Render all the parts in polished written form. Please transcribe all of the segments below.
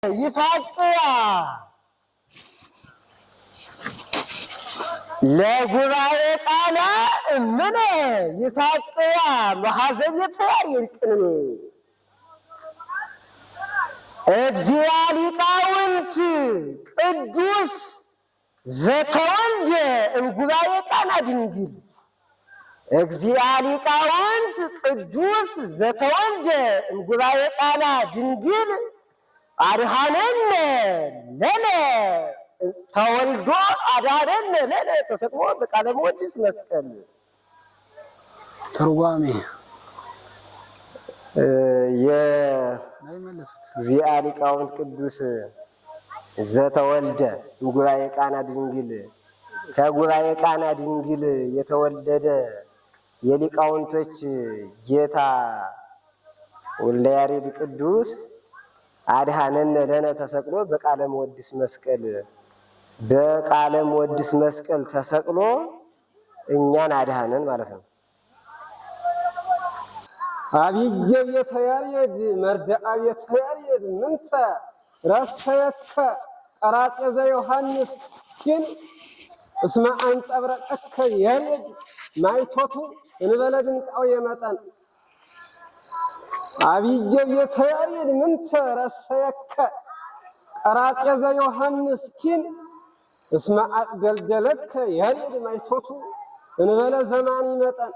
ይሳቅያ ለጉባኤ ቃና ምን ይሳቅያ መሐዘብየተ ይልቅን እግዚአ ሊቃውንት ቅዱስ ዘተወልደ እምጉባኤ ቃና ድንግል እግዚአ ሊቃውንት ቅዱስ ዘተወልደ እምጉባኤ ቃና ድንግል አድኃነነ ለነ ተወልዶ አድኃነነ ለነ ተሰቅሎ በቃለ ሞድስ መስቀል። ትርጓሜ የእግዚአ ሊቃውንት ቅዱስ ዘተወልደ እምጉባኤ ቃና ድንግል ከጉባኤ ቃና ድንግል የተወለደ የሊቃውንቶች ጌታ ወልደ ያሬድ ቅዱስ አድኃነነ ለነ ተሰቅሎ በቃለ ሞድስ መስቀል በቃለ ሞድስ መስቀል ተሰቅሎ እኛን አድኃነን ማለት ነው። አብየ ቤተ ያሬድ መርደአ ቤተ ያሬድ ምንተ ረሰየከ ቀራጤዘ ዮሐንስ ግን እስመ አንጸብረቀከ ያሬድ ማይቶቱ እንበለ ድንቃው የመጠን አብየ ቤተ ያሬድ ምንተ ረሰየከ ቀራጤዘ ዮሐንስ ግን እስመ አቅደልደለከ ያሬድ ማይቶቱ እንበለ ዘማን ይመጠን።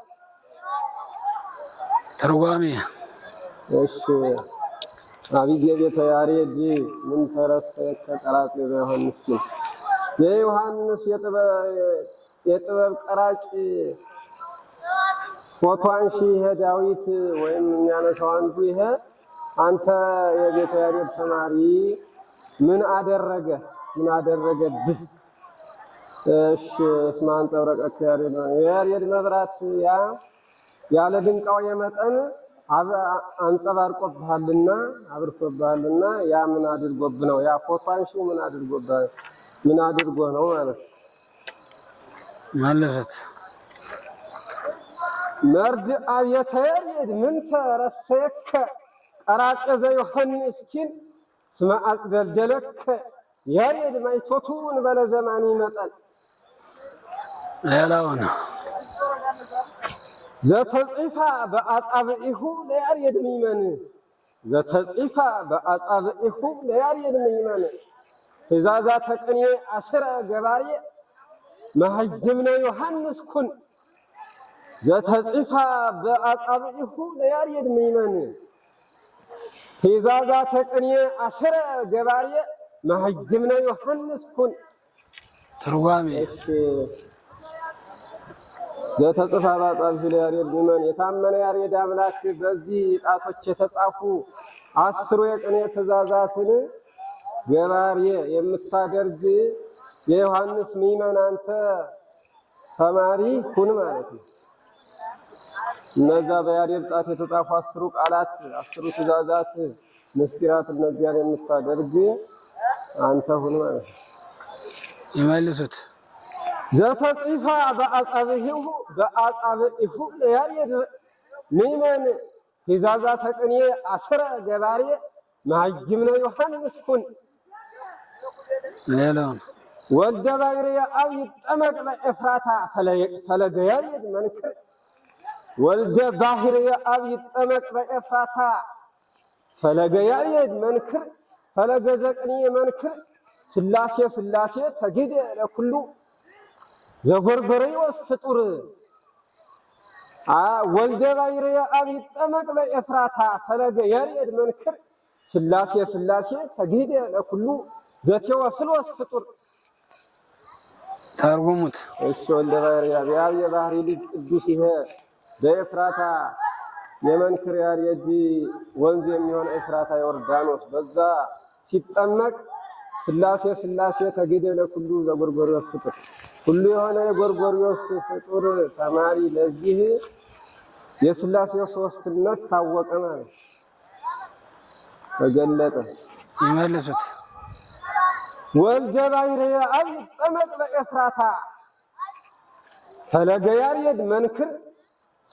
ትርጓሜ እሺ አብየ ቤተ ያሬድ ምንተ ረሰየከ ቀራጤዘ ዮሐንስ ግን የዮሐንስ የጥበብ ቀራጭ ፎቶ አንሺ ይሄ ዳዊት ወይም የሚያነሳው አንዱ ይሄ አንተ የቤተ ያሬድ ተማሪ ምን አደረገ ምን አደረገብህ? እሺ እስመ አንጸብረቀከ ያሬድ መብራት ያ ያለ ድንቃው የመጠን አንጸባርቆብሃልና አብርቶብሃልና ያ ምን አድርጎብህ ነው? ያ ፎቶ አንሺው ምን አድርጎብህ ምን አድርጎ ነው ማለት ማለፈት መርድአ ቤተ ያሬድ ምንተ ረሰየከ ቀራጤዘ ዮሐንስ ግን እስመ አቅደልደለከ ያሬድ ማይቶቱ እንበለ ዘማን ይመጠን። ሌላው ነው ዘተጽፋ በአጻብዒሁ ለያሬድ ምእመን ዘተጽፋ በአጻብዒሁ ለያሬድ ምእመን ትእዛዛተ ቅኔ አስረ ገባሬ መሐጅምነ ዮሐንስ ኩን ዘተጽፋ በአጻብዒሁ ለያሬድ ምእመን ትእዛዛተ ቅኔ አስረ ገባሬ መሐጅምነ ዮሐንስ ኩን። ትርጓሜ ዘተጽፋ በአጻብዒሁ ለያሬድ ምእመን የታመነ ያሬድ አምላክ በዚህ ጣቶች የተጻፉ አስሩ የቅኔ ትእዛዛትን ገባሬ የምታደርግ የዮሐንስ ምእመን አንተ ተማሪ ሁን ማለት ነው። እነዛ በያሬድ ጣት የተጻፉ አስሩ ቃላት አስሩ ትእዛዛት ምስጢራት እነዚያን የምታደርግ አንተ ሁን ማለት ነው። ይመልሱት ዘተጽፋ በአጻብዒሁ ለያሬድ ምእመን ትእዛዛተ ቅኔ አስረ ገባሬ መሐጅምነ ዮሐንስ ኩን። ሌላው ወልደ ባሕርየ አብ ይጠመቅ በኤፍራታ ፈለገ ያሬድ መንክር ወልደ ባሕርየ አብ ይጠመቅ በኤፍራታ ፈለገ ያሬድ መንክር ፈለገ ዘቅኔ መንክር ሥላሴ ሥላሴ ተግደ ለኩሉ ዘጎርጎርዮስ ፍጡር ወልደ ባሕርየ አብ ይጠመቅ በኤፍራታ ፈለገ ያሬድ መንክር ሥላሴ ሥላሴ ተግደ ለኩሉ ዘቴዎፍሎስ ፍጡር። ተርጉሙት እሺ ወልደ ባሕርየ አብ የባሕሪ ልጅ ቅዱስ ይሄ በኤፍራታ የመንክር ያሬድ ወንዝ የሚሆን ኤፍራታ ዮርዳኖስ በዛ ሲጠመቅ ሥላሴ ሥላሴ ተግደ ለኩሉ ዘጎርጎርዮስ ፍጡር ሁሉ የሆነ የጎርጎርዮስ ፍጡር ተማሪ ለዚህ የሥላሴ ሦስትነት ታወቀ ማለት ተገለጠ። ይመልሱት ወልደ ባሕርየ አብ ይጠመቅ በኤፍራታ ፈለገ ያሬድ መንክር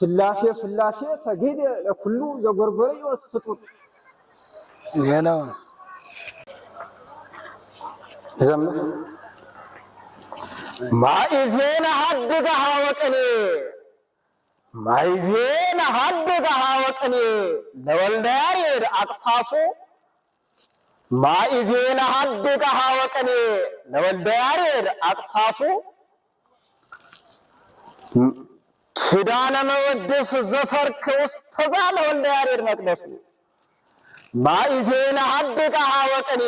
ስላሴ ስላሴ ተገደ ለኩሉ ዘጎርጎረ ይወስጡት ሌላው ዘምር ማኢዜና ሀድገ ሀወቅኔ ማኢዜና ሀድገ ሀወቅኔ ለወልደ ያሬድ አቅፋፉ ማኢዜና ሀድገ ሀወቅኔ ለወልደ ያሬድ አቅፋፉ ኪዳነ መወድስ ዘፈርክ ውስጥ ለወልደ ያሬድ መቅደሱ ማኢዜና ሀድገ ሀወቅኔ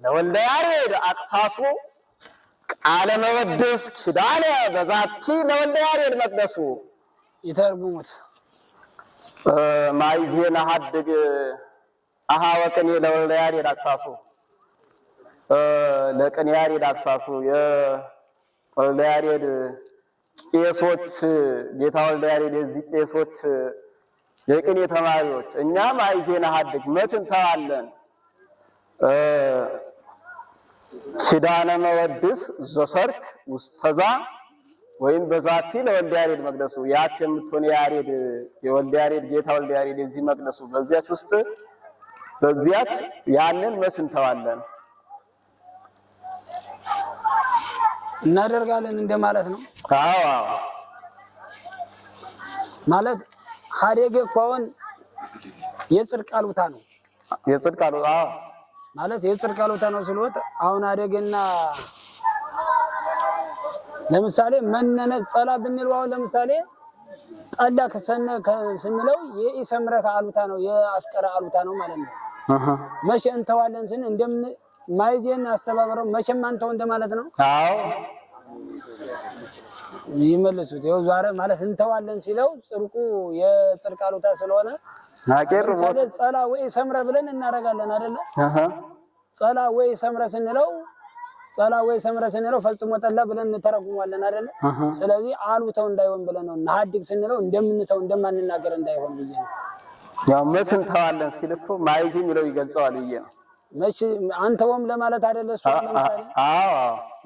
ለወልደ ያሬድ አቅፋፉ ቃለ መወድስ ኪዳነ በዛቲ ለወልደ ያሬድ መቅደሱ ይተርጉሙት ማኢዜና ሀድገ ሀወቅኔ ለወልደ ያሬድ አቅፋፉ ለቅኔ ያሬድ አቅፋፉ የወልደ ያሬድ ቄሶች ጌታ ወልደ ያሬድ የዚህ ቄሶች የቅኔ ተማሪዎች እኛ ማኢዜና ሀድግ መች እንተዋለን ኪዳነ መወድስ ዘሰርክ ውስተዛ ወይም በዛቲ ለወልደ ያሬድ መቅደሱ ያች የምትሆን ያሬድ የወልደ ያሬድ ጌታ ወልደ ያሬድ የዚህ መቅደሱ በዚያች ውስጥ በዚያች ያንን መች እንተዋለን እናደርጋለን እንደማለት ነው። አዎ ማለት ሀደገ እኮውን የጽድቅ አሉታ ነው። የጽድቅ አሉታ ማለት የጽድቅ አሉታ ነው ስለወጥ አሁን አደገና ለምሳሌ መነነ ጸላ ብንለው አሁን ለምሳሌ ጠላ ከሰነ ስንለው የኢሰምረከ አሉታ ነው የአፍቀረ አሉታ ነው ማለት ነው። መቼ እንተዋለን ስን እንደምን ማይዜን አስተባበረው መቼም አንተው እንደማለት ነው። አዎ ይመልሱት ይኸው ዛሬ ማለት እንተዋለን ሲለው ጽድቁ የጽድቅ አሉታ ስለሆነ ናቄር ወደ ጸላ ወይ ሰምረ ብለን እናረጋለን አይደለ? ጸላ ወይ ሰምረ ስንለው ጸላ ወይ ሰምረ ስንለው ፈጽሞ ጠላ ብለን እንተረጉማለን አይደለ? ስለዚህ አሉታው እንዳይሆን ብለን ነው ሀዲግ ስንለው እንደምንተው እንደማንናገር እንዳይሆን ብዬ ነው። ያው መች እንተዋለን ሲል እኮ ማይዜ የሚለው ይገልጸዋል ብዬ ነው። መች አንተውም ለማለት አይደለ? እሱ ለምሳሌ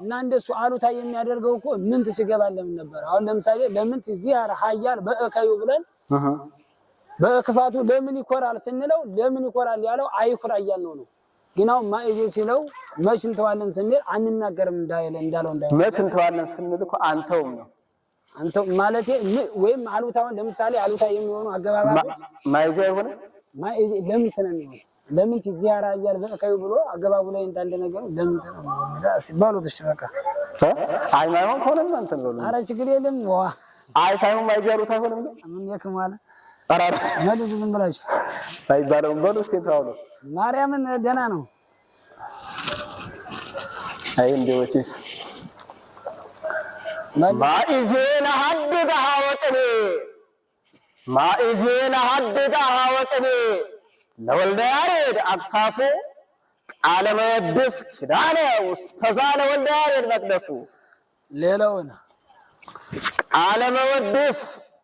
እና እንደሱ አሉታ የሚያደርገው እኮ ምን ትስገባለም ነበር። አሁን ለምሳሌ ለምን ዚያር ሀያል በእከዩ ብለን በክፋቱ ለምን ይኮራል ስንለው ለምን ይኮራል ያለው አይኩራ እያልነው ነው። ግን አሁን ማይዜ ሲለው መች እንተዋለን ስንል አንናገርም እንዳለው መች እንተዋለን ስንል እኮ አንተውም ነው። አንተው ማለቴ ወይም አሉታውን ለምሳሌ አሉታ የሚሆኑ አገባባቶች ማይዜ አይሆነ ማይዜ ለምን ተነሚው ለምን ዚያራ ያያል በእከዩ ብሎ አገባቡ ላይ እንዳለ ነገር ለምን ተነሚው ሲባሉት እሺ በቃ አይማይሆን ሆነም አንተ ነው። ኧረ ችግር የለም ዋ አይ ሳይሆን ማይዜ አሉታ ሆነ ምን የከማለ አራራ መልሱ ዝም ብላችሁ አይባልም በሉ እስኪ ታውሉ ማርያምን ደና ነው። አይ እንደውችስ ማኢዜና ሀድገ ሀወቅኔ ማኢዜና ሀድገ ሀወቅኔ ለወልደ ያሬድ አቅፋፉ ቃለ መወድስ ኪዳነ ውስተዛ ለወልደ ያሬድ መቅደሱ ሌላውን ቃለ መወድስ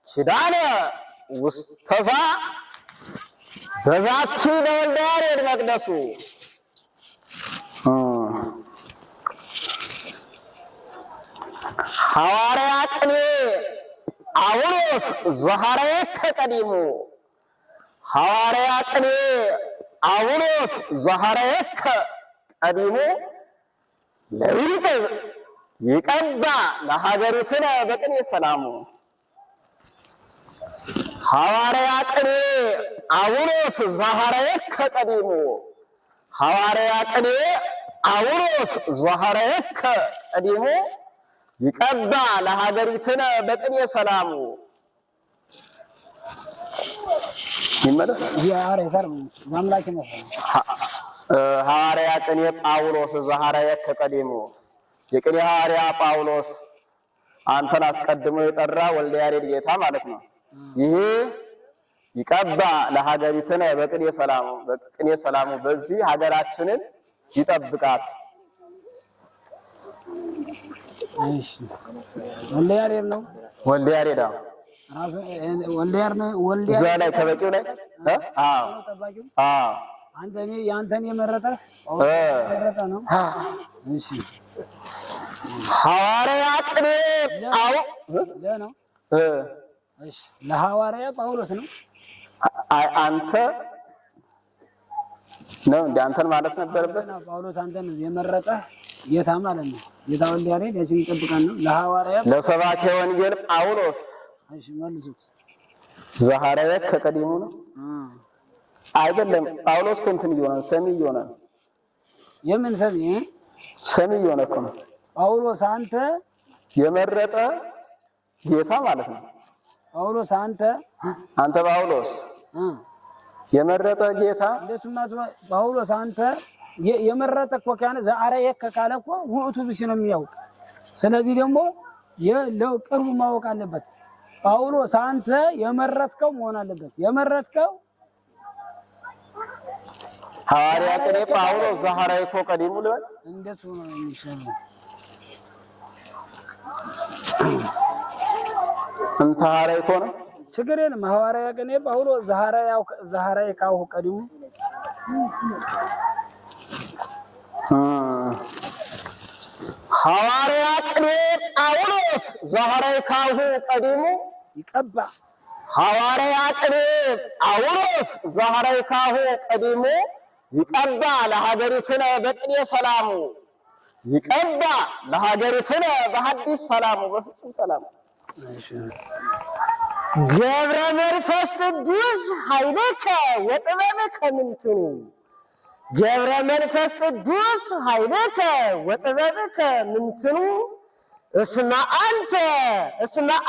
ኪዳነ ውስተዛ በዛቲ ለወልደ ያሬድ መቅደሱ ሐዋርያ ቅኔ አውሎስ ዘሐረየከ ቀዲሙ ሐዋርያ ቅኔ አውሎስ ዘሐረየከ ቀዲሙ ለይቅ ይቀባ ለሀገሪትነ በቅኔ ሰላሙ ሐዋርያ ቅኔ አውሎስ ዘሐረየከ ቀዲሙ ሐዋርያ ቅኔ አውሎስ ዘሐረየከ ቀዲሙ ይቀባ ለሀገሪትነ በቅኔ ሰላሙ ይመለስ ያሬታር ማምላክ ነው። ሐዋርያ ቅኔ ጳውሎስ ዘሐረየከ ቀዲሙ የቅኔ ሐዋርያ ጳውሎስ አንተን አስቀድሞ የጠራ ወልደ ያሬድ ጌታ ማለት ነው። ይሄ ይቀባ ለሀገሪትነ በቅኔ ሰላሙ በዚህ ሀገራችንን ይጠብቃት። እሺ ወልደ ያሬድ ነው። ወልደ ያሬድ ነው። ራሱ ወልደ ያሬድ ነው። ወልደ ያሬድ ላይ ከበቂው ላይ አንተ ያንተን የመረጠ ነው። እሺ ሐዋርያ ቅኔ ነው። እሺ ለሐዋርያ ጳውሎስ ነው። አንተ ነው እንደ አንተን ማለት ነበረበት። ጳውሎስ አንተን የመረጠ ጌታ ማለት ነው። ጌታ ወልድ ያሬድ ያችን ይጠብቃል ነው። ለሐዋርያ ለሰባኬ ወንጌል ጳውሎስ እሺ መልሱት። ዘሐረየ ከቀዲሙ ነው አይደለም። ጳውሎስ እንትን ይሆናል ሰሚ ይሆናል። የምን ሰሚ ይሆናል እኮ ነው። ጳውሎስ አንተ የመረጠ ጌታ ማለት ነው። ጳውሎስ አንተ ጳውሎስ የመረጠ ጌታ እንደሱማ ጳውሎስ አንተ የመረጠ እኮ ካነ ዘሐረየ ካለ እኮ ውእቱ ብቻ ነው የሚያውቅ። ስለዚህ ደግሞ ለቅርቡ ማወቅ አለበት። ጳውሎስ አንተ የመረጥከው መሆን አለበት። የመረጥከው ሐዋርያ ቅኔ ጳውሎስ ዘሐረየ ከቀዲሙ ልበል እንደሱ ነው የሚሻለው። እንተ ሐዋርያ ከሆነ ችግር የለም። ሐዋርያ ቅኔ ጳውሎስ ዘሐረየ ካሁ ቀዲሙ ሐዋርያ ቅኔ ጳውሎስ ዘሐረየ ካሁ ቀዲሙ ይቀባ። ሐዋርያ ቅኔ ጳውሎስ ዘሐረየ ካሁ ቀዲሙ ይቀባ ለሀገሪቱነ በቅኔ ሰላሙ ይቀባ ለሀገሪቱነ በሐዲስ ሰላሙ በፍጹም ሰላሙ ገብረ መንፈስ ቅዱስ ኃይለከ ወጥበበከ ምንትኑ ገብረ መንፈስ ቅዱስ ኃይለከ ወጥበበከ ምንትኑ እስመ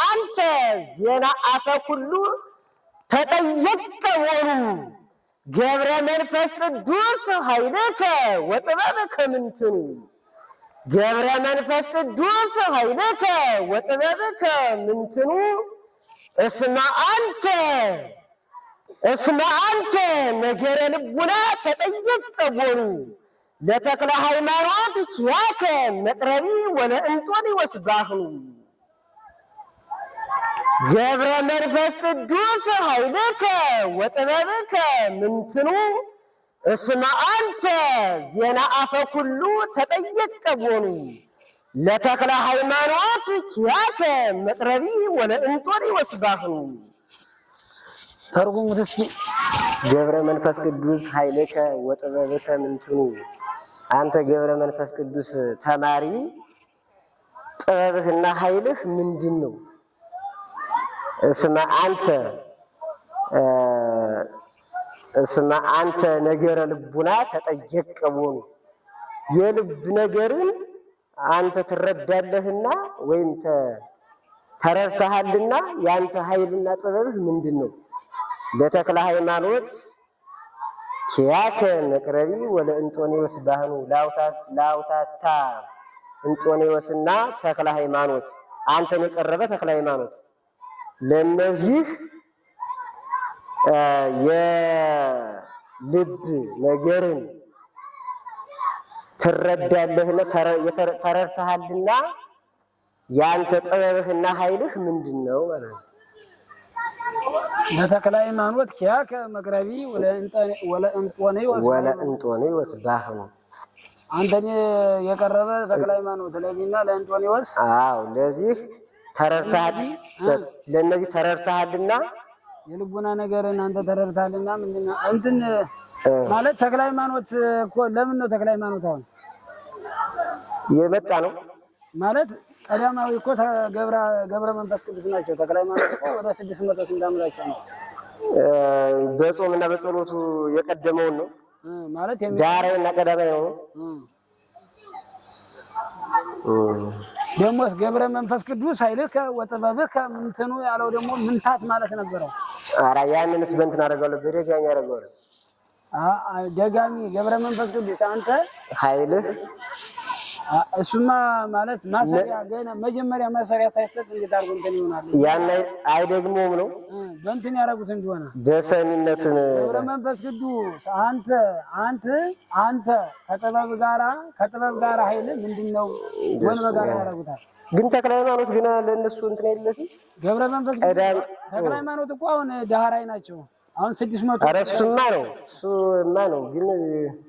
አንተ ዜና አፈ ኩሉ ተጠየቀ ወሩ ገብረ መንፈስ ቅዱስ ኃይለከ ወጥበበከ ምንትኑ ገብረ መንፈስ ቅዱስ ኃይለከ ወጥበበከ ምንትኑ እስመ አንተ ነገረ ልቡና ተጠየቀ ቦሩ ለተክለ ሃይማኖት ኪያከ መቅረቢ ወለእንጦኒ ወስባህኑ ገብረ መንፈስ ቅዱስ ኃይለከ ወጥበበከ ምንትኑ እስመ አንተ ዜና አፈ ኩሉ ተጠየቀ ቦኑ ለተክለ ሃይማኖት ኪያከ መቅረቢ ወለእንጦኒ ወስባህኑ ተርጉሙት እስኪ። ገብረ መንፈስ ቅዱስ ኃይለከ ወጥበበከ ምንትኑ አንተ ገብረ መንፈስ ቅዱስ ተማሪ ጥበብህና ኃይልህ ምንድን ነው? እስመ አንተ ነገረ ልቡና ተጠየቀ ቦኑ የልብ ነገርን አንተ ትረዳለህና ወይም ተረድተሃልና ያንተ ኃይልና ጥበብህ ምንድን ነው? ለተክለ ሃይማኖት ኪያከ መቅረቢ ወለእንጦኔዎስ ባህኑ ላውታታ እንጦኔዎስና ተክለ ሃይማኖት አንተን የቀረበ ተክለ ሃይማኖት ለነዚህ የልብ ነገርን ትረዳለህና ተረድተሃልና ያንተ ጥበብህና ኃይልህ ምንድን ነው ማለት ነው? ለተክለ ሃይማኖት ኪያከ መቅረቢ ወለእንጦኔዎስ ባህኑ አንተን የቀረበ ተክለ ሃይማኖት ለዚህና ለእንጦኔዎስ ለዚህ ተረድተሃል ለነዚህ ተረድተሃልና የልቡና ነገርን አንተ ተረድተሃልና ምንድነው እንትን ማለት ተክለ ሃይማኖት እኮ ለምን ነው ተክለ ሃይማኖት አሁን የመጣ ነው ማለት ቀዳማዊ እኮ ገብረ መንፈስ ቅዱስ ናቸው። ተክለ ሃይማኖት እኮ ወደ 600 እንዳምላቸው ነው። በጾምና በጸሎቱ የቀደመውን ነው ማለት ዳራይና ቀዳማይ ነው። ደሞስ ገብረ መንፈስ ቅዱስ ኃይልከ ወጥበብከ ምንትኑ ያለው ደግሞ ምንታት ማለት ነበረው። ኧረ ያንንስ በእንትን አደረጋለሁ በደጋሚ አደረጋለሁ። ደጋሚ ገብረ መንፈስ ቅዱስ አንተ ኃይልህ እሱማ ማለት ማሰሪያ ገና መጀመሪያ ማሰሪያ ሳይሰጥ እንዴት አድርጎ እንትን ይሆናል? ያን አይደግሞም ነው በእንትን ያደረጉት እንደሆነ በሰሚነትን ገብረ መንፈስ ቅዱስ አንተ ከጥበብ ጋራ ኃይል ምንድነው ወል በጋራ ያደረጉታል። ግን ተክለ ሃይማኖት ግን ለነሱ እንትን አይደለሽ ገብረ መንፈስ ቅዱስ ተክለ ሃይማኖት እኮ አሁን ዳህራይ ናቸው። አሁን 600 ኧረ እሱማ ነው ግን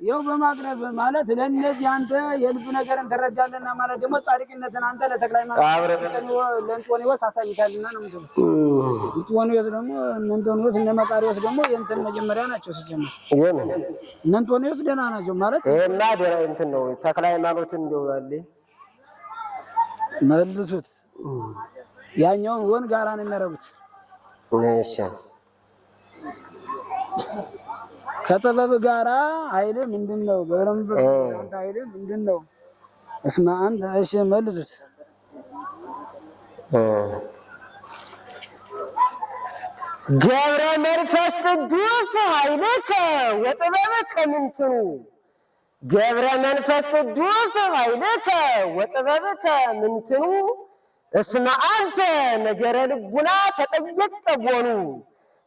ይኸው በማቅረብ ማለት ለእነዚህ አንተ የልብ ነገርን ትረዳለና ማለት ደግሞ ጻድቅነትን አንተ ለተክላይ ማለት ለእንጦንዮስ አሳይታልና ነው የምትለው። እንጦንዮስ ደግሞ እንጦንዮስ እነ መቃርዮስ ደግሞ የእንትን መጀመሪያ ናቸው ሲጀምር። የምን እነ እንጦንዮስ ደህና ናቸው ማለት እና ደህና እንትን ነው ተክለ ሃይማኖትን እንደው አለ መልሱት። ያኛውን ወን ጋራ ነው የሚያረጉት። እሺ ከጥበብ ጋራ ኃይል ምንድነው? በረምብ አንተ ኃይል ምንድነው? እስማ አንተ እሺ መልሱት። ገብረ መንፈስ ቅዱስ ኃይልከ ወጥበብከ ምንትኑ ገብረ መንፈስ ቅዱስ ኃይልከ ወጥበብከ ምንትኑ እስመ አንተ ነገረ ልቡና ተጠየቀ ቦኑ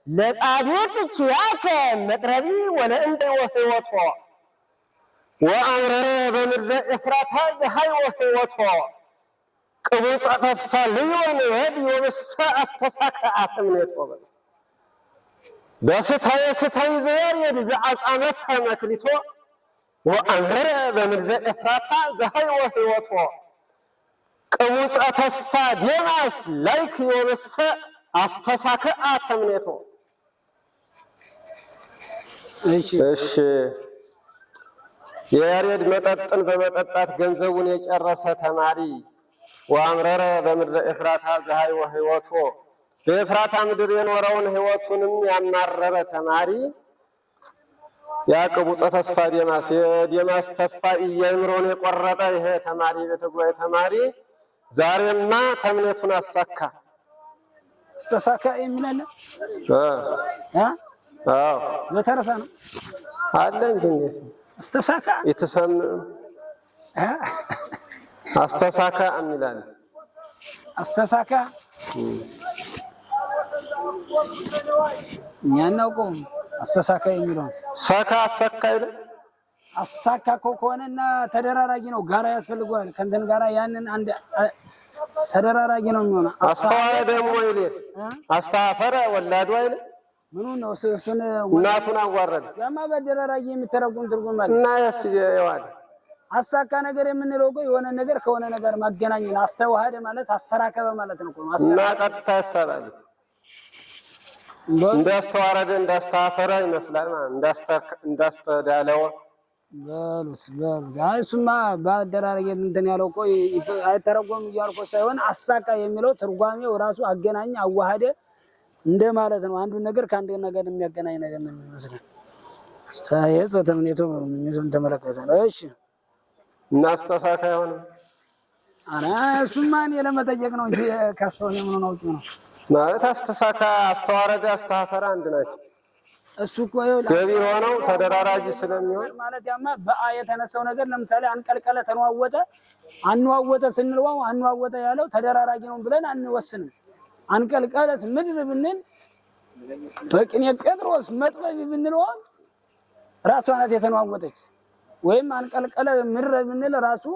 ለጻድቅ ኪያከ መቅረቢ ወለእንደ ወህይወቶ ወአምረረ በምድረ ኤፍራታ ፀሐይ ወህይወቶ ቅቡፀ ተስፋ ልዮን ወድ ወብሰ አስተሳከ አትምኔቶ በስታየ ስታይ ዘያር ዘአጻመተ መክሊቶ ወአምረረ በምድረ ኤፍራታ ፀሐይ ወህይወቶ ቅቡፀ ተስፋ ዴማስ ላይክ ወብሰ አስተሳከ አትምኔቶ። እሺ የያሬድ መጠጥን በመጠጣት ገንዘቡን የጨረሰ ተማሪ ወአምረረ በምድረ ኤፍራታ ፀሐይ ወህይወቶ በኤፍራታ ምድር የኖረውን ህይወቱንም ያማረረ ተማሪ ያቅቡፀ ተስፋ ዴማስ የዴማስ ተስፋ ኢያእምሮን የቆረጠ ይሄ ተማሪ ቤተጉባኤ ተማሪ ዛሬማ ተምኔቱን አሳካ አስተሳካ የሚላለ አዎ በተረፈ ነው አለ እንዴ አስተሳካ የተሰም አስተሳካ የሚላል አስተሳካ ያናውቀው አስተሳካ የሚለው ሳካ አሳካ አይደል? አሳካ ከሆነና ተደራራጊ ነው ጋራ ያስፈልገዋል። ከእንትን ጋራ ያንን አንድ ተደራራጊ ነው የሚሆነው። አስተዋረ ደግሞ ይሌ አስተፋረ ወላዱ አይደል? ምኑ ነው እሱን እናቱን አዋረደ። ያማ በደራራጊ የሚተረጉም ትርጉም ማለት እና ያስየዋል። አሳካ ነገር የምንለው እኮ የሆነ ነገር ከሆነ ነገር ማገናኘት አስተዋሃደ ማለት አስተራከበ ማለት ነው እኮ እና ቀጥታ ያሰራል። እንዳስተዋረደ እንዳስተፋረ ይመስላል ማለት እንዳስተዳለው በሉት እሱማ በአደራራጊ እንትን ያለው እኮ አይተረጎም እያልኩ ሳይሆን አሳካ የሚለው ትርጓሜው ራሱ አገናኝ አዋሃደ እንደ ማለት ነው። አንዱ ነገር ከአንዱ ነገር የሚያገናኝ ነገር ነው የሚመስለው። ስታየት ተምኔቱ ምንም ተመለከተ ነው። እሺ እናስተሳካ ይሆን አና እሱማ እኔ ለመጠየቅ ነው እንጂ ከሰው ምን ነው ነው ማለት አስተሳካ አስተዋረደ አስተፋረ አንድ ናቸው። እሱ እኮ ይኸውልህ ገቢ ሆነው ተደራራጅ ስለሚሆን ማለት ያማ በአየ የተነሳው ነገር ለምሳሌ አንቀልቀለ ተነዋወጠ አንዋወጠ ስንለው አንዋወጠ ያለው ተደራራጅ ነው ብለን አንወስንም። አንቀልቀለት ምድር ብንል በቅኔ ጴጥሮስ መጥበብ ብንለው ራሷ ናት የተነዋወጠች። ወይም አንቀልቀለ ምድር ብንል ራሱ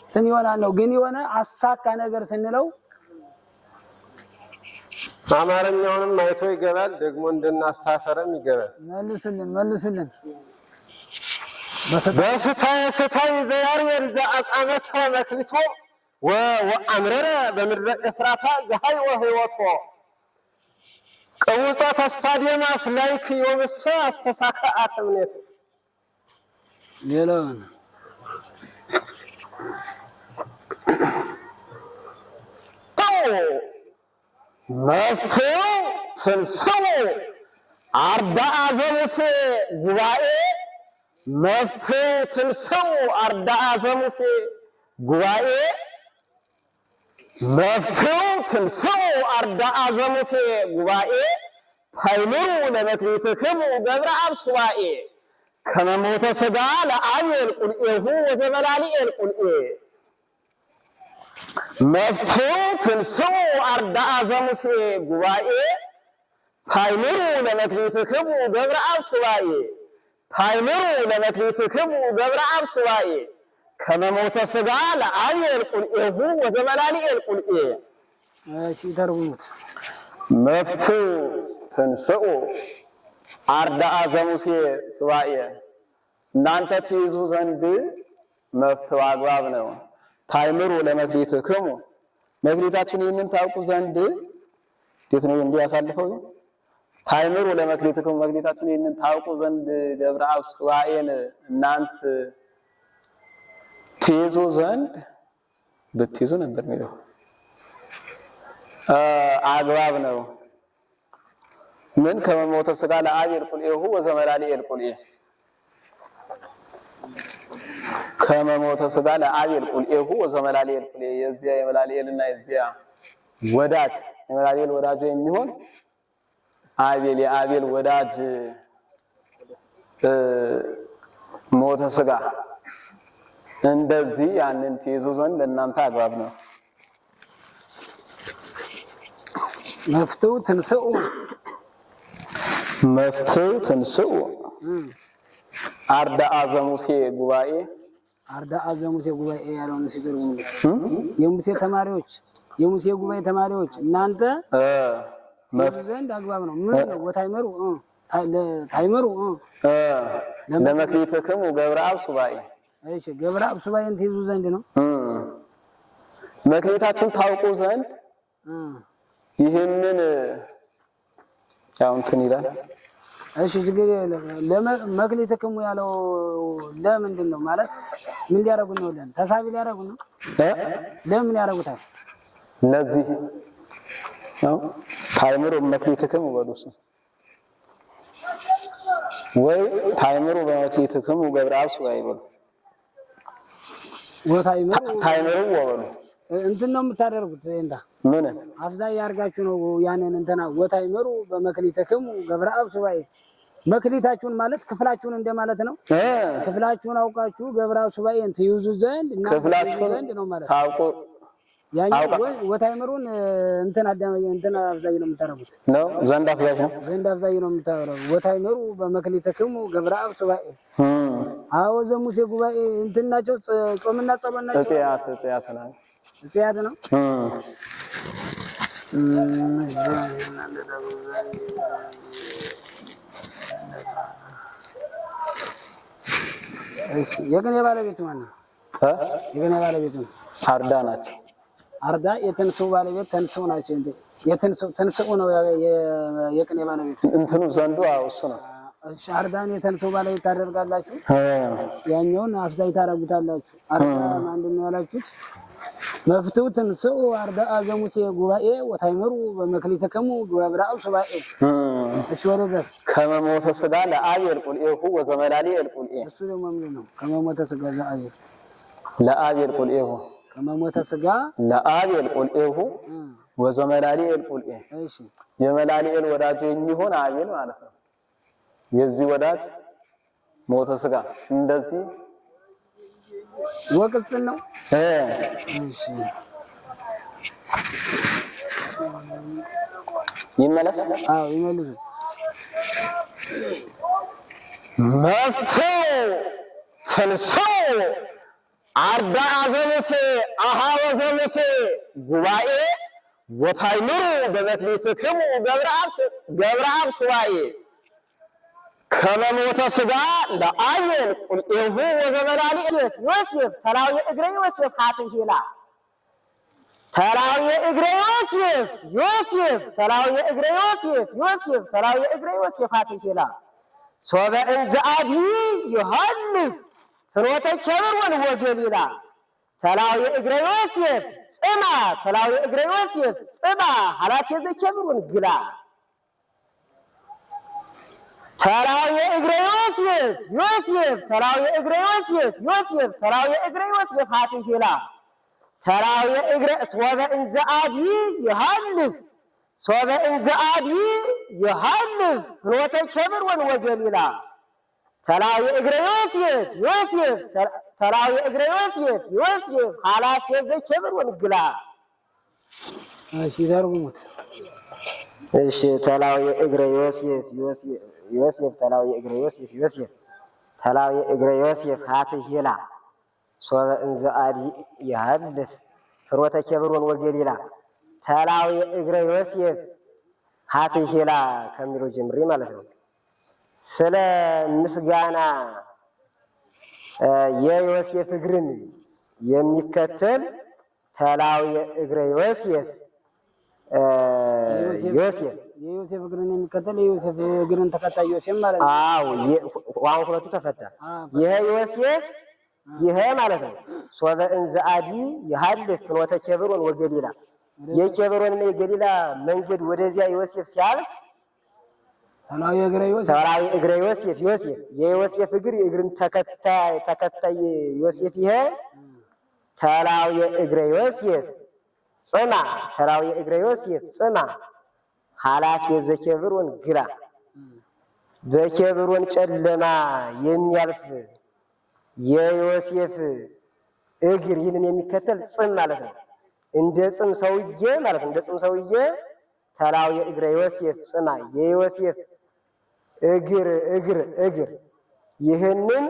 እንትን ይሆናል ነው። ግን የሆነ አሳካ ነገር ስንለው አማርኛውንም አይቶ ይገባል ደግሞ እንደናስተፋረም ይገባል። መልስልን በስታይ ዘያር ዘአጻመተ መክሊቶ ወአምረረ በምድረ ኤፍራታ ፀሐይ ወህይወቶ ቅቡፀ ተስፋ ዴማስ ላይክ ወብሰ አስተሳካ አትምኔቶ ሌላውን መፍትው ስልስው አርዳአ ዘሙሴ ጉባኤ መፍትው ስልስው አርዳአ ዘሙሴ ጉባኤ መፍትው ስልስው አርዳአ ዘሙሴ ጉባኤ ታይምሩ ለመክሊትክሙ ገብረ አብ ሱባኤ ከመሞተ ሥጋ ለአብኤል ቁልኤሁ ወዘበላሊኤል ቁልኤ መፍትው ትንስው አርዳአ ዘሙሴ ጉባኤ ታይምሩ ለመክሊትክሙ ገብረ አብ ሱባኤ ታይምሩ ለመክሊትክሙ ገብረ አብ ሱባኤ ከመሞተ ሥጋ ለአብኤል ቁልኤሁ ወዘበላሊኤል ቁልኤ። እሺ ተርጉሙት። መፍትው ትንስኡ አርዳአ ዘሙሴ ሱባኤ እናንተ ትይዙ ዘንድ መፍትው አግባብ ነው። ታይምሩ ለመክሊትክሙ መክሊታችሁን ይህንን ታውቁ ዘንድ እንዴት ነው እንዲያሳልፈው ታይምሩ ለመክሊትክሙ መክሊታችሁን ይህንን ታውቁ ዘንድ ገብረ አብ ሱባኤን እናንተ ትይዙ ዘንድ ብትይዙ ነበር የሚለው አግባብ ነው። ምን ከመሞተ ሥጋ ለአቤል ቁልኤሁ ወዘመላሊኤል ቁልኤ ከመሞተ ሥጋ ለአቤል ቁልኤሁ ወዘመላሊኤል ቁልኤ የዚያ የመላሊኤልና የዚያ ወዳጅ የመላሊኤል ወዳጅ የሚሆን አቤል የአቤል ወዳጅ ሞተ ሥጋ እንደዚህ ያንን ትይዙ ዘንድ ለእናንተ አግባብ ነው። መፍትው ትንስኡ መፍትው ትንስኡ አርዳአ ዘሙሴ ጉባኤ አርዳአ ዘሙሴ ጉባኤ ያለውን ሲተርጉሙ የሙሴ ተማሪዎች የሙሴ ጉባኤ ተማሪዎች እናንተ ዘንድ አግባብ ነው። ምን ነው ወታይመሩ ታይመሩ ለመክሊትክሙ ገብረ አብ ሱባኤ እሺ ገብረ አብ ሱባኤን ትይዙ ዘንድ ነው። መክሊታችሁን ታውቁ ዘንድ ይህንን ያው እንትን ይላል። እሺ ችግር የለም። ለመክሊትክሙ ያለው ለምንድን ነው ማለት ምን ሊያረጉ ነው? ተሳቢ ሊያረጉ ነው። ለምን ያረጉታል? ለዚህ ነው ታይምሩ መክሊትክሙ በሉስ ወይ ታይምሩ በመክሊትክሙ ገብረ አብ ሱባኤ በሉ ታይምሩ ወበሉ እንትን ነው የምታደርጉት። እንዳ ምን አብዛይ ያርጋችሁ ነው ያንን እንትና ወታይመሩ በመክሊትክሙ ገብረ አብ ሱባኤ መክሊታችሁን ማለት ክፍላችሁን እንደማለት ነው። ክፍላችሁን አውቃችሁ ገብረ አብ ሱባኤን ትይዙ ዘንድ እና ክፍላችሁን ዘንድ ነው ማለት ታውቁ ያኛው ወታይመሩን እንትን አዳመየ እንትን አብዛይ ነው የምታረጉት ነው ዘንድ አብዛይ ነው ዘንድ አብዛይ ነው የምታረጉት ወታይመሩ በመክሊትክሙ ገብረ አብ ሱባኤ አዎ ዘሙሴ ጉባኤ እንትናቸው ጾምና ጸሎና እጽያት ነው እሺ የቅኔ ባለቤቱ ማን ነው? የቅኔ ባለቤቱ አርዳ ናቸው። አርዳ የትንስኡ ባለቤት ትንስኡ ናቸው። እንዴ ትንስኡ ነው የቅኔ ባለቤቱ እንትኑ ዘንዱ እሱ ነው። እሺ አርዳን የትንስኡ ባለቤት ታደርጋላችሁ። ያኛውን አፍዛይ ታረጉታላችሁ። አርዳ ማንድን ነው ያላችሁት? መፍትው ትንስኡ አርዳአ ዘሙሴ ጉባኤ ወታይመሩ በመክሊትክሙ ገብረ አብ ሱባኤ እሺ ወረደ ከመሞተ ሥጋ ለአቤል ቁልኤሁ ወዘመላሊኤል ቁልኤ እሱ ደግሞ ምን ነው? ከመሞተ ሥጋ ለአቤል ቁልኤሁ ከመሞተ ሥጋ ለአቤል ቁልኤሁ ወዘመላሊኤል ቁልኤ እሺ የመላሊኤል ወዳጅ የሚሆን አቤል ማለት ነው። የዚህ ወዳጅ ሞተ ሥጋ እንደዚህ ወቅጽን ነው። እሺ ይመለስ። አዎ ይመልሱ። መፍትው ትንስኡ አርዳአ ዘሙሴ አኀወ ዘሙሴ ጉባኤ ወታይምሩ በመክሊትክሙ ገብረ አብ ሱባኤ ከመሞተ ሥጋ ለአቤል ቁልኤሁ ወዘመላሊኤል ዮሴፍ ተላዊ እግረ ዮሴፍ ሀትሂላ ተላዊ እግረ ዮሴፍ ተላዊ እግረ ዮሴፍ ተላዊ እግረ ዮሴፍ ሀትሂላ ሶበ እንዘ አዲ ዮሐንስ ፍኖተ ኬብሮን ወገሊላ ተላዊ እግረ ዮሴፍ ጽማ ተላዊ እግረ ዮሴፍ ጽማ ሀላቴ ዘኬብሮን ግላ ተላዊ እግረ ዮሴፍ ተላዊ እግረ ዮሴፍ ተላዊ እግረ ዮሴፍ ሀትሂላ ተላዊ እግረ ሶበ እንዘ አዲ ዮሐንስ ፍኖተ ኬብሮን ወገሊላ ተላዊ እግረ ዮሴፍ ተላዊ እግረ ዮሴፍ ሀላቴ ዘኬብሮን ግላ እሺ ተርጉሙት። እሺ ተላዊ እግረ ዮሴፍ ተላዊ እግረ ዮሴፍ ተላዊ እግረ ዮሴፍ ሀትሂላ ሶበ እንዘ አዲ ዮሐንስ ፍኖተ ኬብሮን ወገሊላ ተላዊ እግረ ዮሴፍ ሀትሄላ ከሚለው ጀምሬ ማለት ነው። ስለ ምስጋና የዮሴፍ እግርን የሚከተል ተላውየ እግረ ዮሴፍ የዮሴፍ እግርን የሚከተል የዮሴፍ እግርን ተከታይ ዮሴፍ ማለት ነው። አዎ አሁን ሁለቱ ተፈታ። ይሄ ዮሴፍ ይሄ ማለት ነው። ሶበ እንዘ አዲ የሐልፍ ፍኖተ ኬብሮን ወገሊላ የኬብሮንና የገሊላ መንገድ ወደዚያ ዮሴፍ ሲያልፍ ተላውየ እግረ ዮሴፍ የዮሴፍ እግር የእግርን ተከታይ ዮሴፍ ይሄ ተላውየ እግረ ዮሴፍ ጽማ ተላውየ እግረ ዮሴፍ ጽማ ኃላፊ ዘኬብሮን ግራ በኬብሮን ጨለማ የሚያልፍ የዮሴፍ እግር ይህንን የሚከተል ጽም ማለት ነው። እንደ ጽም ሰውዬ ማለት ነው። እንደ ጽም ሰውዬ ተላውየ እግረ ዮሴፍ ጽማ የዮሴፍ እግር ይህንን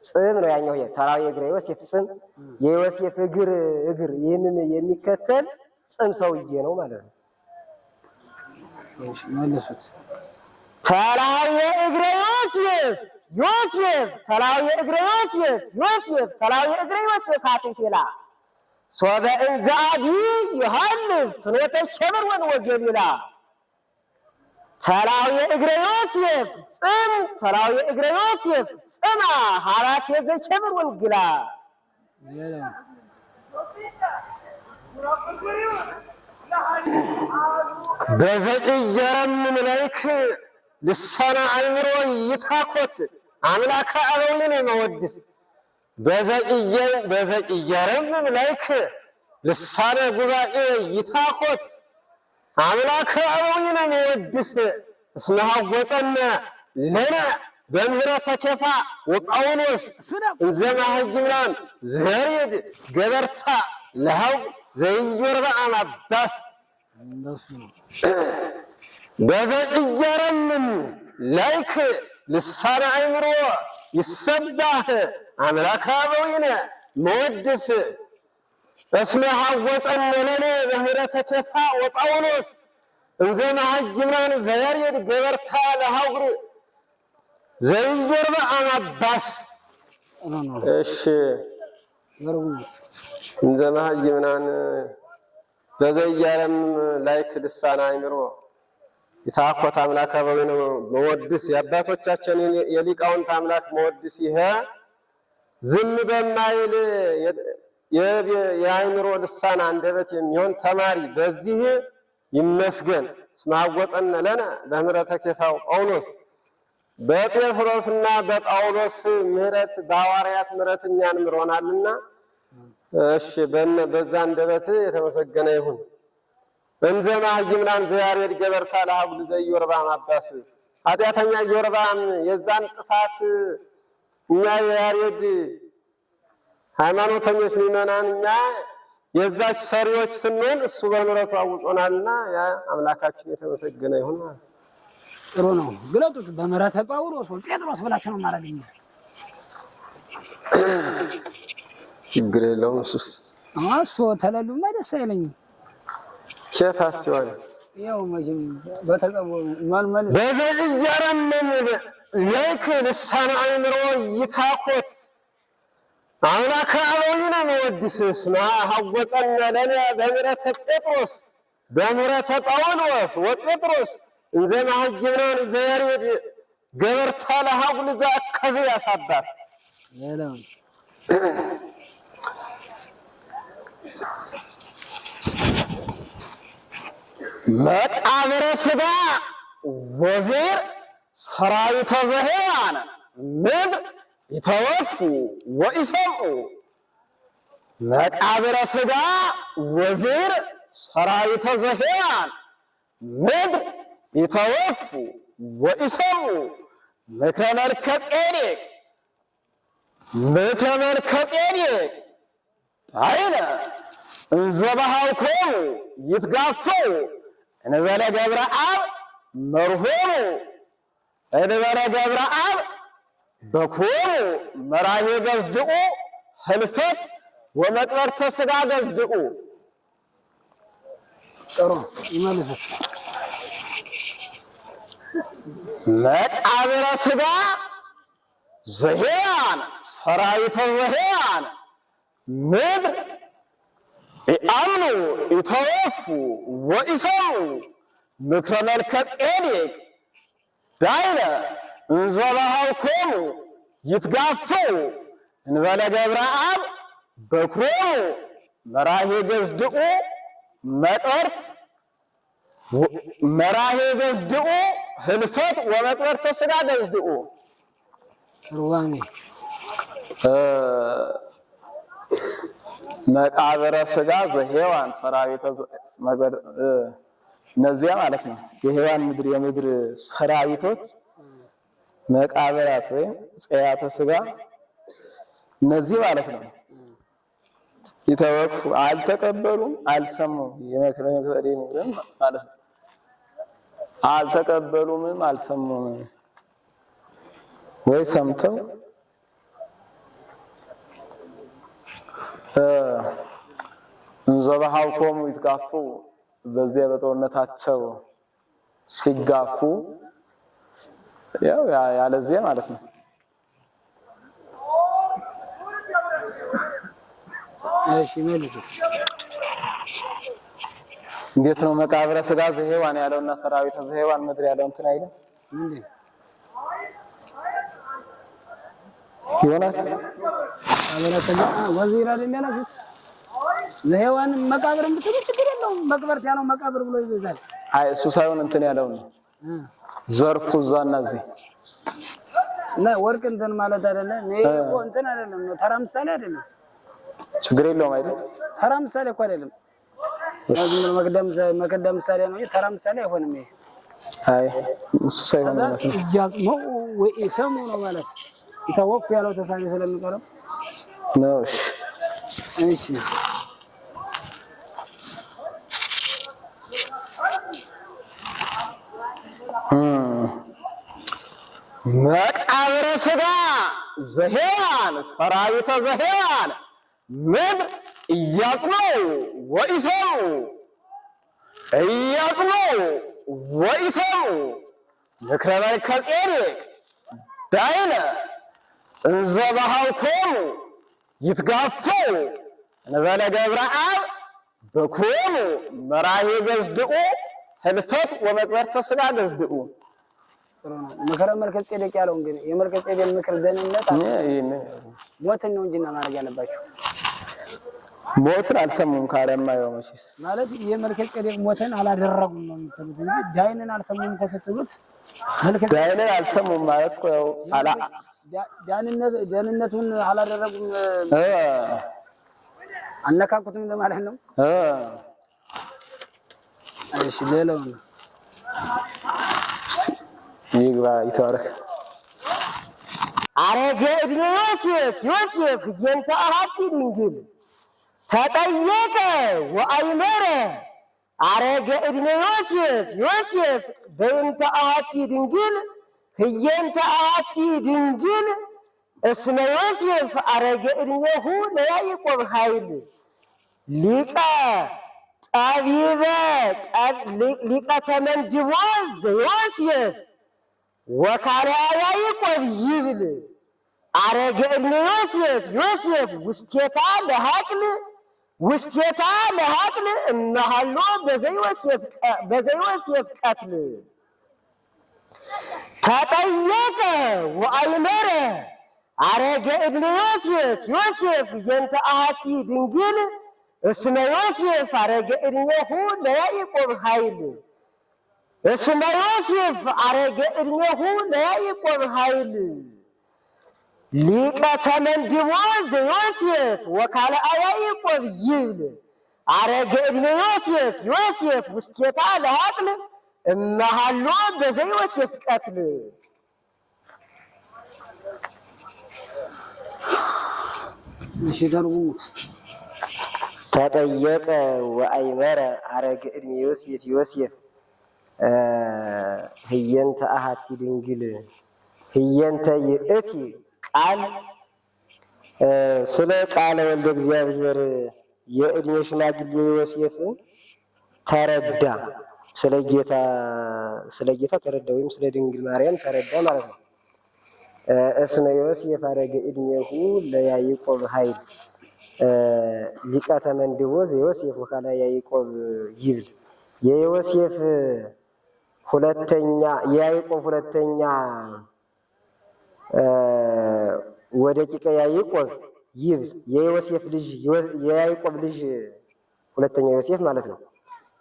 ጽም ነው። ያኛው ተላውየ እግረ ዮሴፍ ጽም የዮሴፍ እግር ይህንን የሚከተል ጽም ሰውዬ ነው ማለት ነው። ተላውየ እግረ ዮሴፍ ተላውየ እግረ ዮሴፍ ተላውየ እግረ ዮሴፍ ሀትሄላ ሶበ እንዘ አዲ የሐልፍ ፍኖተ ኬብሮን ወገሊላ ተላውየ እግረ ዮሴፍ ጽም ተላውየ እግረ ዮሴፍ ጽማ ኃላፊ ዘኬብሮን ግላ በዘጭየረምን ላይክ ልሳነ አእምሮ ይታኮት አምላከ አበዊነ መወድስ በዘጭየረምን ላይክ ልሳነ ጉባኤ ይታኮት አምላከ አበዊነ መወድስ እስመ ሀወፀነ ለነ በምህረተ ኬፋ ወጳውሎስ እንዘ ማህጅምናን ዘሬድ ገበርታ ለሃው ዘይዮርብዓም አባስ በዘጭየረምን ላይክ ልሳነ አእምሮ ይሰባህ አምላከ አበዊነ መወድስ እስመ ሀወፀነ ለነ በምህረተ ኬፋ ወጳውሎስ እንዘ ማህጅምናን ዘያሬድ ገበርታ ለሃውር ዘይዮርብዓም አባስ። እሺ እንዘ ማህጅምናን በዘያረም ላይክ ልሳነ አእምሮ ይታኮት አምላከ አበዊነ መወድስ የአባቶቻችን የሊቃውንት አምላክ መወድስ ይሄ ዝም በማይል የአእምሮ ልሳን አንደበት የሚሆን ተማሪ በዚህ ይመስገን። እስመ ሀወፀነ ለነ በምህረተ ኬፋው ጳውሎስ በጴጥሮስና በጳውሎስ ምህረት በሐዋርያት ምህረት እኛን ምሮናልና እሺ በዛ አንደበት የተመሰገነ ይሁን። እንዘ ማህጅምናን ዘያሬድ ገበርታ ለሃጉል ዘይዮርብዓም አባስ ኃጢአተኛ ኢዮርብዓም የዛን ጥፋት እኛ የያሬድ ሃይማኖተኞች ምዕመናን እኛ የዛች ሰሪዎች ስንሆን እሱ በምህረቱ አውጾናልና ያ አምላካችን የተመሰገነ ይሁን ማለት ጥሩ ነው። ግለጡት በምህረተ ጳውሎስ ጴጥሮስ ብላችሁ ነው ማረገኝ። ችግር የለውም። እሱስ እሱ ተለሉማ ደስ አይለኝም። ሸፋስ ሲሆን ያው መቼም በተቀበሉ ማልማል በዘጭየረምን ላይክ ልሳነ አእምሮ ይታኮት አምላከ አበዊነ መወድስ እስመ ሀወፀነ ለነ በምህረተ ጴጥሮስ በምህረተ ጳውሎስ ወጴጥሮስ እንዘ ማህጅምናን ዘያሬድ ገበርታ ለሃጉል ዘአከዘ ያሳባስ መቃብረ ሥጋ ወዜር ሰራዊተ ዘሔዋን ምድር ይተወፉ ወኢሰምዑ መቃብረ ሥጋ ወዜር ሰራዊተ ዘሔዋን ምድር ይተወፉ ወኢሰምዑ ምክረ መልከ ጼዴቅ አይነ እንዘ በሃውኮሙ ይትጋፈው እንበለ ገብረ አብ መርሆሙ እንበለ ገብረ አብ በኮሙ መራሄ ገዝድኡ ህልፈት ወመቅበርተ ሥጋ ገዝድኡ። ጥሩ ይመልሱ። መቃብረ ሥጋ ዘሄያን ሰራዊተ ዘሄያን ምድር ኢአምኑ ኢተወፉ ወኢሰሙ ምክረ መልከ ጼዴቅ ዳይነ እንዘ በኀውኮሙ ይትጋፉ እንበለ ገብረ አብ በኵሮሙ መራሄ ገዝድኡ መቅበርት መራሄ ገዝድኡ ህልፈት ወመቅበርተ ሥጋ ገዝድኡ ሩዋኔ መቃብረ ሥጋ ዘሄዋን ሰራዊተ እነዚያ ማለት ነው። የሄዋን ምድር የምድር ሰራዊቶች መቃብራት ወይም ጽያተ ሥጋ እነዚህ ማለት ነው። ይተወኩ አልተቀበሉም፣ አልሰሙም። የመክረም ማለት ነው። አልተቀበሉምም፣ አልሰሙም ወይ ሰምተው እንዘ በኀውኮሙ ይትጋፉ በዚያ በጦርነታቸው ሲጋፉ ያው ያለዚያ ማለት ነው። እሺ መልኩ እንዴት ነው መቃብረ ሥጋ ዘሄዋን ያለውና ሰራዊተ ዘሄዋን ምድር ያለው እንትን አይደል እንዴ ይሆናል። አበራተኛ ወዚራ እንደነሱት ዘሄዋን መቃብርን ብትሉ ችግር የለውም። መቅበርት ያለው መቃብር ብሎ ይዘዛል። አይ እሱ ሳይሆን እንትን ያለው ነው ዘርፉ እዛና እዚህ እና ወርቅ እንትን ማለት አይደለም። እኔ እኮ እንትን አይደለም ነው ተራ ምሳሌ አይደለም። ችግር የለውም አይደል? ተራ ምሳሌ እኮ አይደለም። ያዝም መቀደም ምሳሌ ነው። ተራ ምሳሌ አይሆንም። ይሄ አይ እሱ ሳይሆን ማለት ነው ያዝመው ወይ ሰሙ ነው ማለት ይታወቅ ያለው ተሳቢ ስለሚቀርብ ነው። እሺ መቃብረ ሥጋ ዘሄዋን ሰራዊተ ዘሄዋን ምድር ኢያጽኑ ወኢሰሙ ኢያጽኑ ወኢሰሙ ምክረ መልከ ጼዴቅ ዳይነ እንዘ በኀውኮሙ ይትጋፉ እንበለ ገብረ አብ በኵሮሙ መራሄ ገዝድኡ ህልፈት ወመቅበርተ ሥጋ ገዝድኡ ምክረ መልከ ጼዴቅ ያለው እንግዲህ የመልከ ጼዴቅ ምክር ደህንነት ሞትን ነው እንጂና ማድረግ ያለባቸው ሞትን አልሰሙም ካለማ ያው መቼስ ማለት የመልከ ጼዴቅ ሞትን አላደረጉም ነው የምትሉት እንጂ ዳይንን አልሰሙም ተሰጥሉት ዳይንን አልሰሙም ማለት እኮ ያው ደህንነቱን አላደረጉም አነካኩትም ለማለት ነው። እሺ ሌላው ነው ይግባ ይተዋረክ አረገ እድሜ ዮሴፍ የንተ አሐቲ ድንግል ተጠየቀ ወአይመረ አረገ እድሜ ዮሴፍ በእንተ አሐቲ ድንግል ህየንተ አሐቲ ድንግል እስመ ዮሴፍ አረገ እድሜሁ ለያዕቆብ ኃይል ሊቀ ጠቢበ ሊቀ ተመንድቦ ዘዮሴፍ ወካልአ ያዕቆብ ይብል አረገ እድሜ ዮሴፍ ውስቴታ ለሐቅል እነሃሎ በዘዮሴፍ ቀትል ተጠየቀ ወአይመረ አረገ እድሜ ዮሴፍ የንተ አሐቲ ድንግል እስመ ዮሴፍ አረገ እድሜሁ ለያዕቆብ ኃይል እስመ ዮሴፍ አረገ እድሜሁ ለያዕቆብ ኃይል ሊቀ ተመንድቦ ዘዮሴፍ ወካልአ ያዕቆብ ይብል አረገ እድሜ ዮሴፍ ውስቴታ ለሐቅል እመሃሎ በዘዮሴፍ ቀትል እሺ ተርጉሙት ተጠየቀ ወአይመረ አረገ እድሜ ዮሴፍ ህየንተ አሐቲ ድንግል ህየንተ ይእቲ ቃል ስለ ቃለ ወልደ እግዚአብሔር የእድሜ ሽማግሌ ዮሴፍ ተረዳ። ስለ ጌታ ስለ ጌታ ተረዳ ወይም ስለ ድንግል ማርያም ተረዳ ማለት ነው። እስመ ዮሴፍ አረገ ዕድሜሁ ለያዕቆብ ኃይል ሊቀ ተመንድቦ ዘዮሴፍ ወካላ ያዕቆብ ይብል የዮሴፍ ሁለተኛ የያዕቆብ ሁለተኛ ወደ ቂቀ ያዕቆብ ይብል የዮሴፍ ልጅ የያዕቆብ ልጅ ሁለተኛ ዮሴፍ ማለት ነው።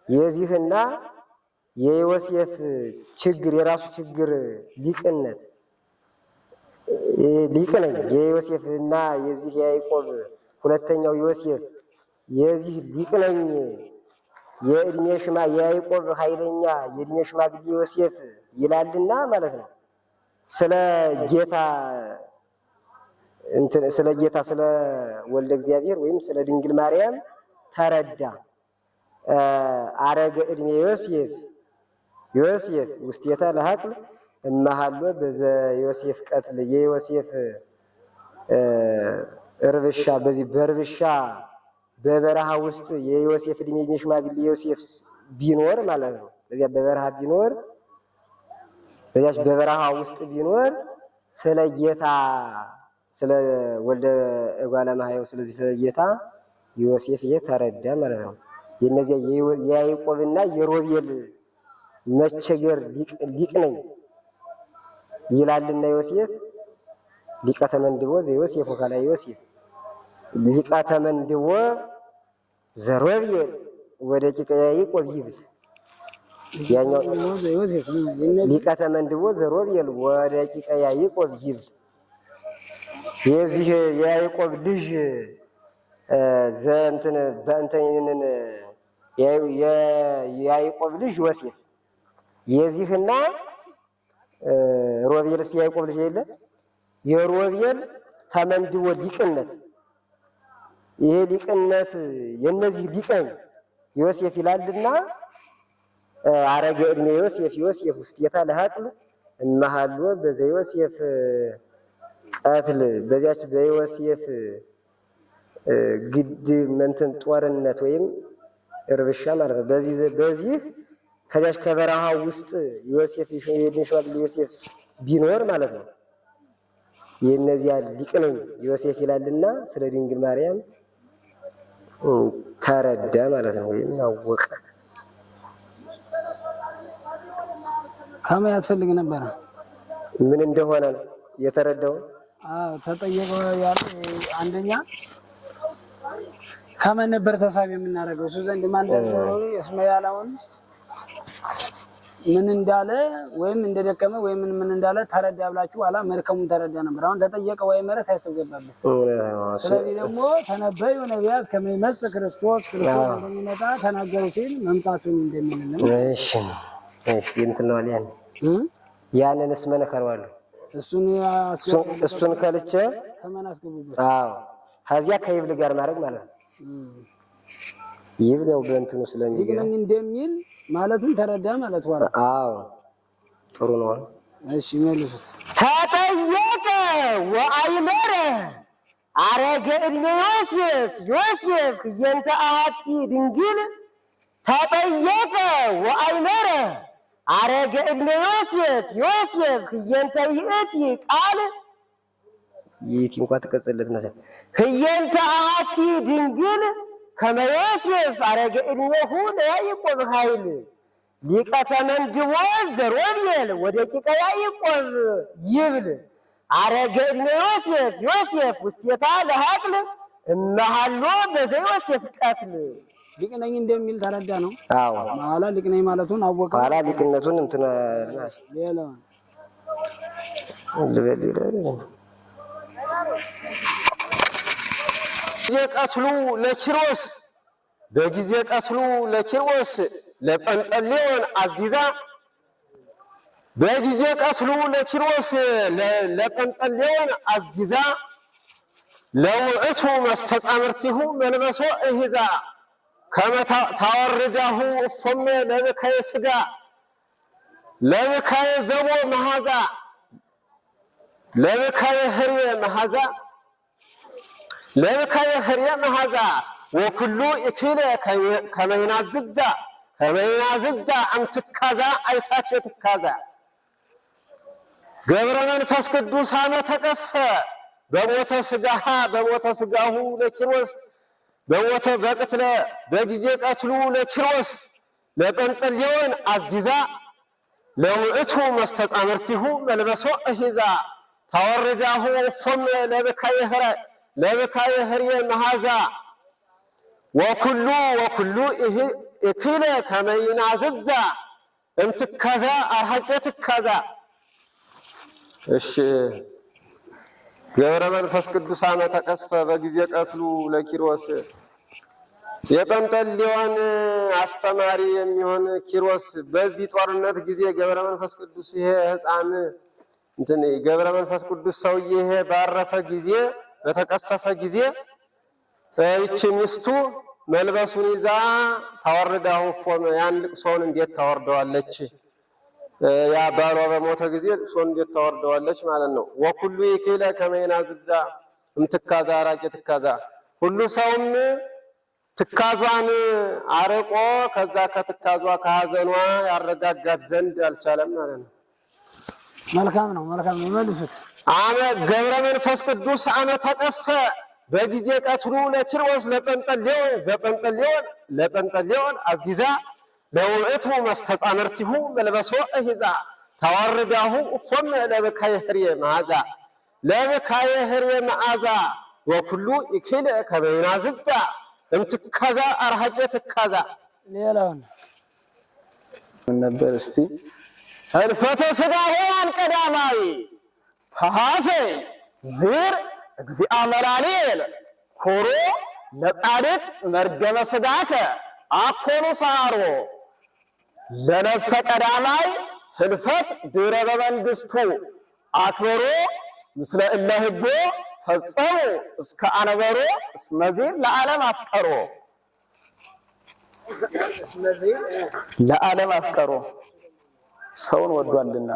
የዚህና የዮሴፍ ችግር የራሱ ችግር ሊቅነት ሊቅ ነኝ የዮሴፍና የዚህ የያዕቆብ ሁለተኛው ዮሴፍ የዚህ ሊቅ ነኝ የእድሜ ሽማ የያዕቆብ ኃይለኛ የእድሜ ሽማግሌ ዮሴፍ ይላልና ማለት ነው። ስለ ጌታ ስለ ወልደ እግዚአብሔር ወይም ስለ ድንግል ማርያም ተረዳ። አረገ ዕድሜ ዮሴፍ ውስቴታ ለሐቅል እመሃሎ በዘ ዮሴፍ ቀትል የዮሴፍ እርብሻ በዚህ በእርብሻ በበረሃ ውስጥ የዮሴፍ ዕድሜ ሽማግሌ ዮሴፍ ቢኖር ማለት ነው። በዚያ በበረሃ ቢኖር በዚያች በበረሃ ውስጥ ቢኖር ስለ ጌታ ስለ ወልደ እጓለ እመሕያው ስለዚህ ስለ ጌታ ዮሴፍ ተረዳ ማለት ነው። የነዚያ የያዕቆብና የሮቤል መቸገር ሊቅ ነኝ ይላልና ዮሴፍ ሊቀ ተመንድቦ ዘዮሴፍ ወካላ ዮሴፍ ሊቀ ተመንድቦ ዘሮቤል ወደ ቂቀ ያዕቆብ ይብል ያኛው ሊቀ ተመንድቦ ዘሮቤል ወደ ቂቀ ያዕቆብ ይብል የዚህ የያዕቆብ ልጅ ዘንትን በእንተንን የያዕቆብ ልጅ ዮሴፍ የዚህና ሮቤልስ የያዕቆብ ልጅ የለ የሮቤል ተመንድቦ ሊቅነት ይሄ ሊቅነት የነዚህ ሊቀኝ ዮሴፍ ይላልና አረገ ዕድሜ ዮሴፍ ውስቴታ ለሐቅል እመሃሎ በዘ ዮሴፍ ቀትል በዚያች በዮሴፍ ግድ መንትን ጦርነት ወይም እርብሻ ማለት ነው። በዚህ ከዚያች ከበረሃ ውስጥ ዮሴፍ የሽማግሌ ዮሴፍ ቢኖር ማለት ነው። የእነዚያ ሊቅ ነኝ ዮሴፍ ይላልና ስለ ድንግል ማርያም ተረዳ ማለት ነው፣ ወይም አወቀ። ካማ ያስፈልግ ነበር ምን እንደሆነ ነው የተረዳው። ተጠየቀው ያለ አንደኛ ከማን ነበር ተሳቢ የምናደርገው እሱ ዘንድ ማን እንደሆነ እስማኤላውን ምን እንዳለ ወይም እንደደከመ ወይም ምን እንዳለ ተረዳ ብላችሁ አላ መልከሙን ተረዳ ነበር። አሁን ተጠየቀ ወይ መረት አይሰገባበት። ስለዚህ ደግሞ ተነበዩ ነቢያት ከመይመጽ ክርስቶስ እንደሚመጣ ተናገሩ ሲል መምጣቱን እንደሚነግረን እሺ እንትን ነው ያንንስ መነከረዋለሁ እሱን ከልቼ ከማን አስገቡበት? ከዚያ ከይብል ጋር ማድረግ ማለት ነው። ይብል ያው በእንትኑ ስለሚገኝ እንደሚል ማለቱን ተረዳ ማለት ነው። ጥሩ ነው። እሺ መልሱት። ተጠየቀ ወአይመረ አረገ ዕድሜ ዮሴፍ የንተ አሐቲ ድንግል ተጠየቀ ወአይመረ አረገ ዕድሜ ዮሴፍ የንተ ይእቲ ቃል ይእቲ እንኳን ተቀጽለት ነው የንተ አሐቲ ድንግል ከመ ዮሴፍ አረገ ዕድሜሁ ለያዕቆብ ኃይል ሊቀ ተመንድቦ ዘሮቤል ወደ ቂቀ ያዕቆብ ይብል አረገ ዕድሜ ዮሴፍ ውስቴታ ለሐቅል እመሃሎ በዘ ዮሴፍ ቀትል ሊቅ ነኝ እንደሚል ተረዳ ነው። በኋላ ሊቅ ነኝ ማለቱን አወቀ። በኋላ ሊቅነቱን እንትን ሌላ የቀትሉ ለኪሮስ በጊዜ ቀትሉ ለኪሮስ ለጰንጠሌዎን አዚዛ በጊዜ ቀትሉ ለኪሮስ ለጰንጠሌዎን አዚዛ ለውዕቱ መስተጻምርቲሁ መልበሶ እሂዛ ከመ ታወርዳሁ እፎሜ ለብካየ ሥጋ ለብካየ ዘቦ መሃዛ ለብካየ ህርየ መሃዛ ለብካየ ህርየ መሃዛ ወኩሉ እክለ ከመ ይናዝዛ ከመያዝዳ አምትካዛ አይታች ትካዛ ገብረ መንፈስ ቅዱስ ዓመተ ቀስፈ በሞተ ስጋሁ ለኪሮስ በሞተ በቅትለ በጊዜ ቀትሉ ለኪሮስ ለጰንጠሌዎን አዚዛ ለውእቱ መስተጻምርቲሁ መልበሶ እሂዛ ታወርጃሁ እፎም ለብካየ ህርየ መሃዛ ወኩሉ እክለ ከመይናዝዛ እንትካዛ አርሐቄ ትካዛ። እሺ ገብረ መንፈስ ቅዱስ ዓመተ ቀስፈ በጊዜ ቀትሉ ለኪሮስ የጰንጠሌዎን አስተማሪ የሚሆን ኪሮስ በዚህ ጦርነት ጊዜ ገብረ መንፈስ ቅዱስ ይሄ ሕፃን ገብረ መንፈስ ቅዱስ ሰውዬ ይሄ ባረፈ ጊዜ በተቀሰፈ ጊዜ ይህች ሚስቱ መልበሱን ይዛ ታወርዳሁ እፎም ያን ልቅሶውን እንዴት ታወርደዋለች? ያ ባሏ በሞተ ጊዜ ልቅሶውን እንዴት ታወርደዋለች ማለት ነው። ወኩሉ ይክለ ከመይናዝዛ እምትካዛ አራቄ ትካዛ ሁሉ ሰውም ትካዟን አርቆ ከዛ ከትካዟ ከሐዘኗ ያረጋጋት ዘንድ አልቻለም ማለት ነው። መልካም ነው መልሱት። ገብረ መንፈስ ቅዱስ ዓመተ ቀስፈ በጊዜ ቀትሉ ለኪሮስ ለጰንጠሌዎን አዚዛ ለውእቱ መስተጻምርቲሁ መልበሶ እሂዛ ታዋርዳሁ እፎም ለብካየ ህርየ መዓዛ ወኩሉ ይክል ከመይናዝዛ እምትካዛ አርሐቄ ትካዛ። ሌላውን ምን ነበር እስቲ? ህልፈተ ሥጋሁ አንቀዳማዊ ፈሐሴ ዝር እግዚአ መላልኤል ኮሮ ለጻድቅ መርገመ ሥጋከ አኮኑ ሰዓሮ ለነፍሰ ቀዳማይ ህልፈት ድኅረ በመንግሥቱ አክብሮ ምስለ እለ ህጎ ፈጸሙ እስከ አንበሮ እስመዚር ለዓለም አፍቀሮ ለዓለም አፍቀሮ ሰውን ወዷልና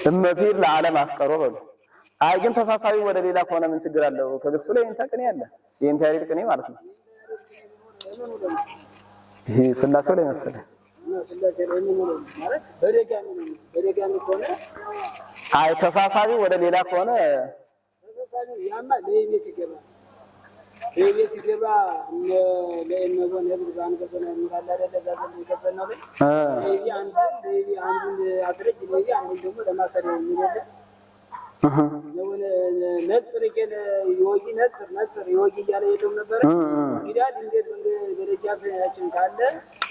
እመዚር ለዓለም አፍቀሮ በሉ። አይ ግን ተሳሳቢ ወደ ሌላ ከሆነ ምን ችግር አለው? ከግሱ ላይ እንታቀኔ ያለ የእንታሪል ቅኔ ማለት ነው። ይሄ ስላሴው ላይ መሰለህ አይ ተሳሳቢ ወደ ሌላ ከሆነ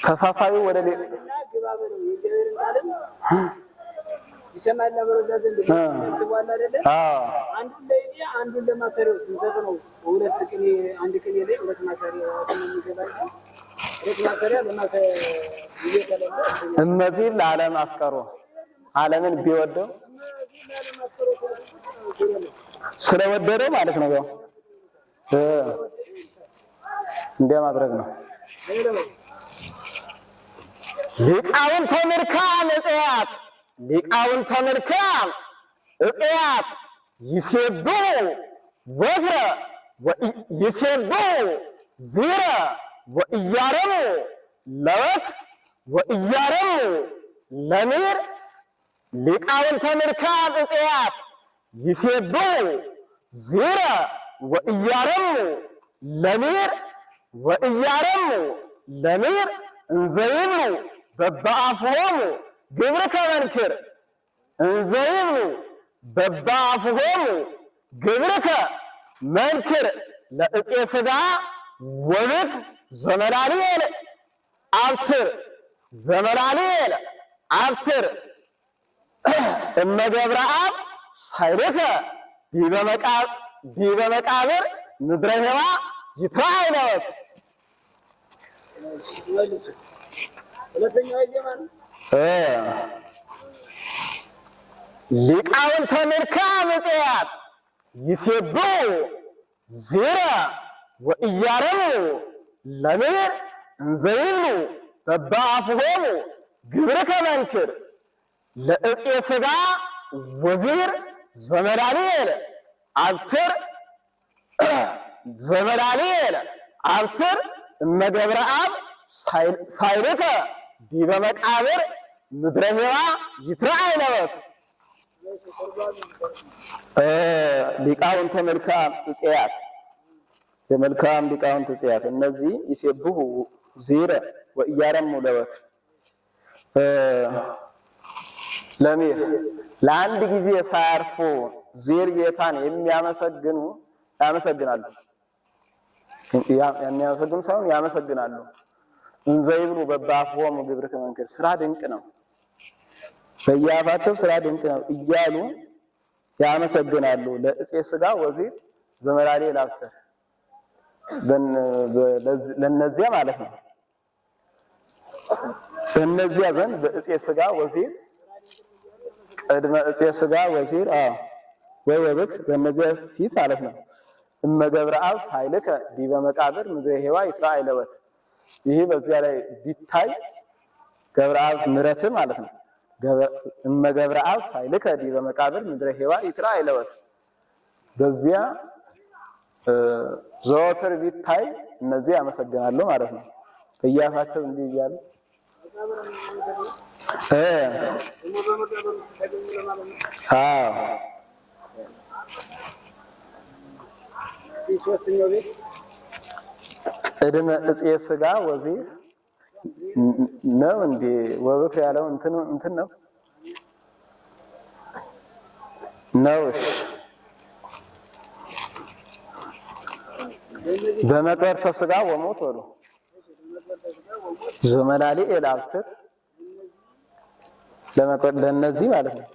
ተሳሳቢ ወደ ሌላ ይሰማል ነበር ዘንድ ያስባል አይደለ? አንዱን ለይዲ አንዱን ለማሰሪው ስንሰጥ ነው። ሁለት ቅኔ አንድ ቅኔ ላይ ሁለት ማሰሪያ ስለሚገባል ሁለት ማሰሪያ እነዚህ ለዓለም አፍቀሮ ዓለምን ቢወደው ስለወደደ ማለት ነው። ያው እንደ ማድረግ ነው። ሊቃውንተ መልካም እጽያት ይሴብሑ ወዝረ ይሴብሑ ዚረ ወኢያረሙ ለወት ወኢያረሙ ለሚር ሊቃውንተ መልካም እጽያት ይሴብሑ ዚረ ወኢያረሙ ለሚር ወኢያረሙ ለሚር እንዘይብሉ በበአፍሆሙ ግብርከ መንክር እንዘይብሉ በበአፍሆሙ ግብርከ መንክር ለእፄ ሥጋ ወብት ዘመላልኤል አብትር እመገብረ አብ ኃይልከ ዲበ መቃብር ምድረ ሔዋ ይትራእይ ለወት ሊቃውንተ መልካም እጽያት ይሴብሑ ዚረ ወኢያረሙ ለሚር እንዘይብሉ በበአፍሆሙ ግብርከ መንክር ለእፄ ሥጋ ወዚር ዘመላልኤል ዘመላሌል አብስር እመገብረ አብ ሳይልከ ዲበ መቃብር ምድረ ሄዋ ይትረአይ ለወት ሊቃውንተ መልክዓ ዕፄያት የመልካም ሊቃውንተ ዕፄያት እነዚህ ይሴብሑ ዚረ ወኢያረሙ ለወት ለሚር ለአንድ ጊዜ ሳያርፉ ዜር ጌታን የሚያመሰግኑ ያመሰግናሉ። የሚያመሰግኑ ሳይሆን ያመሰግናሉ። እንዘ ይብሉ በበአፍሆሙ ግብርከ መንክር ስራ ድንቅ ነው፣ በየአፋቸው ስራ ድንቅ ነው እያሉ ያመሰግናሉ። ለዕፄ ሥጋ ወዚር ዘመላሌል አብስር ለነዚያ ማለት ነው። በእነዚያ ዘንድ በዕፄ ሥጋ ወዚር ቅድመ ዕፄ ሥጋ ወዚር ወይ ወብክ በእነዚያ ፊት ማለት ነው። እመገብረ አብ ሳይልከ ዲበ መቃብር ምድረ ሄዋ ይትረአይ ለወት ይህ በዚያ ላይ ቢታይ ገብረ አብ ምሕረት ማለት ነው። እመገብረ አብ ሳይልከ ዲበ መቃብር ምድረ ሄዋ ይትረአይ ለወት በዚያ ዘወትር ቢታይ እነዚህ ያመሰግናሉ ማለት ነው። በየአፋቸው እንዲህ እያሉ ቅድመ ዕፄ ሥጋ ወዚር ነው እንዴ? ወብክ ያለው እንትን ነው ነውሽ በመቅበርተ ሥጋ ወሞት ወሉ ዘመላሌል አብስር ለእነዚህ ማለት ነው።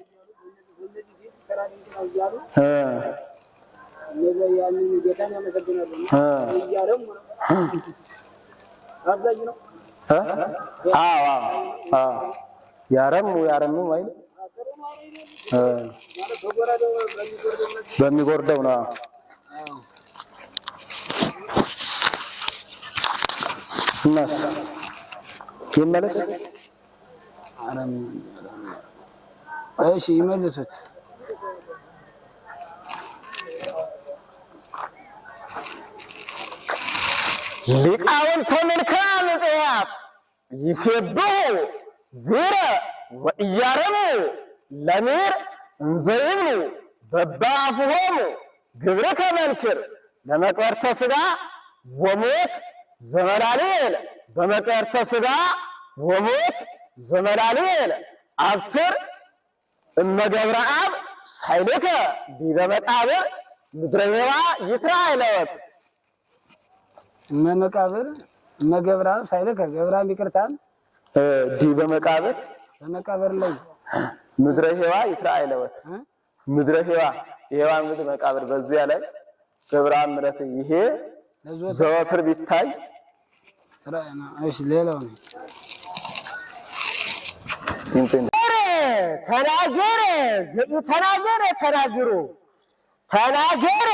ያረሙ ማለት በሚጎርደው ነው። እናስ ይመለስ። እሺ ይመልሱት። ሊቃውንተ መልክዓ ዕፄያት ይሴብሑ ዚረ ወኢያረሙ ለሚር እንዘ ይብሉ በበአፍሆሙ ግብርከ መንክር ለመቅበርተ ሥጋ ወሞት ዘመላሌል በመቅበርተ ሥጋ ወሞት ዘመላሌል አብስር እመገብረ አብ ሳይልከ ዲበ መቃብር ምድረ ሄዋ ይትረአይ ለወት መቃብር እመገብረ አብ ሳይልከ ገብረ አብ ይቅርታል ዲበ መቃብር በመቃብር ላይ ምድረ ሄዋ ይትረአይ ለወት ምድረ ሄዋ የሄዋን ምድር መቃብር በዚያ ላይ ገብረ አብ ምሕረት ይሄ ዘወትር ቢታይ እሺ ሌላው ነው ተናገረ ዘኢተናገረ ተናግሩ ተናገረ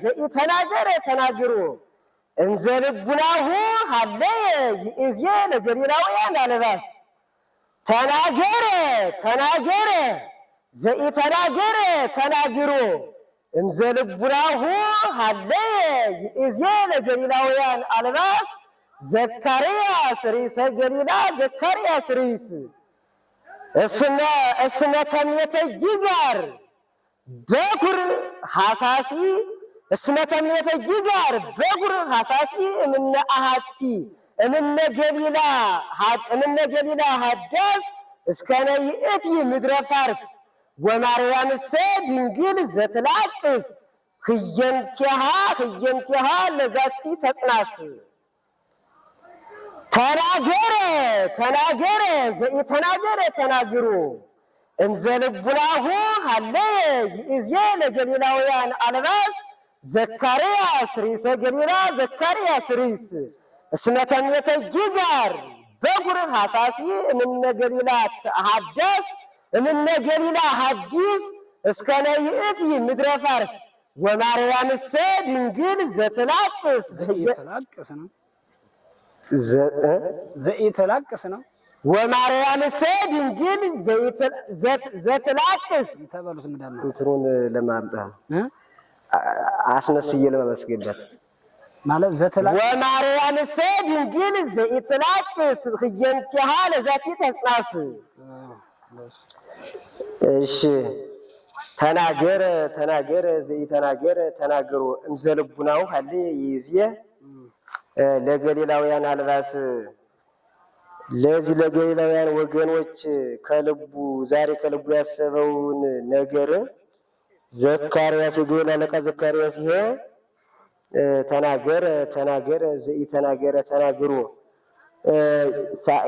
ዘኢተናገረ ተናግሩ እንዘ ልቡናሁ ሀለየ ይእዜ ለገሊላውያን አለባስ ተናገረ ዘኢተናገረ ተናግሩ እንዘ ልቡናሁ ሀለየ ይእዜ ለገሊላውያን አለባስ ዘካርያስ ርእሰ ገሊላ ዘካርያስ ርእስ እስመ ተምኔተ ጊጋር በኩር ሐሳሲ እስመ ተምኔተ ጊጋር በኩር ሐሳሲ እምነ አሐቲ እምነ ገሊላ ሀዳስ እስከነ ይእቲ ምድረ ፋርስ ወማርያምሰ ድንግል ዘትላቅስ ህየንቲሃ ለዛቲ ተጽናስ ተናገረ ዘኢተናገረ ተናግሩ እንዘ ልቡናሁ ሀለየ ይእዜ ለገሊላውያን አልባስ ዘካርያስ ርእሰ ገሊላ ዘካርያስ ርእስ እስመ ተምኔተ ጊጋር በኩር ሐሳሲ እምነ ገሊላ ሀዳስ እምነ ገሊላ ሐዲስ እስከነ ይእቲ ምድረ ፋርስ ወማርያምሰ ድንግል ዘትላቅስ ዘኢተላቅስ ነው ወማርያምሰ ድንግል ዘትላቅስ ተባሉት እንዳለ እንትሩን ለማምጣት አስመስዬ ለማመስገንበት ማለት ዘተላ ወማርያም ድንግል ዘኢትላቅ ህየንቲሃ ለዛቲ ተጽናስ። እሺ ተናገረ ተናገረ ዘኢተናገረ ተናገሩ እምዘልቡናው ሀሌ ይዝየ ለገሊላውያን አልባስ ለዚህ ለገሊላውያን ወገኖች ከልቡ ዛሬ ከልቡ ያሰበውን ነገር ዘካርያስ የገሊላ አለቃ ዘካርያስ ይሄ ተናገረ ተናገረ ዘኢተናገረ ተናግሮ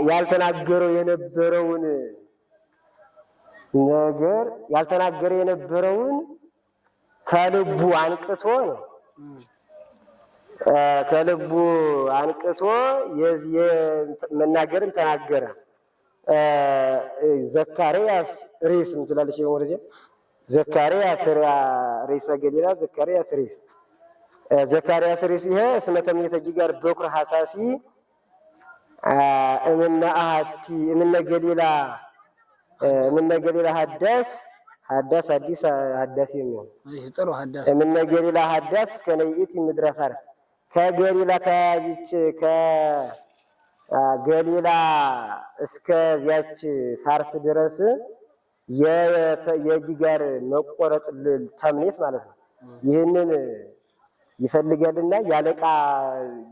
ያልተናገረው የነበረውን ነገር ያልተናገረ የነበረውን ከልቡ አንቅቶ ነው። ከልቡ አንቅቶ መናገርን ተናገረ። ዘካርያስ ሬስ ምትላለች ወረጀ ዘካርያስ ሬስ ገሊላ ዘካርያስ ሬስ ዘካርያስ ሬስ ይሄ እስመ ተምኔተ ጅጋር በኩር ሐሳሲ እምነ አሐቲ እምነ ገሊላ ሀዳስ አዲስ ሀዳስ የሚሆን ጥሩ ሀዳስ እምነ ገሊላ ሀዳስ ከነይእቲ ምድረ ፋርስ ከገሊላ ከያዚች ከገሊላ እስከዚያች ፋርስ ድረስ የጅጋር መቆረጥ ተምኔት ማለት ነው። ይህንን ይፈልጋልና ያለቃ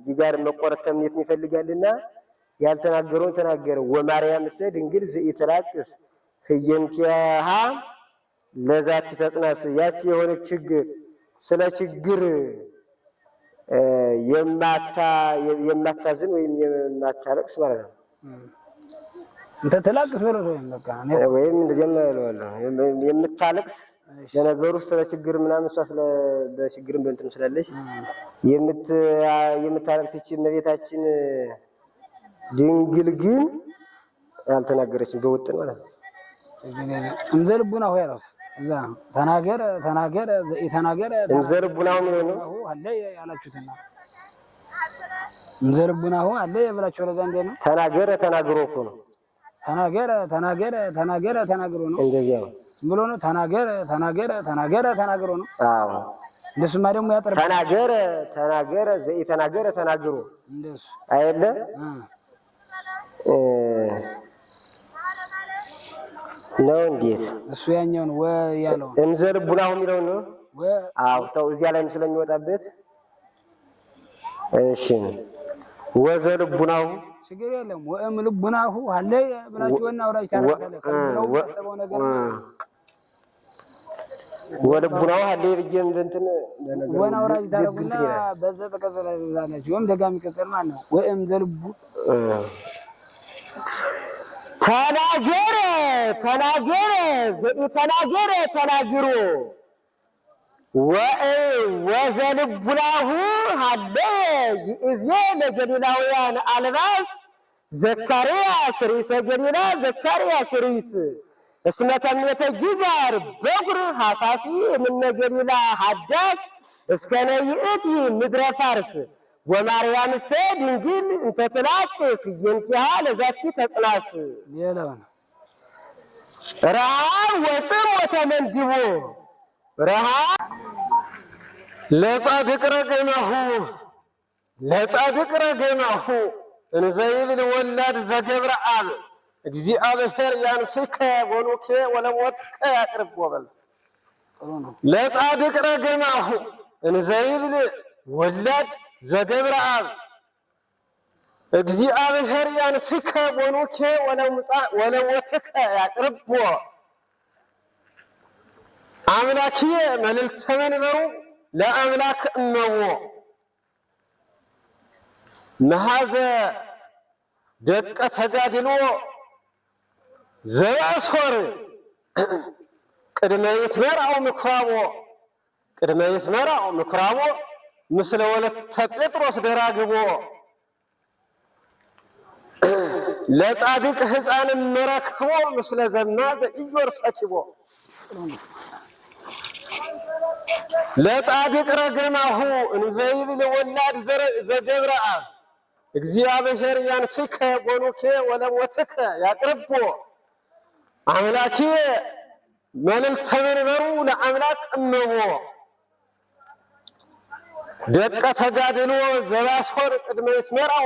ጅጋር መቆረጥ ተምኔት ይፈልጋልና ያልተናገረውን ተናገረ። ወማርያም ድንግል ዘኢትላቅስ ህየንቲሃ ለዛቲ ተጽናስ ያቺ የሆነ ችግር ስለ ችግር የማታዝን ወይም የማታለቅስ ማለት ነው። እንተ ተላቅስ ወረደ በቃ ወይም እንደጀመረው የምታለቅስ ለነገሩ ስለ ችግር ምናምን እሷ ስለ በችግርም በእንትን ስላለች የምታለቅስ እቺ እመቤታችን ድንግል ግን ያልተናገረችም በውጥን ማለት ነው። እንዘልቡና ሆይ ራስ እዛ ተናገረ ተናገረ ዘኢተናገረ እንዘልቡናው ነው አለ ያላችሁትና እንዘልቡናው አለ የብላችሁ ለዛ እንዴ ነው ተናገረ ተናግሮ እኮ ነው። ተናገረ ተናገረ ተናገረ ተናግሮ ነው እንደዚያ ነው ብሎ ነው። ተናገረ ተናገረ ተናገረ ተናግሮ ነው። አዎ እንደሱማ ደግሞ ያጠር ተናገረ ተናገረ ዘኢተናገረ ተናግሮ እንደሱ አይደለ ነው እንዴት እሱ ያኛው ነው ያለው እንዘልቡናው የሚለው ነው። አዎ ተው እዚያ ላይ ስለሚወጣበት እሺ ወዘልቡናው ችግር የለም። ወእም ልቡናሁ አለ ብላችሁና ወራጅ ታረጋለ ከለው ሰበው ነገር ወልቡናው አለ ይብየም እንትን ወና ወራጅ ታረጉና በዛ ተቀዘለ ዛላችሁ ወም ደጋሚ ቀጠል ማለት ነው። ወእም ዘልቡ ተናገረ ተናገረ ዘኢተናገረ ተናግሮ ወዘልቡናሁ አለ ይእዜ ለገሊላውያን አልባስ ዘካርያስ ሬሰ ገሊላ ዘካርያስ ሬስ እስመ ተምኔተ ጅጋር በኩር ሐሳሲ እምነ ገሊላ ሀዳስ እስከ ነይእቲ ምድረ ፋርስ ወማርያም ድንግል እንተ ትላቅስ ህየንቲሃ ለዛቲ ተጽናስ። ሌላው ረሃብ ወጥም ወተመንድቦ ረሃብ ለጻድቅ ረገማሁ እንዘይብል ወላድ ዘገብረአብ እግዚአብሔር ያንስከ ወኑከ ወለሞትከ ያቅርብ ወበል ለጻድቅ ረገማሁ እንዘይብል ወላድ ዘገብረአብ እግዚአብሔር ያንስከ ወኑከ ወለሞትከ ያቅርብ አምላክየ መልዕልተ መንበሩ ለአምላክ እመዎ መሐዘ ደቀ ተጋድሎ ዘያሶር ቅድመ ይትመርዐው ምኵራቦ ምስለ ወለተ ጴጥሮስ ደራግቦ ለጻድቅ ሕፃን መረክቦ ምስለ ዘማ ዘኢዮር ሰኪቦ ለጻድቅ ረገማሁ እንዘይብል ወላድ ዘገብረአብ እግዚአብሔር ያንስከ ወኑከ ወለሞትከ ያቅርቦ አምላክየ መልዕልተ መንበሩ ለአምላክ እመቦ ደቀ ተጋድሎ ዘባስሆር ቅድመ ይትመራው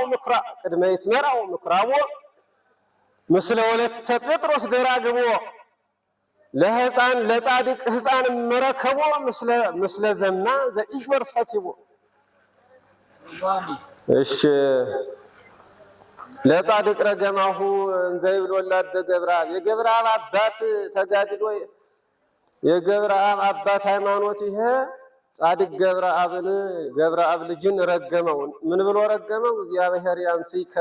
ምኵራቦ ምስለ ወለተ ጴጥሮስ ደራግቦ ለሕፃን ለጻድቅ ሕፃን መረከቦ ምስለ ዘማ ዘኢዮር ሰኪቦ። እሺ ለጻድቅ ረገማሁ እንዘይብል ወላድ ዘገብረአብ የገብረአብ አባት ተጋድሎ የገብረአብ አባት ሃይማኖት ይሄ ጻድቅ ገብረአብ ልጅን ረገመው። ምን ብሎ ረገመው? እግዚአብሔር ያንሲከ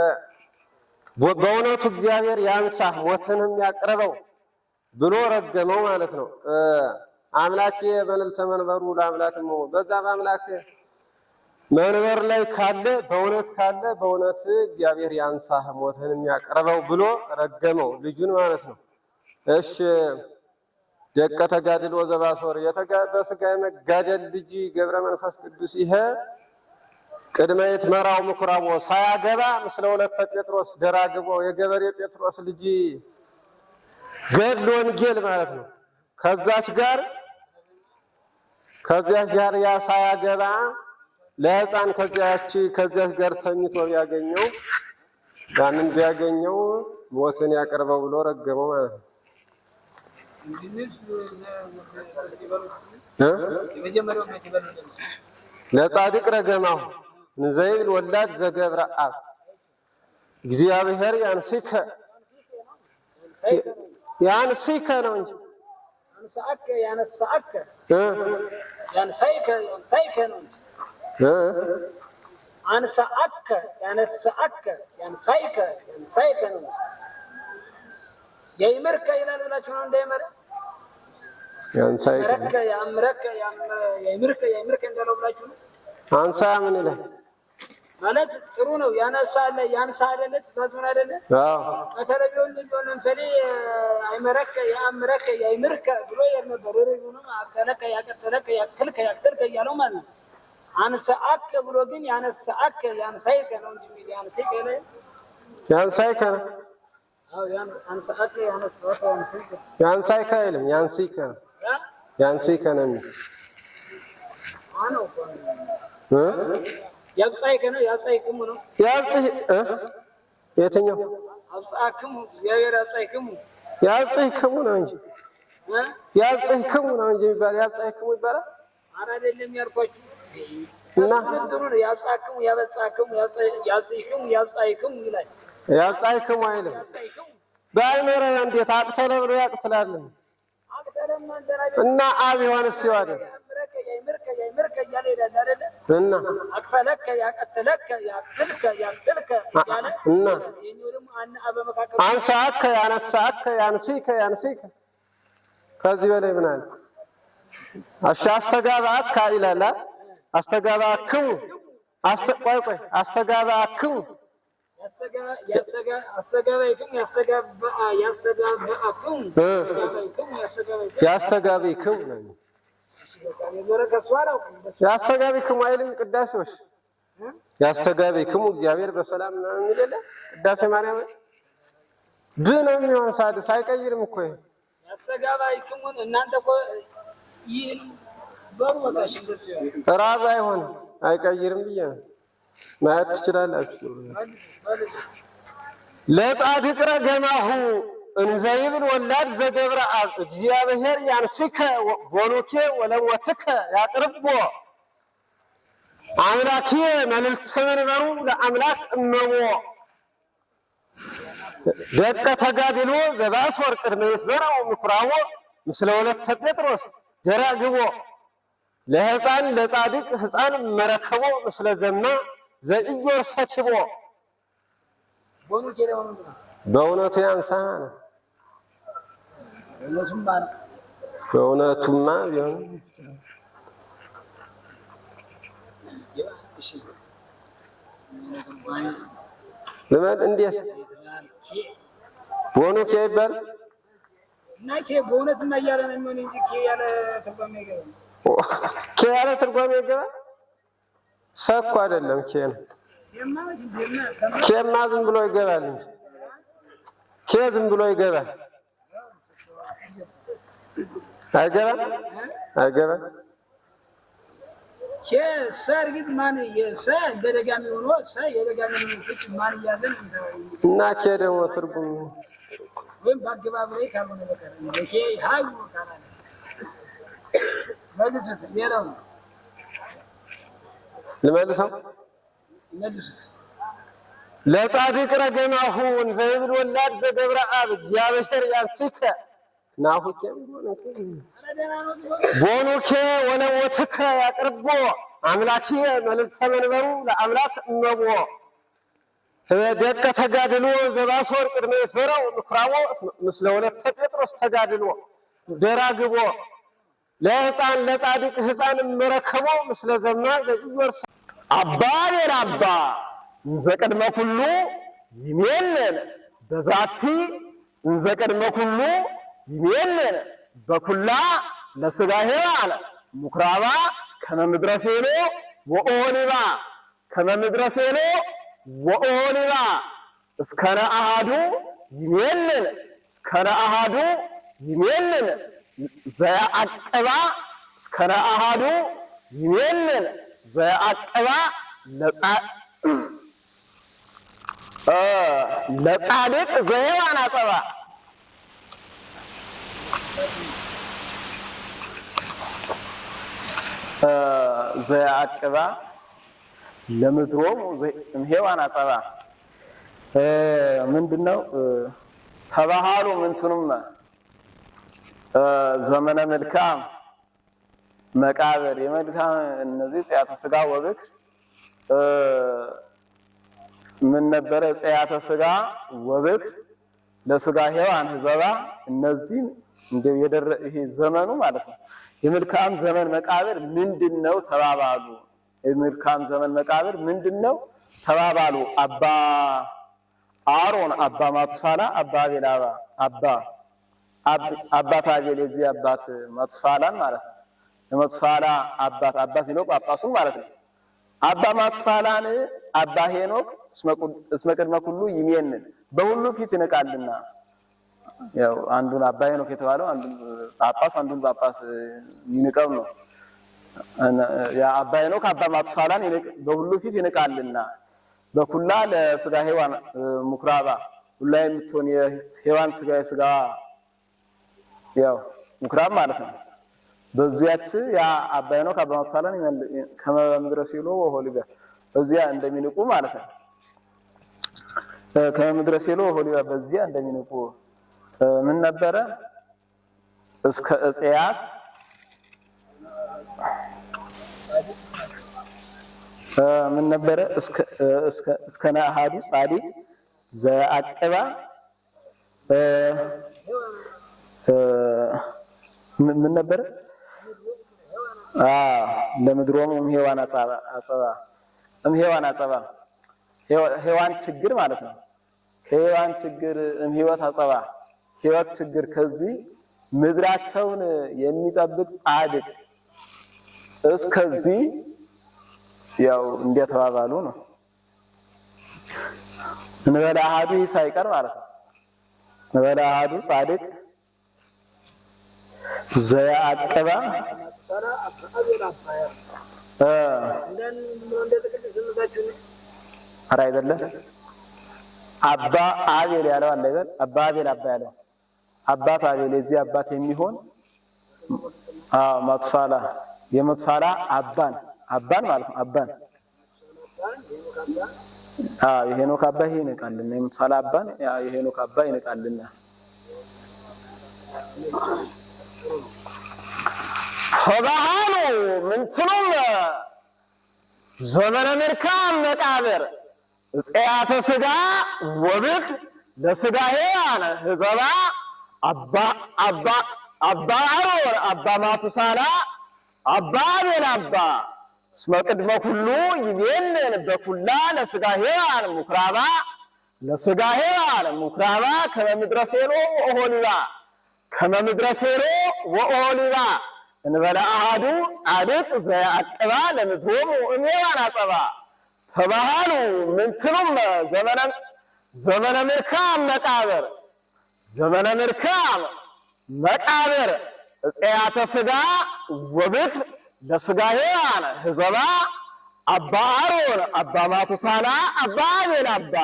በእውነቱ እግዚአብሔር ያንሳህ ሞትንም ያቅርበው ብሎ ረገመው ማለት ነው። አምላኬ መልዕልተ መንበሩ ለአምላክሞ በዛ በአምላክ መንበር ላይ ካለ በእውነት እግዚአብሔር ያንሳህ ሞትንም ያቅርበው ብሎ ረገመው ልጁን ማለት ነው። እሺ ደቀ ተጋድሎ ዘባስሆር በሥጋ የመጋደል ልጅ ገብረ መንፈስ ቅዱስ ይሄ ቅድመ ይትመራው ምኵራቦ ሳያገባ ምስለ ወለተ ጴጥሮስ ደራግቦ የገበሬ ጴጥሮስ ልጅ ገድለ ወንጌል ማለት ነው። ከዚያች ጋር ያ ሳያገባ ለሕፃን ከዚያች ጋር ተኝቶ ቢያገኘው ሞትን ያቀርበው ብሎ ረገመው ማለት ነው። ለጻድቅ ረገማሁ እንዘይብል ወላድ ዘገብረአብ እግዚአብሔር ያንሲከ ነው እንጂ ያንሳይከ ነው እንጂ አንሳአከ ያንሳይከ ነው። የይምርከ ይላል ብላችሁ ነው እንዳይመረ ያንሳይከ የይምርከ እንዳለው ብላችሁ ነው። አንሳ ምን ይላል ማለት ጥሩ ነው። ያንሳ አይደለ ተሳትፎን አይደለ? አዎ ከተለቢውን ሊሆን ለምሳሌ አይመረከ ያምረከ የይምርከ ብሎ የነበር ነው። አከለከ ያቀተለከ ያክልከ እያለው ማለት ነው። አንሳአከ ብሎ ግን ያንሳአከ ያንሳይከ ነው እንጂ ያንሳይከ ነው። ያንሳይከ ነው። አዎ አንሳአከ ያንሳይከ አይልም። ያንሲከ ነው። አኖ ያብጻይከ ነው። ያብጻይከሙ ነው። የትኛው አብጻክሙ እግዚአብሔር ያብጻይከሙ ነው እንጂ ያብጻይከሙ ነው እንጂ ይባል ያብጻይከሙ ይባላል። አይደለም ያልኳችሁ እና ጥሩ ነው። ያብጻክሙ ያብጻይከሙ ይላል። ያብጻይከሙ አይልም። ባይኖረ እንዴት አቅተለ ብሎ ያቅትላል እና አብ ዮሐንስ ሲዋደር እና አክፈለከ ያቀተለከ ያክልከ ያለ እና አንሳከ ያነሳከ ያንሲከ ከዚህ በላይ ምን አለ? አስተጋባከ ይላል። አስተጋባክሙ አስተጋባክሙ ያስተጋባክሙ ያስተጋቢክሙ አይልም። ቅዳሴዎች ያስተጋቢክሙ እግዚአብሔር በሰላም ነው የሚል ቅዳሴ ማርያም ነው የሚሆን ሳድስ አይቀይርም እኮ ያስተጋባይክሙን እናንተ እኮ ይህን በሩታሽ ራብ አይሆንም አይቀይርም ብዬ ማየት ትችላላችሁ። ለጻድቅ ረገማሁ እንዘይብል ወላድ ዘገብረአብ እግዚአብሔር ያንሲከ ቦኑኬ ወለሞትከ ያቅርቦ አምላኬ መልዕልተ መንበሩ ለአምላክ እመቦ ደቀ ተጋድሎ ዘባስሆር ቅድመ ይትመራው ምኵራቦ ምስለ ወለተ ጴጥሮስ ደራግቦ ለሕፃን ለጻድቅ ሕፃን መረከቦ ምስለ ዘማ ዘኢዮር ሰኪቦ። በእውነቱ ያንሳህ ነው። በእውነቱማ ቢሆን ልመድ እንዴት ቦኑኬ ይባል እና በእውነቱማ እያለ ነው የሚሆን እንጂ ያለ ትርጓሜ ይገባል። ያለ ትርጓሜ ይገባል። ሰኮ አይደለም ነው። ኬማ ዝም ብሎ ይገባል እንጂ ዝም ብሎ ይገባል። አይገባም። ከሰርግት ማን የሰ እንደደጋሚ ሆኖ ሰ የደጋሚ ፍች ማን ያዘን እና ደግሞ ትርጉም ወይም በአገባብ ላይ ካልሆነ በቀር ይሄ ሃዩ ካላለ መልሱት። ሌላው ልመልሰው መልሱት። ለጻድቅ ረገናሁ ዘይብል ወላድ ዘገብረ አብ እግዚአብሔር ያንስከ ናሁከ ቦኑከ ወለወትከ ያቅርቦ አምላኪ መልዕልተ መንበሩ ለአምላክ እመቦ ደቀ ተጋድሎ ዘባሶር ቅድመ ይፈረው ምኩራቦ ምስለ ወለተ ጴጥሮስ ተጋድሎ ደራግቦ ለሕፃን ለጻድቅ ሕፃን መረከቦ ምስለ ዘማ ዘኢዮርስ አባ የራባ እንዘቀድመ ኩሉ ይሜነን በዛቲ እንዘቀድመ ኩሉ ይሜነን በኩላ ለሥጋ ሔዋን ምኵራባ ከመ ምድረ ሴሎ ወኦሊባ ከመ ምድረ ሴሎ ወኦሊባ እስከነ አሃዱ ይሜነን እስከነ አሃዱ ይሜነን ዘያዕቅባ እስከነ አሃዱ ይሜነን ዘያዕቅባ ለጻድቅ ዘሔዋን አጸባ ዘያዕቅባ ለምድሮሙ እምሔዋን አጸባ ምንድነው? ተባሃሉ ምንትኑም ዘመነ መልካም መቃብር የመልካም እነዚህ ጽያተ ሥጋ ወብክ ምን ነበረ? ጽያተ ሥጋ ወብክ ለሥጋ ሔዋን ህዘባ እነዚህ እንደ ይሄ ዘመኑ ማለት ነው። የመልካም ዘመን መቃብር ምንድነው ተባባሉ። የመልካም ዘመን መቃብር ምንድነው ተባባሉ። አባ አሮን፣ አባ ማቱሳላ፣ አባ ቤላባ አባት አቤል የዚህ አባት ማቱሳላን ማለት ነው። የማቱሳላ አባት ሄኖክ ጳጳሱን ማለት ነው። አባ ማቱሳላን አባ ሄኖክ እስመ ቅድመ ኩሉ ይሜንን በሁሉ ፊት ይንቃልና። ያው አንዱን አባ ሄኖክ የተባለው አንዱን ጳጳስ ይንቀው ነው። ያ አባ ሄኖክ አባ ማቱሳላን በሁሉ ፊት ይንቃልና በኩላ ለሥጋ ሔዋን ምኵራባ ሁላ የምትሆን የሔዋን ሥጋ ያው ምኵራብ ማለት ነው። በዚያች ያ አባ ሄኖክ አባ ማቱሳላን ከመ ምድረ ሴሎ ወሆሊባ በዚያ እንደሚንቁ ማለት ነው። ከመ ምድረ ሴሎ ወሆሊባ በዚያ እንደሚንቁ ምን ነበረ? እስከ እጽያት ምን ነበረ? እስከ ነአሃዱ ጻድቅ ዘያዕቅባ ምን ነበረ? ለምድሮሙ እምሔዋን አጸባ እምሔዋን አጸባ ሔዋን ችግር ማለት ነው። ከሔዋን ችግር እምሕይወት አጸባ ሕይወት ችግር ከዚህ ምድራቸውን የሚጠብቅ ጻድቅ እስከዚህ ያው እንደተባባሉ ነው። እንበለ አሃዱ ሳይቀር ማለት ነው። እንበለ አሃዱ ጻድቅ ዘያዕቅባ ኧረ አይደለም አባ አቤል ያለው አለ አይደል? አባ አቤል አባ ያለው አባት አቤል የዚህ አባት የሚሆን ማቱሳላ የማቱሳላ አባን ማለት ነው። አባን የሄኖክ አባ ይንቃልና የማቱሳላ አባን የሄኖክ አባ ይንቃልና ፈባሃሉ ምንትኑም ዘመነ መልካም መቃብር ጽያተ ሥጋ ወብክ ለሥጋ ሔዋን ህዘባ አባ አሮን አባ ማቱሳላ አባ ቤላባ እስመ ቅድመ ኩሉ ይሜንን በኩላ ለሥጋ ሔዋን ምኵራባ ለሥጋ ሔዋን ምኵራባ ከመ ምድረ ሴሎ ወኦሊባ ከመ ምድረ ሴሎ ወኦሊባ እንበለ አሃዱ ጻድቅ ዘያዕቅባ ለምድሮሙ እምሔዋን አጸባ ተባሃሉ ምንትኑም ዘመነ መልካም መቃብር ዘመነ መልካም መቃብር ጽያተ ሥጋ ወብክ ለሥጋዬ አለ ህዘባ አባ አሮን አባ ማቱሳላ አባ አቤል አባ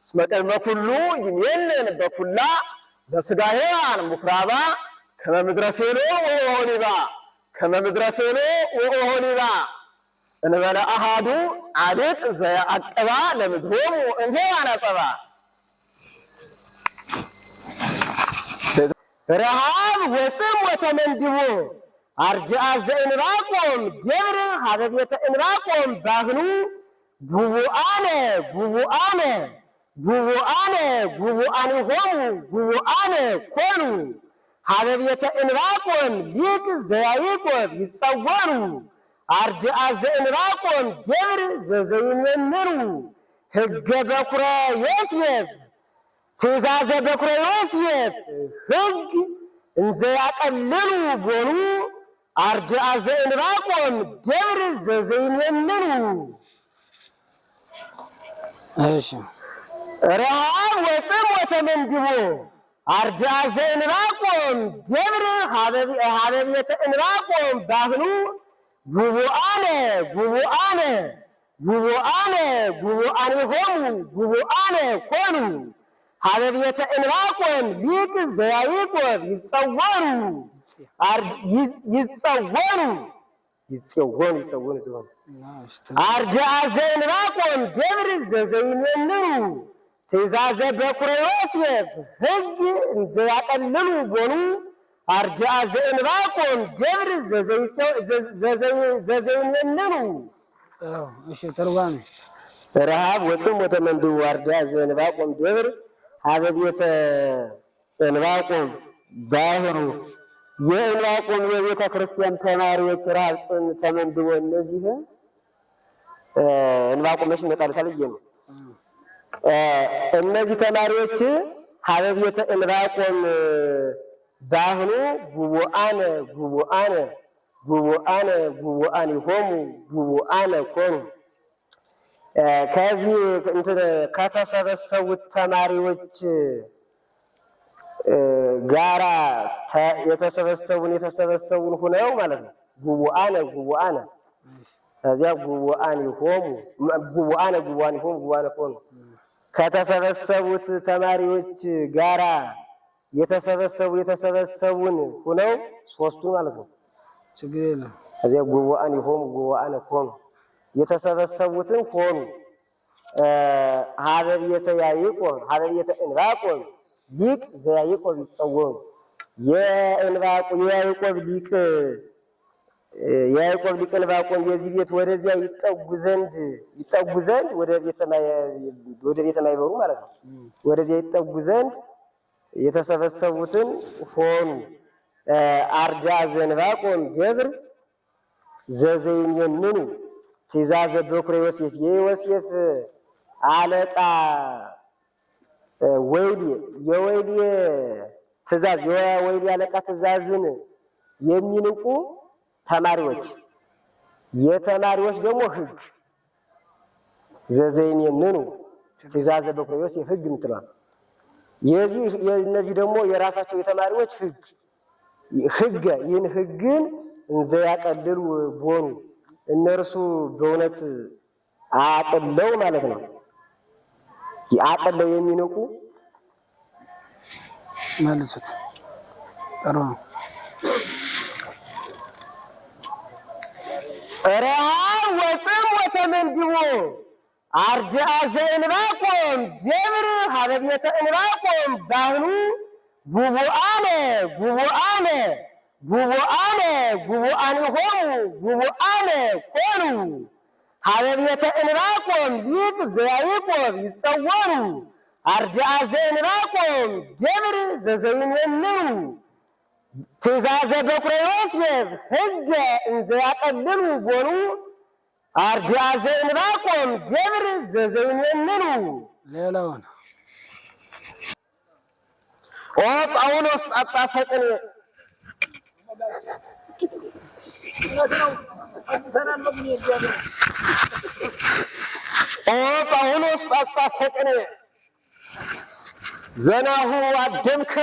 እስመ ቅድመ ኩሉ ይሜንን በኩላ ለሥጋዬ አለ ምኵራባ ከመ ምድረ ሴሎ ወኦሖሊባ ከመ ምድረ ሴሎ ወኦሖሊባ እንበለ አሃዱ ጻድቅ ዘየዐቅባ ለምድሮሙ እንዘ ያነጸባ ረሃብ ወፅም ወተመንድቦ አርጅአ ዘእንባቆም ገብር ሀበ ቤተ እንባቆም ባህኑ ጉቡአነ ጉቡአነ ጉቡአነ ጉቡአኒሆሙ ጉቡአነ ኮኑ ሀበ ቤተ እንባቆም ሊቅ ዘያዕቆብ ይጸወሩ አርጅአ ዘእንባቆም ገብር ዘዘይመምሩ ሕገ በኵረ ዮሴፍ ትእዛዘ በኵረ ዮሴፍ ሕግ እንዘ ያቀልሉ ቦኑ አርጅአ ዘእንባቆም ገብር ዘዘይመምሩ። እሺ ረሃብ ወፅም ወተመንድቦ አርጅአ ዘእንባቆም ገብር ሀበ ቤተ እንባቆም ባህኑ ጉቡአነ ጉቡአነ ጉቡአነ ጉቡአኒሆሙ ጉቡአነ ኮኑ ሀበ ቤተ እንባቆም ሊቅ ዘያዕቆብ ይጸወሩ አርጅአ ዘእንባቆም ገብር ዘዘይመምሩ ትእዛዘ በኵረ ዮሴፍ ሕግ እንዘ ያቀልሉ ቦኑ አርጅአ ዘእንባቆም ገብር ዘዘይመምሩ። እሺ ትርጓሜ ረሃብ ወፅም ወተመንድቦ አርጅአ ዘእንባቆም ገብር ሀበ ቤተ እንባቆም ባህሩ የእንባቆም የቤተ ክርስቲያን ተማሪዎች ረሃብ ጽም ተመንድቦ እነዚህ እንባቆም መች ይመጣልሻል ብዬ ነው። እነዚህ ተማሪዎች ሀበ ቤተ እንባቆም ባህኑ ጉቡአነ ጉቡአነ ጉቡአነ ጉቡአኒሆሙ ጉቡአነ ኮኑ ከዚህ ከተሰበሰቡት ተማሪዎች ጋራ የተሰበሰቡን ሁነው ማለት ነው። ጉቡአነ ጉቡአነ ከዚያ ጉቡአኒሆሙ ጉቡአነ ጉቡአኒሆሙ ጉቡአነ ኮኑ ከተሰበሰቡት ተማሪዎች ጋራ የተሰበሰቡን ሁነው ሶስቱን ማለት ነው። ችግር የለም። ከዚያ ጉቡአኒሆሙ ጉቡአነ ኮኑ የተሰበሰቡትን ሆኑ ሀበ ቤተ ያዕቆብ ሀበ ቤተ እንባቆም ሊቅ ዘያዕቆብ ይጸወሩ የያዕቆብ ሊቅ እንባቆም የዚህ ቤት ወደዚያ ይጠጉ ዘንድ ወደ ቤተ ማይበሩ ማለት ነው። ወደዚያ ይጠጉ ዘንድ የተሰበሰቡትን ሆኑ አርጅአ ዘእንባቆም ገብር ዘዘይመምሩ ትእዛዘ በኵረ ዮሴፍ የዮሴፍ አለቃ የወይሌ ትእዛዝ የወይሌ አለቃ ትእዛዝን የሚንቁ ተማሪዎች የተማሪዎች ደግሞ ሕግ ዘዘይመምሩ ትእዛዘ በኵረ ዮሴፍ ሕግ የምትለዋል የእነዚህ ደግሞ የራሳቸው የተማሪዎች ሕግ ይህን ሕግን እንዘ ያቀልሉ ቦኑ እነርሱ በእውነት አቅለው ማለት ነው። አቅለው የሚንቁ መልሱት። ጥሩ ነው። ረሃብ ወፅም ወተመንድቦ አርጅአ ዘእንባቆም ገብር ሀበ ቤተ እንባቆም ባህኑ ጉቡአነ ጉቡአነ ጉቡአነ ጉቡአኒሆሙ ጉቡአነ ኮኑ ሀበ ቤተ እንባቆም ሊቅ ዘያዕቆብ ይጸወሩ አርጅአ ዘእንባቆም ገብር ዘዘይመምሩ ትእዛዘ በኵረ ዮሴፍ ሕገ እንዘ ያቀልሉ ቦኑ አርጅአ ዘእንባቆም ገብር ዘዘይመምሩ። ሌላውን ኦ ጳውሎስ ጳጳሰ ቅኔ ኦ ጳውሎስ ጳጳሰ ቅኔ ዘናሁ አደምከ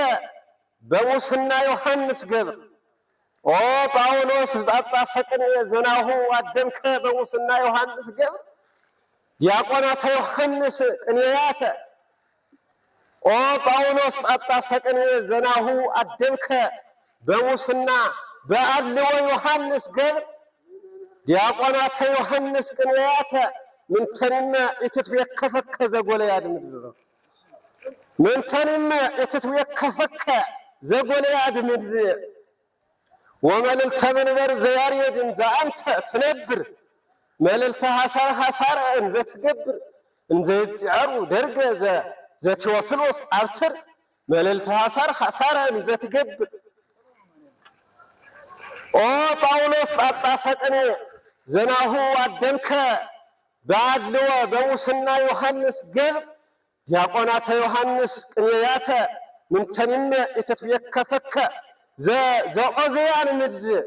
በሙስና ዮሐንስ ገብር ኦ ጳውሎስ ጳጳሰቅን ዘናሁ አደምከ በሙስና ዮሐንስ ገብር ዲያቆናተ ዮሐንስ ቅንያተ ኦ ጳውሎስ ጳጳሰቅን ዘናሁ አደምከ በሙስና በአልወ ዮሐንስ ገብር ዲያቆናተ ዮሐንስ ቅንያተ ምንተንመ እትትቤከፈከ ዘጎለያድ ምድር ምንተንመ እትትቤከፈከ ዘጎለያድ ምድር ወመልዕልተ መንበር ዘያሬድ እንዘ አንተ ትነብር መልዕልተ ሐሳረ እንዘ ትገብር እንዘ ይጽዕሩ ደርገ ዘቴዎፍሎስ አብትር መልዕልተ ሐሳረ እንዘ ትገብር ኦ ጳውሎስ ጳጳሰቅኔ ዘናሁ አደምከ በአድልወ በሙስና ዮሐንስ ገብር ዲያቆናተ ዮሐንስ ቅንያተ ምንተንመ እትትቤከፈከ ዘዖዝያን ምድር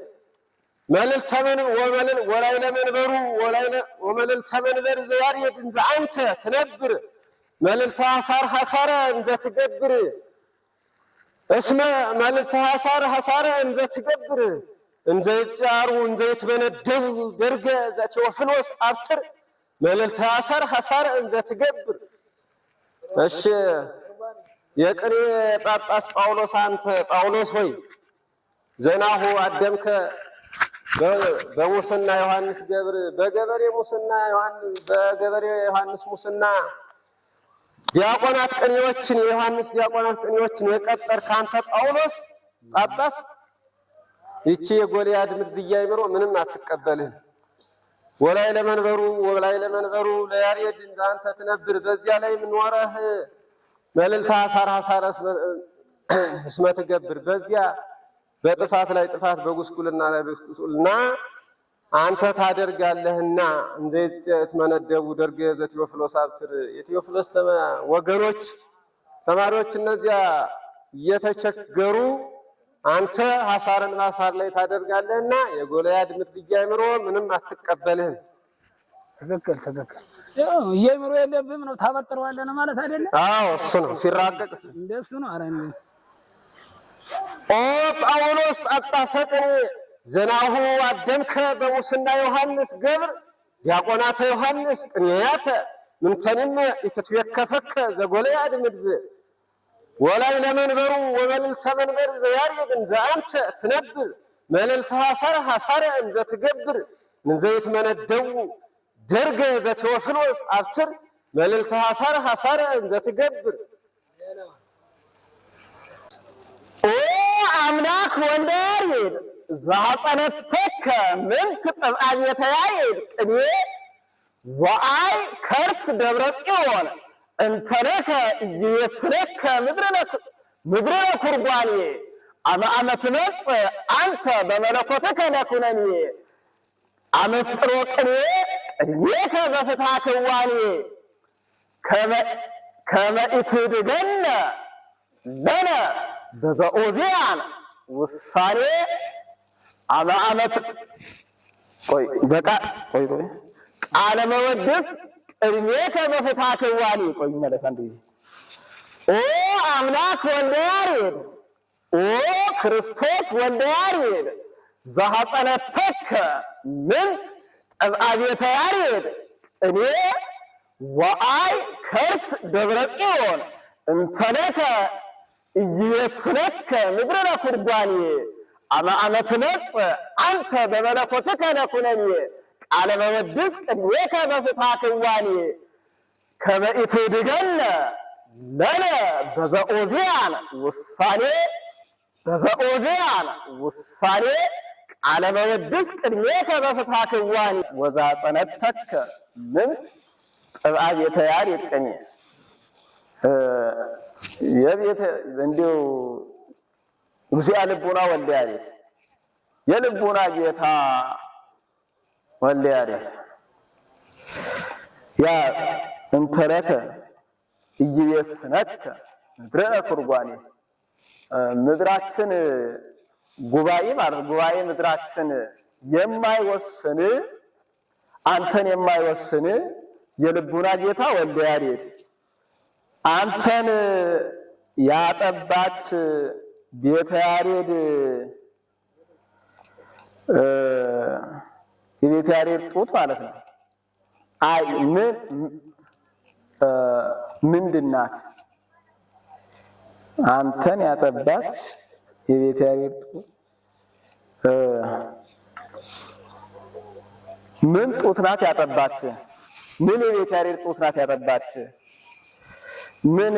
መልዕልተ ወላይለ መንበሩ ወመልዕልተ መንበር ዘያሬድ እንዘ አንተ ትነብር መልዕልተ ሐሳረ እንዘ ትገብር እስመ መልዕልተ ሐሳረ እንዘ ትገብር እንዘ ይጽዓሩ እንዘ ይትበነደቡ ደርገ ዘቴዎፍሎስ አብትር መልዕልተ ሐሳረ እንዘ ትገብር። እሺ የቅኔ ጳጳስ ጳውሎስ አንተ ጳውሎስ ሆይ ዘናሁ አደምከ በሙስና ዮሐንስ ገብር በገበሬ ዮሐንስ ሙስና ዲያቆናት ቅኔዎችን የዮሐንስ ዲያቆናት ቅኔዎችን የቀጠርክ አንተ ጳውሎስ ጳጳስ ይቺ የጎልያድ ምድር አይምሮ ምንም አትቀበልህ። ወላይለ መንበሩ ለያሬድ እንዘ አንተ ትነብር በዚያ ላይ ምንወረህ መልዕልተ ሐሳረ እስመ ትገብር በዚያ በጥፋት ላይ ጥፋት በጉስቁልና ላይ በጉስቁልና አንተ ታደርጋለህና እንዘ ይትመነደቡ ደርገ ዘቴዎፍሎስ አብትር የቴዎፍሎስ ወገኖች ተማሪዎች እነዚያ እየተቸገሩ አንተ ሐሳርን ማሳር ላይ ታደርጋለህና የጎልያድ ምድር አይምሮ ምንም አትቀበልህም። ትክክል የአይምሮ የለብህም ነው ታበጥረዋለህ ነው ማለት አይደለም? አዎ እሱ ነው ሲራቀቅ እንደሱ ነው። አረ እንዴ ኦ ጳውሎስ ጳጳሰቅኔ ዘናሁ አደምከ በሙስና ዮሐንስ ገብር ዲያቆናተ ዮሐንስ ቅንያተ ምንተንመ እትትቤከፈከ ዘጎልያድ ምድር ወላይለ መንበሩ ወመልዕልተ መንበር ዘያሬድ እንዘ አንተ ትነብር መልዕልተ ሐሳረ እንዘ ትገብር እንዘ ይትመነደቡ ደርገ ዘቴዎፍሎስ አብትር መልዕልተ ሐሳረ እንዘ ትገብር። ኦ አምላክ ወልደ ያሬድ ዘሐፀነተከ ምንት ጥብአብየተ ያሬድ ቅኔ ወአይ ከርስ ደብረ ጽዮን እንተነከ ኢየስረከ ምድረ ኩርጓኔ አመ ትመጽእ አንተ በመለኮትከ ለኩነኔ አመስጥሮ ቅኔ ቅኔከ በፍትሐ ክዋኔ ከመ ኢትድገነ ለነ በዘኦዚያን ውሳኔ ቃለ መወድስ ቅድሜከ በፍትሐ ክዋኔ ቆይ መለሳ እንዴ ኦ አምላክ ወልደ ያሬድ ኦ ክርስቶስ ወልደ ያሬድ ዘሐፀነተከ ምን ጥብአብየተ ያሬድ ቅኔ ወአይ ከርስ ደብረ ጽዮን እንተነከ ኢየስረከ ምድረ ኩርጓኔ አመ ትመጽእ አንተ በመለኮትከ ለኩነኔ ቃለ መወድስ ቅኔከ በፍትሐ ክዋኔ ከመ ኢትድገነ ለነ በዘኦዚያን ውሳኔ ቃለ መወድስ ቅኔከ በፍትሐ ክዋኔ ወዘሐፀነተከ ምን ጥብአብየተ ያሬድ ቅኔ የቤተ እንዲሁ እግዚአ ልቡና ወልደ ያሬድ የልቡና ጌታ ወልደ ያሬድ ያ እንተረከ ኢይቤስነከ ምድረ ኩርጓኔ ምድራችን ጉባኤ ማለት ጉባኤ ምድራችን የማይወስን አንተን የማይወስን የልቡና ጌታ ወልደ ያሬድ አንተን ያጠባች ቤተ ያሬድ የቤት ያሬድ ጡት ማለት ነው። አይ ምንድን ናት? አንተን ያጠባች የቤት ያሬድ ጡት ምን ጡት ናት ያጠባች? ምን የቤት ያሬድ ጡት ናት ያጠባች? ምን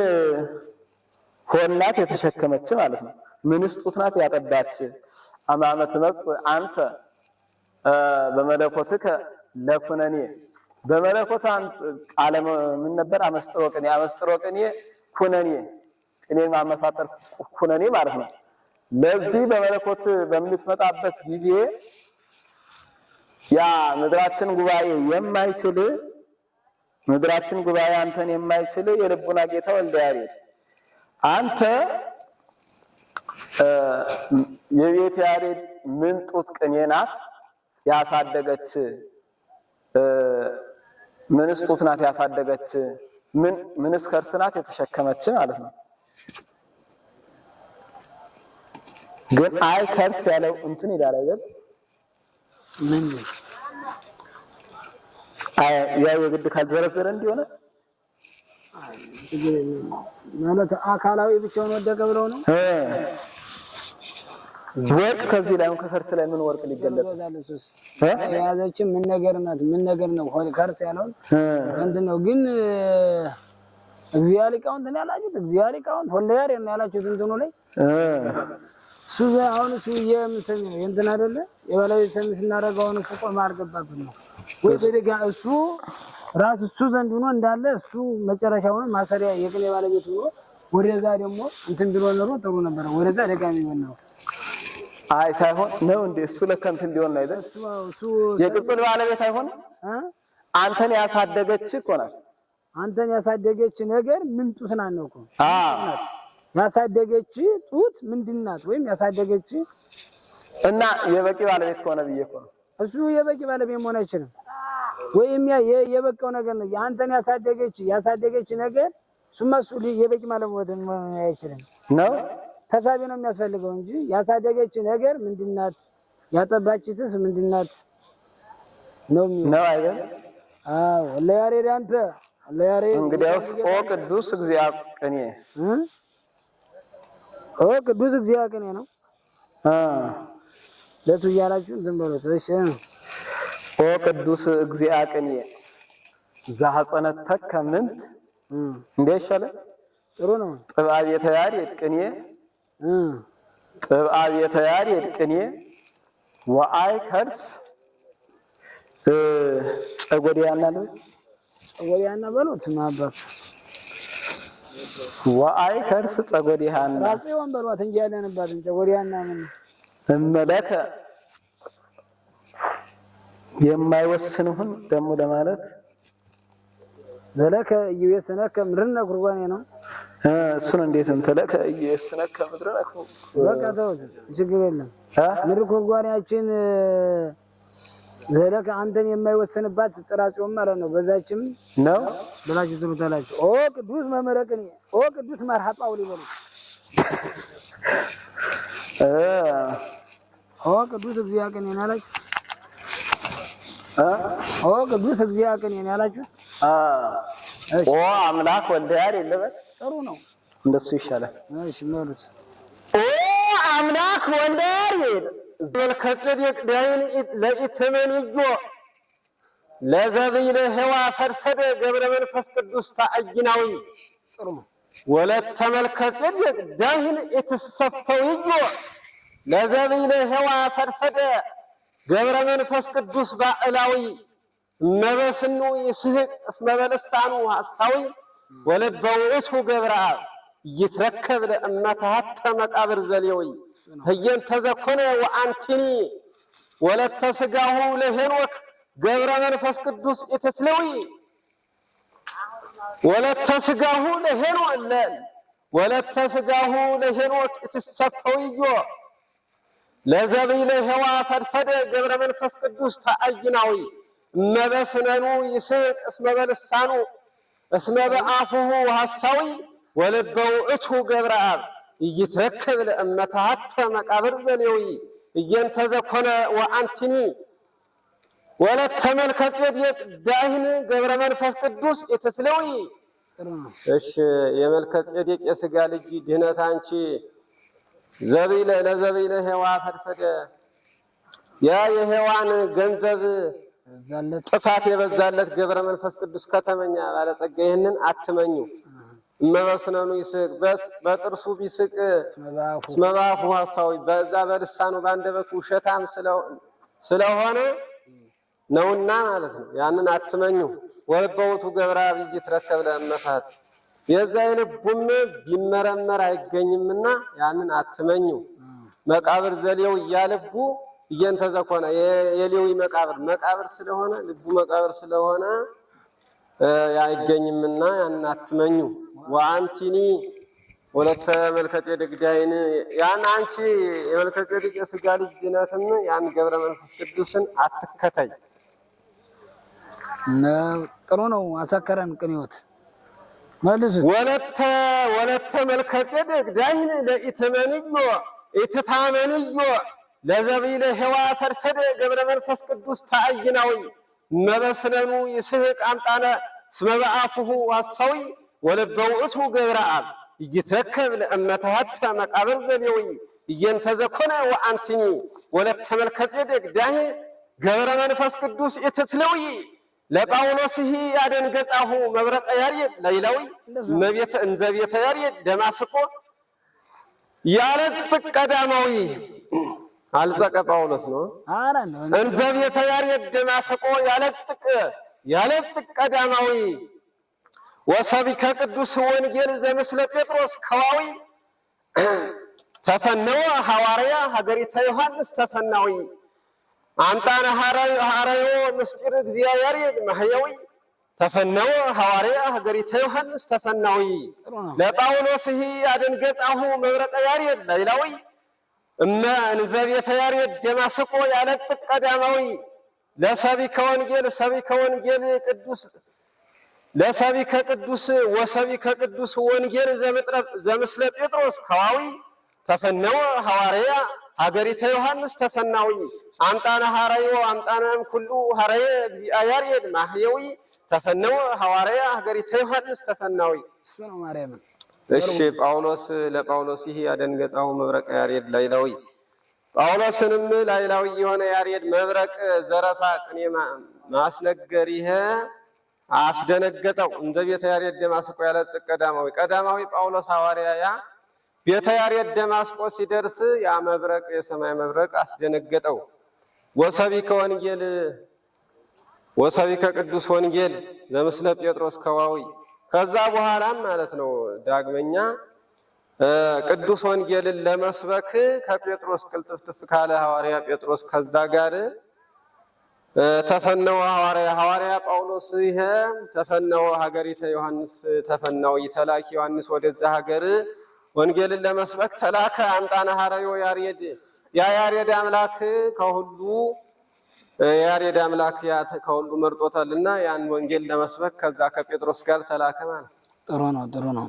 ሆናት የተሸከመች ማለት ነው። ምንስ ጡት ናት ያጠባች? አማመ ትመጽእ አንተ በመለኮትከ ለኩነኔ በመለኮት ቃለ ምን ነበር? አመስጥሮ ቅኔ ኩነኔ ቅኔ ማመሳጠር ኩነኔ ማለት ነው። ለዚህ በመለኮት በምትመጣበት ጊዜ ያ ምድራችን ጉባኤ አንተን የማይችል የልቡና ጌታ ወልደ ያሬድ አንተ የቤት ያሬድ ምን ጡት ቅኔ ናት ያሳደገች? ምንስ ጡት ናት ያሳደገች? ምንስ ከርስ ናት የተሸከመች ማለት ነው። ግን አይ ከርስ ያለው እንትን ይላል አይደል? ምን አይ ያው የግድ ካልዘረዘረ እንዲሆነ ማለት አካላዊ ብቻውን ወደቀ ብለው ነው። ወርቅ ከዚህ ላይ ከከርስ ላይ ምን ወርቅ ሊገለጥ የያዘች ምን ነገር ናት? ምን ነገር ነው? ከርስ ያለውን እንትን ነው። ግን እግዚአብሔር ሊቃውንት ነው ያላችሁት። እግዚአብሔር ሊቃውንት ወልደ ያሬድ ነው ያላችሁት እንትኑ ላይ እሱ አሁን እሱ የምሰኝ ነው እንትን አይደለ? የበላይ ሰም ስናደርገው አሁን እሱ ቆማ አርገባብን ነው ወይ በደጋ እሱ ራስ እሱ ዘንድ ሆኖ እንዳለ እሱ መጨረሻውን ማሰሪያ የቅኔ ባለቤት ሆኖ ወደዛ ደግሞ እንትን ብሎ ነው ጥሩ ነበር። ወደዛ ደጋሚ ነው አይ ሳይሆን ነው እንዴ? እሱ ለከንት እንዲሆን ነው አይደል? እሱ የቅጽል ባለቤት አይሆንም። አንተን ያሳደገች እኮ ናት። አንተን ያሳደገች ነገር ምን ጡት ናት ነው እኮ። ያሳደገች ጡት ምንድናት? ወይም ያሳደገች እና የበቂ ባለቤት ከሆነ ብዬ እኮ ነው። እሱ የበቂ ባለቤት መሆን አይችልም። ወይም የበቃው ነገር ነው። አንተን ያሳደገች ነገር እሱ የበቂ ባለቤት መሆን አይችልም ነው። ተሳቢ ነው የሚያስፈልገው እንጂ ያሳደገች ነገር ምንድናት? ያጠባችትስ ምንድናት ነው አይደል? አዎ ለያሬድ አንተ ለያሬድ እንግዲያውስ ኦ ቅዱስ እግዚአብሔር ቅኔ ቅዱስ እግዚአብሔር ቅኔ ነው። ለቱ እያላችሁ ዝም በሉት። እሺ ኦ ቅዱስ እግዚአብሔር ቅኔ ዘሐጸነተከ ምን እንደ ይሻላል? ጥሩ ነው። ጥብአ ቤተ ያሬድ ቅኔ ጥብአ ቤተ ያሬድ ቅኔ ወአይ ከርስ ጨጎዲያና በሉት ማባክ ወአይ ከርስ ጨጎዲያና ራሴውን በሏት እንጂ ያለንባት ጨጎዲያና ምን እመለከ የማይወስንሁን ደግሞ ለማለት ዘለከ እየሰነከ ምድርነ ኩርባኔ ነው። እሱን እንዴት እንተለከ እየሰነከ ምድርነ በቃ ተውት፣ ችግር የለም። ምድር ኩርባኔያችን ዘለከ አንተን የማይወሰንባት ጽራጽዮን ማለት ነው። በዛችም ነው ብላችሁ ትሉታላችሁ። ኦ ቅዱስ መመረቅኒ ኦ ቅዱስ መርሐጳው ሊበሉ ኦ ቅዱስ እግዚአብሔር ቅኔ ያላችሁ ኦ ቅዱስ እግዚአብሔር ቅኔ ያላችሁ ኦ አምላክ ወልደ ያሬድ የለበት ጥሩ ነው። እንደሱ ይሻላል። እሺ ማለት ኦ አምላክ ወልደ ያሬድ መልከጽድቅ ዳይን ለኢትመንዮ ለዘብይለ ህዋ ፈርፈደ ገብረ መንፈስ ቅዱስ ታአጅናዊ ጥሩ ነው። ወለተ መልከጽድቅ ዳይን ኢትሰፈውዮ ለዘብይለ ህዋ ፈርፈደ ገብረ መንፈስ ቅዱስ ባዕላዊ መበስኑ ይስሕቅ እስመ በልሳኑ ሐሳዊ ወለበውእቱ ገብረ አብ ይትረከብ ለእመታተ መቃብር ዘሌዊ ህየን ተዘኮነ ወአንቲኒ ወለተ ስጋሁ ለሄኖክ ገብረ መንፈስ ቅዱስ ኢትስለዊ ወለተ ስጋሁ ለሄኖክ ኢትሰፈውዮ ለዘብይለ ህዋ ፈድፈደ ገብረ መንፈስ ቅዱስ ተአይናዊ እመበስነኑ ይስሕቅ እስመ በልሳኑ እስመ በአፉሁ ሐሳዊ ወለበውእቱ ገብረ አብ ይትረከብ ለእመታተ መቃብር ዘሌዊ እየንተዘኮነ ወአንቲኒ ወለተ መልከ ጼዴቅ ዳህን ገብረ መንፈስ ቅዱስ የተስለዊ እሺ የመልከ ጼዴቅ የሥጋ ልጅ ድህነት አንቺ ዘቢለ ለዘቢለ ሔዋ ፈድፈደ ያ የሔዋን ገንዘብ ጥፋት የበዛለት ገብረ መንፈስ ቅዱስ ከተመኛ ባለጸጋ ይህንን አትመኙ። እመበስነኑ ይስቅ በጥርሱ ቢስቅ ስመባፉ ሐሳዊ በዛ በልሳኑ ባንደበቱ ውሸታም ስለሆነ ነውና ማለት ነው። ያንን አትመኙ። ወልበውቱ ገብረ አብይ ይትረከብ ለእመታት የዛ ልቡም ቢመረመር አይገኝምና ያንን አትመኙ። መቃብር ዘሌው ያልቡ እየንተዘኮነ የሌዊ መቃብር ስለሆነ ልቡ መቃብር ስለሆነ አይገኝምና ያንን አትመኙ። ወአንቲኒ ወለተ መልከ ጼዴቅ ዳህን ያን አንቺ የመልከ ጼዴቅ የሥጋ ልጅ ድነትን ያን ገብረ መንፈስ ቅዱስን አትከተይ። ጥሩ ነው። አሰከረን ቅኔዎት መልሱት። ወለተ መልከ ጼዴቅ ዳህን ለኢትመንዮ ኢትታመንዮ ለዘቢለ ሔዋ ፈድፈደ ገብረ መንፈስ ቅዱስ ተአይናዊ መበስለኑ ይስሕቅ አምጣነ እስመ በአፉሁ ሐሳዊ ወለበውእቱ ገብረ አብ ይትረከብ ለእመተሐተ መቃብር ዘሌዊ እየንተዘኮነ ወአንቲኒ ወለተ መልከ ጼዴቅ ዳህን ገብረ መንፈስ ቅዱስ ኢትትለዊ ለጳውሎስሂ ያደንገጻሁ መብረቀ ያሬድ ለይላዊ መቤተ እንዘቤተ ያሬድ ደማስቆ ያለጽቅ ቀዳማዊ አልጸቀ ጳውሎስ ነው። እንዘቤተ ያሬድ ደማስቆ ያለጽቅ ቀዳማዊ ወሰቢከ ቅዱስ ወንጌል ዘምስለ ጴጥሮስ ከዋዊ ተፈነወ ሐዋርያ ሀገሪተ ዮሐንስ ተፈናዊ አምጣነ ሐራዮ ምስጢር እግዚአብሔር ያሬድ ማህያዊ ተፈነወ ሐዋርያ ሀገሪተ ዮሐንስ ተፈናዊ ለጳውሎስሂ አደንገጻሁ መብረቀ ያሬድ ለይላዊ እመ እንዘቤተ ያሬድ ደማስቆ ያለጥቅ ቀዳማዊ ለሰቢከ ወንጌል ቅዱስ ለሰቢከ ቅዱስ ወሰቢከ ቅዱስ ወንጌል ዘምስለ ጴጥሮስ ከዋዊ ተፈነወ ሐዋርያ ሀገሪተ ዮሐንስ ተፈናዊ አምጣነ ሐራዮ አምጣነም ኩሉ ሐራየ እግዚአብሔር ያሬድ ማህያዊ ተፈነወ ሐዋርያ ሀገሪተ ዮሐንስ ተፈናዊ። እሺ ጳውሎስ ለጳውሎስ ይሄ ያደንገጻው መብረቀ ያሬድ ላይላዊ ጳውሎስንም ላይላዊ የሆነ ያሬድ መብረቅ ዘረፋ ቅኔ ማስነገር ይሄ አስደነገጠው። እንደ ቤተ ያሬድ ደማስቆ ያለጽቅ ቀዳማዊ ጳውሎስ ሐዋርያ ያ ቤተ ያሬድ ደማስቆ ሲደርስ ያ መብረቅ የሰማይ መብረቅ አስደነገጠው። ወሰቢከ ቅዱስ ወንጌል ዘምስለ ጴጥሮስ ከዋዊ ከዛ በኋላም ማለት ነው ዳግመኛ ቅዱስ ወንጌልን ለመስበክ ከጴጥሮስ ቅልጥፍጥፍ ካለ ሐዋርያ ጴጥሮስ ከዛ ጋር ተፈነወ ሐዋርያ ጳውሎስ ይሄ ተፈነወ ሀገሪተ ዮሐንስ ተፈናው ተላኪ ዮሐንስ ወደዛ ሀገር ወንጌልን ለመስበክ ተላከ። አምጣነ ሐራዮ ያሬድ ያ ያሬድ አምላክ ከሁሉ ከሁሉ መርጦታልና ያን ወንጌል ለመስበክ ከዛ ከጴጥሮስ ጋር ተላከ ማለት ጥሩ ነው።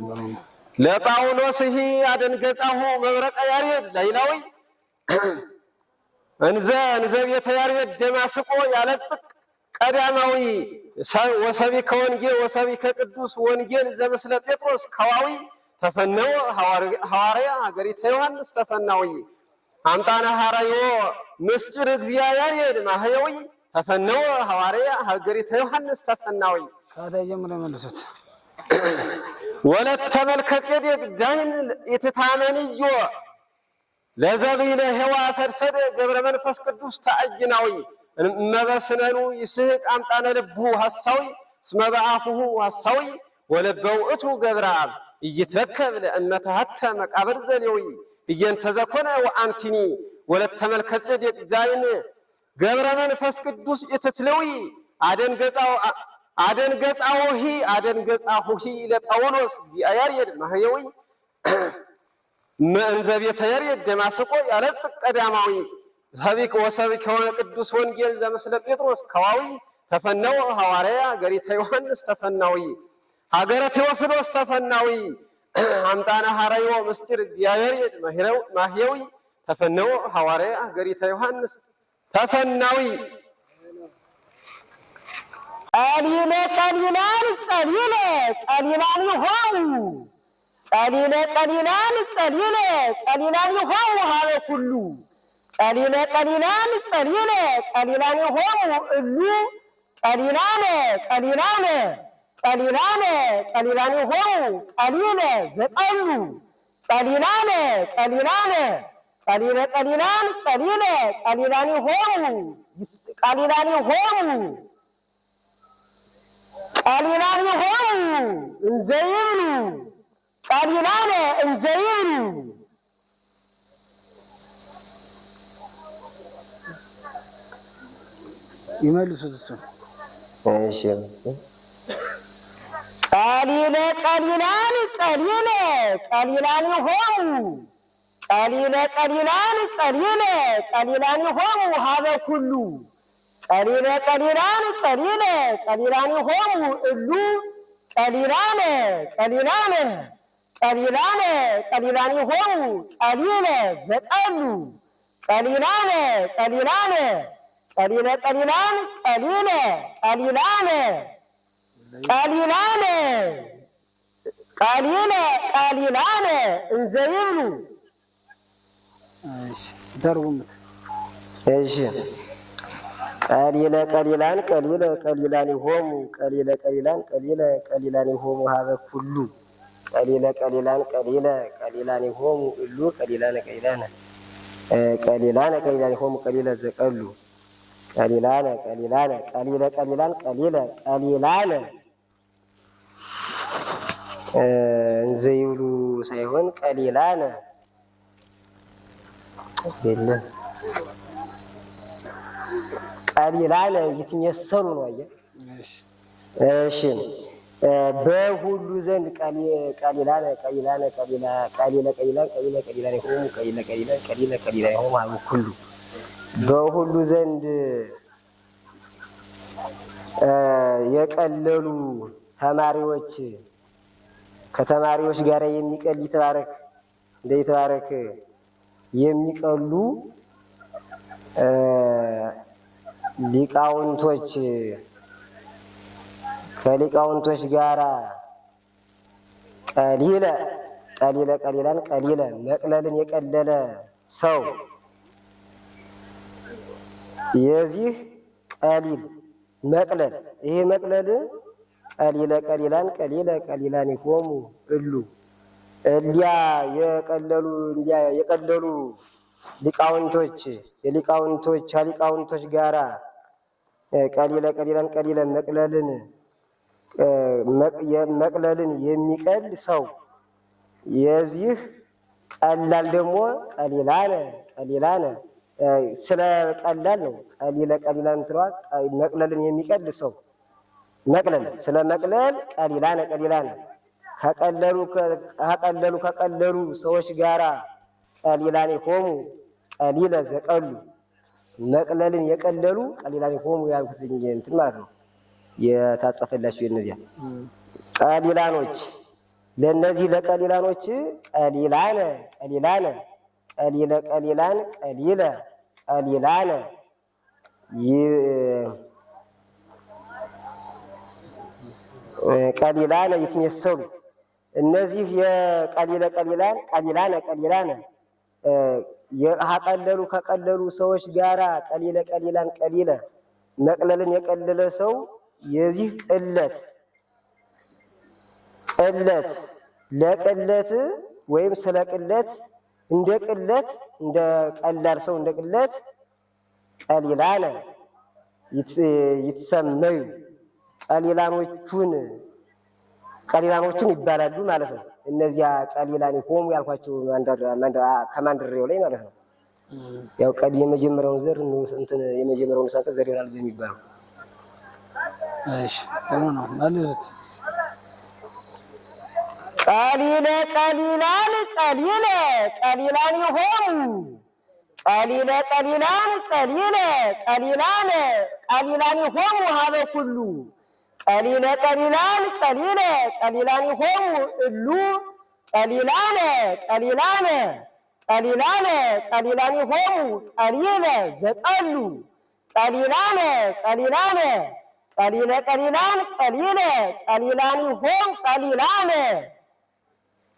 ለጳውሎስ ይሄ አደንገጻሁ መብረቀ ያሬድ ለይላዊ እንዘ ቤተ ያሬድ ደማስቆ ያለጽቅ ቀዳማዊ ወሰቢከ ቅዱስ ወንጌል ዘምስለ ጴጥሮስ ከዋዊ ተፈነወ ሐዋርያ ሀገሪተ ዮሐንስ ተፈናዊ አምጣነ ሐራዮ ምስጢር እግዚአብሔር ያሬድ ማህያዊ ተፈነወ ሐዋርያ ሀገሪተ ዮሐንስ ተፈናዊ። ካደጀምረ መልሶት ወለተ መልከ ጼዴቅ ዳህን ኢትታመንዮ ለዘቢለ ሔዋ ፈድፈደ ገብረ መንፈስ ቅዱስ ተአይናዊ እመበስነኑ ይስሕቅ አምጣነ ልቡ ሐሳዊ እስመ በአፉሁ ሐሳዊ ወለበውእቱ ገብረ አብ ይትረከብ ለእመተሐተ መቃብር ዘሌዊ እየንተዘኮነ ወአንቲኒ ወለተ መልከ ጼዴቅ ዳህን ገብረ መንፈስ ቅዱስ ኢትትለዊ አደንገጻሁ ለጳውሎስ ያሬድ ማህያዊ እንዘ ቤተ ያሬድ ደማስቆ ያለጽቅ ቀዳማዊ ወሰቢከ ቅዱስ ወንጌል ዘምስለ ጴጥሮስ ከዋዊ ተፈነወ ሐዋርያ ሀገሪተ ዮሐንስ ተፈናዊ ሀገረ ቴዎፍሎስ ተፈናዊ አምጣነ ሐራዮ ምስጢር እግዚአብሔር ያሬድ ማህያዊ ተፈነው ሐዋርያ ገሪተ ዮሐንስ ተፈናዊ ቀሊለ ቀሊላን ቀሊለ ቀሊላን ይሆኑ ቀሊለ ቀሊላን ቀሊለ ቀሊላን ይሆኑ ሀበ ኩሉ ቀሊለ ቀሊላን ቀሊለ ቀሊላን ይሆኑ እሉ ቀሊላነ ቀሊላነ ቀሊላነ ቀሊላን ይሆኑ ቀሊለ ዘጠሉ ቀሊላነ ቀሊላነ ቀሊለ ቀሊላን ቀሊለ ቀሊላን ይሆኑ ቀሊላን ይሆኑ ቀሊላን ይሆኑ እንዘ ይብሉ ቀሊላነ እንዘ ይብሉ ይመልሱት እሱ እሺ ቀሊለ ቀሊላን ቀሊለ ቀሊላን ይሆኑ ቀሊለ ቀሊላን ቀሊለ ቀሊላን ይሆኑ ሀበ ኩሉ ቀሊለ ቀሊላን ቀሊለ ቀሊላን ይሆኑ እሉ ቀሊላነ ቀሊላነ ቀሊላነ ቀሊላን ይሆኑ ቀሊለ ዘጠሉ ቀሊላነ ቀሊላነ ቀሊለ ቀሊላን ቀሊለ ቀሊላነ ቀሊላነ ቀሊለ ቀሊላነ እንዘ ይብሉ ተርጉሙት። እሺ ቀሊለ ቀሊላን ቀሊለ ቀሊላን ይሆሙ ቀሊለ ቀሊላን ቀሊለ ቀሊላን ይሆሙ ሀበ ኩሉ ቀሊለ ቀሊላን ቀሊለ ቀሊላን ይሆሙ እሉ ቀሊላነ ቀሊላነ ቀሊላነ ቀሊላን ይሆሙ ቀሊለ ዘቀሉ ቀሊላነ ቀሊላነ ቀሊለ ቀሊላን ቀሊለ ቀሊላነ እንዘ ይብሉ ሳይሆን ቀሊላነ የለም ቀሊላነ ይትመሰሉ ነው። አየህ እሺ በሁሉ ዘንድ ቀሊላነ ቀሊላነ ቀሊለ ቀሊላን ቀሊለ ቀሊላን ይሆኑ ቀሊለ ቀሊላን ቀሊለ ቀሊላን ይሆኑ ሀበ ኩሉ በሁሉ ዘንድ የቀለሉ ተማሪዎች ከተማሪዎች ጋር የሚቀል ይትባረክ እንደ ይትባረክ የሚቀሉ ሊቃውንቶች ከሊቃውንቶች ጋራ ቀሊለ ቀሊለ ቀሊላን ቀሊለ መቅለልን የቀለለ ሰው የዚህ ቀሊል መቅለል ይሄ መቅለል ቀሊለ ቀሊላን ቀሊለ ቀሊላን ይሆሙ እሉ እሊያ የቀለሉ ሊቃውንቶች ከሊቃውንቶች ጋራ ቀሊለ ቀሊላን ቀሊለ መቅለልን የሚቀል ሰው የዚህ ቀላል ደግሞ ቀሊላነ ቀሊላነ ስለ ቀላል ነው። ቀሊለ ቀሊላን ትሏት መቅለልን የሚቀል ሰው መቅለል ስለ መቅለል ቀሊላነ ቀሊላነ ከቀለሉ ሰዎች ጋራ ቀሊላን ይሆሙ ቀሊለ ዘቀሉ መቅለልን የቀለሉ ቀሊላን ይሆሙ ያልኩት እንትን ማለት ነው። የታጸፈላችሁ የነዚያ ቀሊላኖች ለነዚህ ለቀሊላኖች ቀሊላነ ቀሊላነ ቀሊለ ቀሊላን ቀሊለ ቀሊላነ ቀሊላነ ይትመሰሉ እነዚህ የቀሊለ ቀሊላን ቀሊላነ ቀሊላነ ከቀለሉ ሰዎች ጋራ ቀሊለ ቀሊላን ቀሊለ መቅለልን የቀለለ ሰው የዚህ ቅለት ለቅለት ወይም ስለ ቅለት እንደ ቀላል ሰው እንደ ቅለት ቀሊላነ ይትሰመዩ ቀሊላኖቹን ይባላሉ ማለት ነው። እነዚያ ቀሊላን ይሆሙ ያልኳቸው ከማንድሬው ላይ ማለት ነው። ያው የመጀመሪያውን ዘር እንትን የመጀመሪያውን ሳንተ ዘር ይሆናል የሚባለው። እሺ ነው ማለት ቀሊለ ቀሊላን ቀሊለ ቀሊላን ይሆሙ ቀሊለ ቀሊላን ቀሊለ ቀሊላን ቀሊላን ይሆሙ ሀበ ኩሉ ቀሊለ ቀሊላን ቀሊለ ቀሊላን ይሆሙ እሉ ቀሊላነ ቀሊላነ ቀሊላነ ቀሊላኒሆሙ ቀሊለ ዘጠሉ ቀሊላነ ቀሊላነ ቀሊለ ቀሊላን ቀሊለ ቀሊላኒሆሙ ቀሊላነ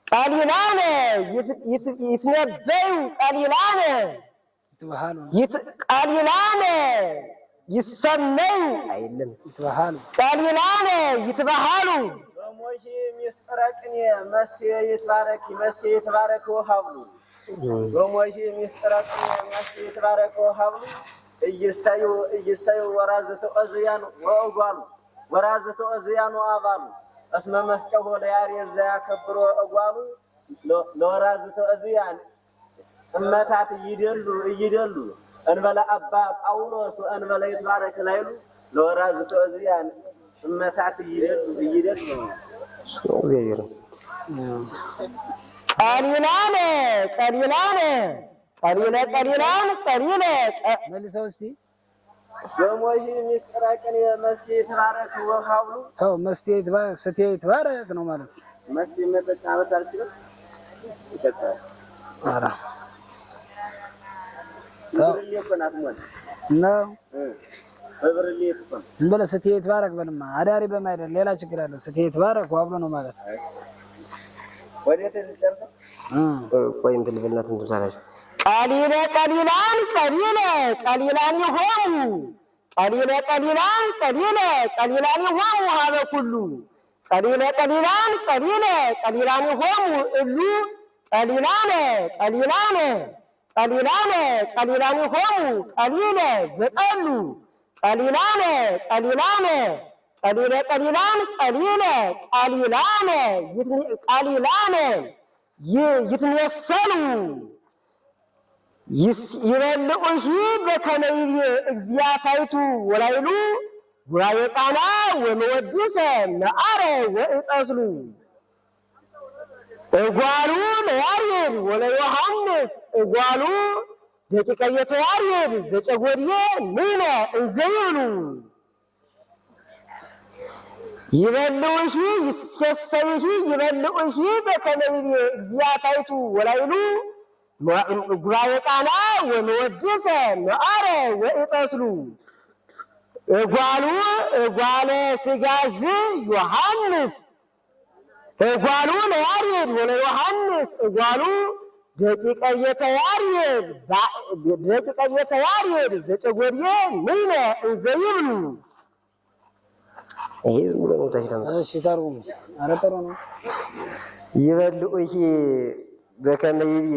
ቀሊላነ ይትነበዩ ቀሊላነ ቀሊላነ ይሰመዩ አይደለም ቀሊላነ ይትበሃሉ በሞሺ ምስጢረ ቅኔ መፍትሔ ይትባረክ መፍትሔ ይትባረክ ወሀብሉ በሞሺ ምስጢረ ቅኔ መፍትሔ ይትባረክ ወሀብሉ እይስተዩ ወራዘተ ኦዝያን ወእጓሉ ወራዘተ ኦዝያን ወአባሉ እስመ መስቀሁ ለያሬድ ዘያከብሮ እጓሉ ለወራዘተ ኦዝያን እመታት እይደሉ እንበለ አባ ጳውሎስ እንበለ ይትባረክ ላይሉ ለወራዘተ ኦዝያን እመታት እይደሉ ቀሊላነ ቀሊላነ ቀሊለ ቀሊላን ቀሊለ መልሰው እስቲ በሞሺ ምስጢረ ቅኔ መፍትሔ ይትባረክ ወሀብሉ ተው መፍትሔ ይትባረክ ነው ማለት መፍትሔ መጠቃበት አልችልም ይተካል አራ ነው በብርሌ ይተፋል እንበለ ስትይ ይትባረክ በልማ አዳሪ በማይደል ሌላ ችግር አለ ስትይ ይትባረክ ዋብሎ ነው ማለት ወዴት ልጨርስ ቆይ እንትን ልበላት እንትን ታላሽ ቀሊለ ቀሊላን ቀሊለ ቀሊላኒሆሙ ቀሊለ ቀሊላን ቀሊለ ቀሊላኒሆሙ ሀበ ኩሉ ቀሊለ ቀሊላን ቀሊለ ቀሊላኒሆሙ እሉ ቀሊላነ ቀሊላነ ቀሊላነ ቀሊላኒሆሙ ቀሊለ ዘጠሉ ቀሊላነ ቀሊላነ ቀሊለ ቀሊላን ቀሊለ ቀሊላነ ቀሊላነ ይትመሰሉ ይበልዑሂ በከመ ይቤ እግዚአብሔርቱ ወላይሉ ጉባኤ ቃና ወመወድሰ ነአረ ወእጠስሉ እጓሉ ለያሬድ ወለዮሐንስ እጓሉ ደቂቀ የተያሬድ ዘጨጎድየ ንሕነ እንዘ ይብሉ ይበልዑሂ ይሴሰዩሂ ይበልዑሂ በከመ ይቤ እግዚአብሔርቱ ወላይሉ ጉባኤ ቃና ወመወድሰ ነአረ ወእጠስሉ እጓሉ እጓለ ሥጋዝ ዮሐንስ እጓሉ ለያሬድ ወለዮሐንስ እጓሉ ደቂቀ የተያሬድ ዘጨጎድየ ንሕነ እንዘ ይብሉ እሺ ተርጉሙት ኧረ ጥሩ ነው ይበልዑሂ በከመ ይቤ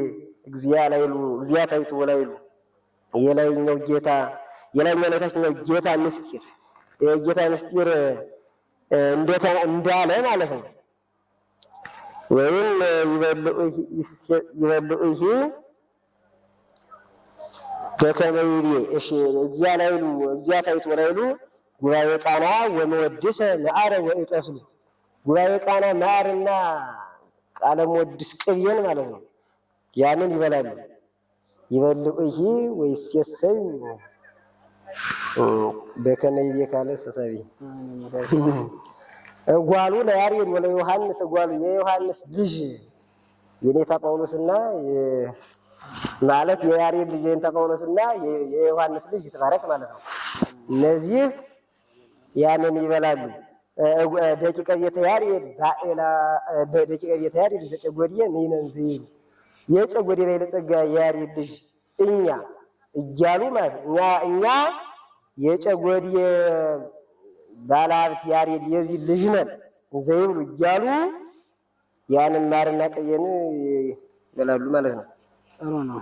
እግዚአብሔርቱ ወላይሉ የላይኛው ጌታ የላይኛው የታችኛው ጌታ ምስጢር የጌታ ምስጢር እንዳለ ማለት ነው። ወይም ይበልዑሂ በከመ ይቤ እሺ እግዚአብሔርቱ ወላይሉ ጉባኤ ቃና ወመወድሰ ነአረ ወእጠስሉ ጉባኤ ቃና ማርና ቃለ መወድስ ቅቤን ማለት ነው። ያንን ይበላሉ። ይበልዑሂ ወይሴሰዩ በከመ ይቤ ካለ ሰሳቢ እጓሉ ለያሬድ ወለዮሐንስ እጓሉ የዮሐንስ ልጅ የኔታ ጳውሎስና ማለት የያሬድ ልጅ የኔታ ጳውሎስና የዮሐንስ ልጅ ይትባረክ ማለት ነው። እነዚህ ያንን ይበላሉ። ደቂቀ ቤተ ያሬድ ደቂቀ ቤተ ያሬድ ዘጨጎድየ ንሕነ እንዘ ይብሉ የጨጎዴ ላይ ለጸጋ የያሬድ ልጅ እኛ እያሉ ማለት እኛ የጨጎዴ ባለሀብት ያሬድ የዚህ ልጅ ነን እንዘ ይብሉ እያሉ ያንን ማርና ቅቤን ይበላሉ ማለት ነው። ጥሩ ነው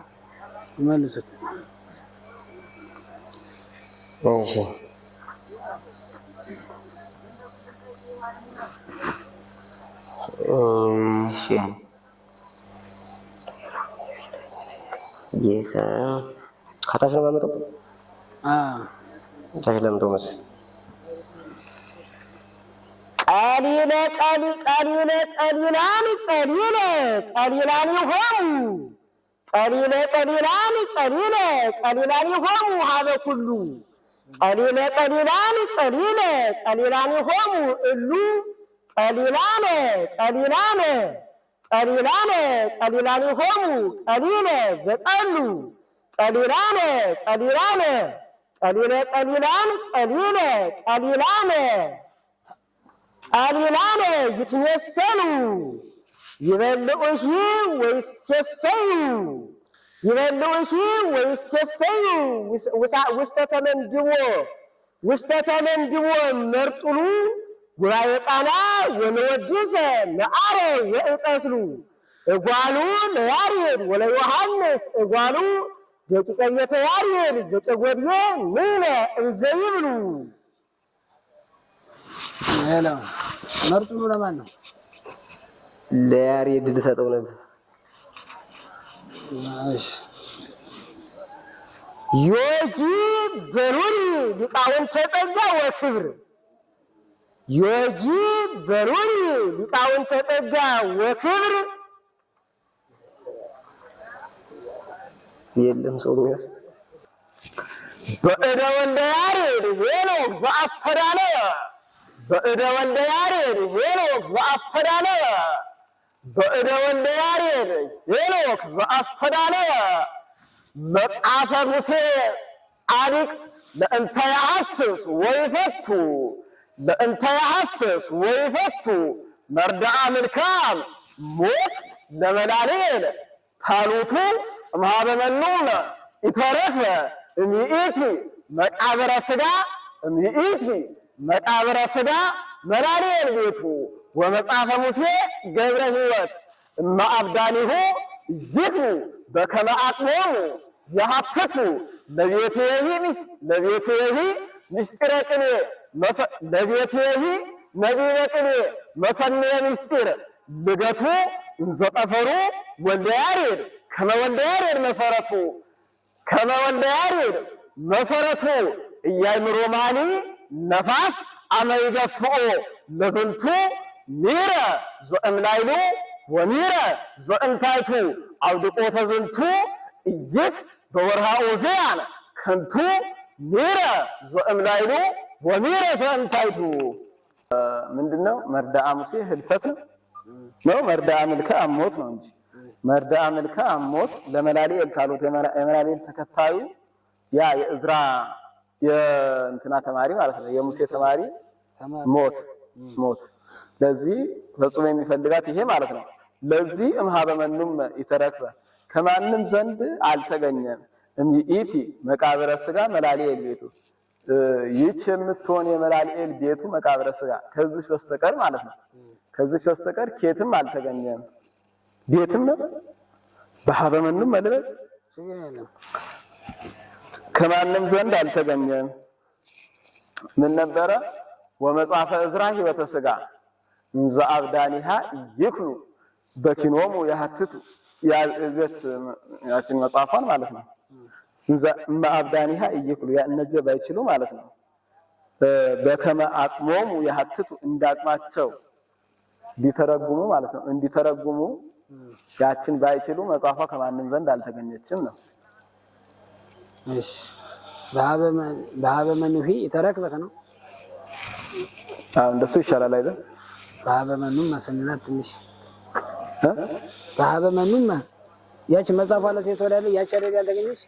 መልሱት። እሺ ይሄ ከታች ነው የሚመጣው። ታች ለምዶ መስ ቀሊለ ቀሊላን ይሆኑ ሀበ ኩሉ ቀሊለ ቀሊላን ይሆኑ እሉ ቀሊላነ ቀሊላነ ቀሊላኒሆሙ ቀሊለ ዘጠሉ ቀሊላነ ቀሊላነ ቀሊለ ቀሊላን ቀሊለ ቀሊላነ ቀሊላነ ይትመሰሉ ይበልዑሂ ወይሴሰዩ ይበልዑሂ ወይሴሰዩ ውስተ ተመንድቦ መርጡሉ ጉባኤ ቃና ወለወዲሰ ነአረ ወእጠስሉ እጓሉ ለያሬድ ወለዮሐንስ እጓሉ ደቂቀ ቤተ ያሬድ ዘጨጎድየ ንነ እንዘይብሉ። ሄሎ መርጡሉ ለማን ነው? ለያሬድ ልሰጠው ነበር። ዮጂ በሩሪ ሊቃውንተ ጸጋ ወክብር ዮጂ በሩሪ ሊቃውንተ ጸጋ ወክብር የለም ሰው ነው። በእደ ወልደ ያሬድ ሄኖክ ዘአፈዳነ በእደ ወልደ ያሬድ ሄኖክ ዘአፈዳነ በእደ ወልደ ያሬድ ሄኖክ ዘአፈዳነ መጽሐፈ ሙሴ ጻድቅ ለእንተ ያሐስስ ወይፈቱ ለእንተ ያሐስስ ወይፈቱ መርዳአ መልካም ሞት ለመላልኤል ታሉቱ እምኀበ መኑም ኢተረፈ እምይእቲ መቃብረ ሥጋ እምይእቲ መቃብረ ሥጋ መላልኤል ቤቱ ወመጽሐፈ ሙሴ ገብረ ሕይወት እመ አብዳኒሁ ይክሙ በከመ አቅሞሙ የሐፍቱ ለቤትየሂ ምስጢረ ቅኔ ለቤትየሂ ነቢበ ቅኔ መሰንየ ምስጢር ልደቱ እንዘጠፈሩ ወልደ ያሬድ ከመ ወልደ ያሬድ መሰረቱ እያይምሮ ማኒ ነፋስ አመ ይገፍኦ ለዝንቱ ሚረ ዘእምላይሉ ወሚረ ዘእንታይቱ አውድቆተ ዝንቱ እይት በወርሃ ዖዝያን ከንቱ ሚረ ዘእምላይሉ ወሚረ ዘእንታይቱ። ምንድነው? መርዳአ ሙሴ ህልፈት ነው። መርዳአ መልክዓ ሞት ነው እንጂ መርዳአ መልክዓ ሞት ለመላልኤል ካሉት የመላልኤል ተከታዩ ያ የእዝራ የእንትና ተማሪ ማለት ነው፣ የሙሴ ተማሪ ሞት ለዚህ ፈጽሞ የሚፈልጋት ይሄ ማለት ነው። ለዚህ እምኀበ መኑም ኢተረክበ ከማንም ዘንድ አልተገኘም። እምይእቲ መቃብረ ሥጋ መላልኤል ቤቱ ይህች የምትሆን የመላልኤል ቤቱ መቃብረ ሥጋ ከዚህ በስተቀር ማለት ነው። ከዚህ በስተቀር ኬትም አልተገኘም። ቤትም ነው በኀበ መኑም መልበስ ከማንም ዘንድ አልተገኘም። ምን ነበረ? ወመጽሐፈ ዕዝራ ሕይወተ ሥጋ እንዘ አብዳኒሃ ይክሉ በኪኖሙ ያህትቱ ያችን መጽሐፏን ማለት ነው። እንዘ አብዳኒሃ ይክሉ ያ እነዚህ ባይችሉ ማለት ነው። በከመ አቅሞሙ ያህትቱ እንዳቅማቸው ቢተረጉሙ ማለት ነው። እንዲተረጉሙ ያችን ባይችሉ መጽሐፏ ከማንም ዘንድ አልተገኘችም ነው። እሺ በኀበ መኑሂ ኢተረክበት ነው። እንደሱ ይሻላል አይደል? በኀበ መኑም ማሰናት ትንሽ በኀበ መኑም ያች መጽሐፏ ለሴት ወዳለ ያች አይደል ያልተገኘች?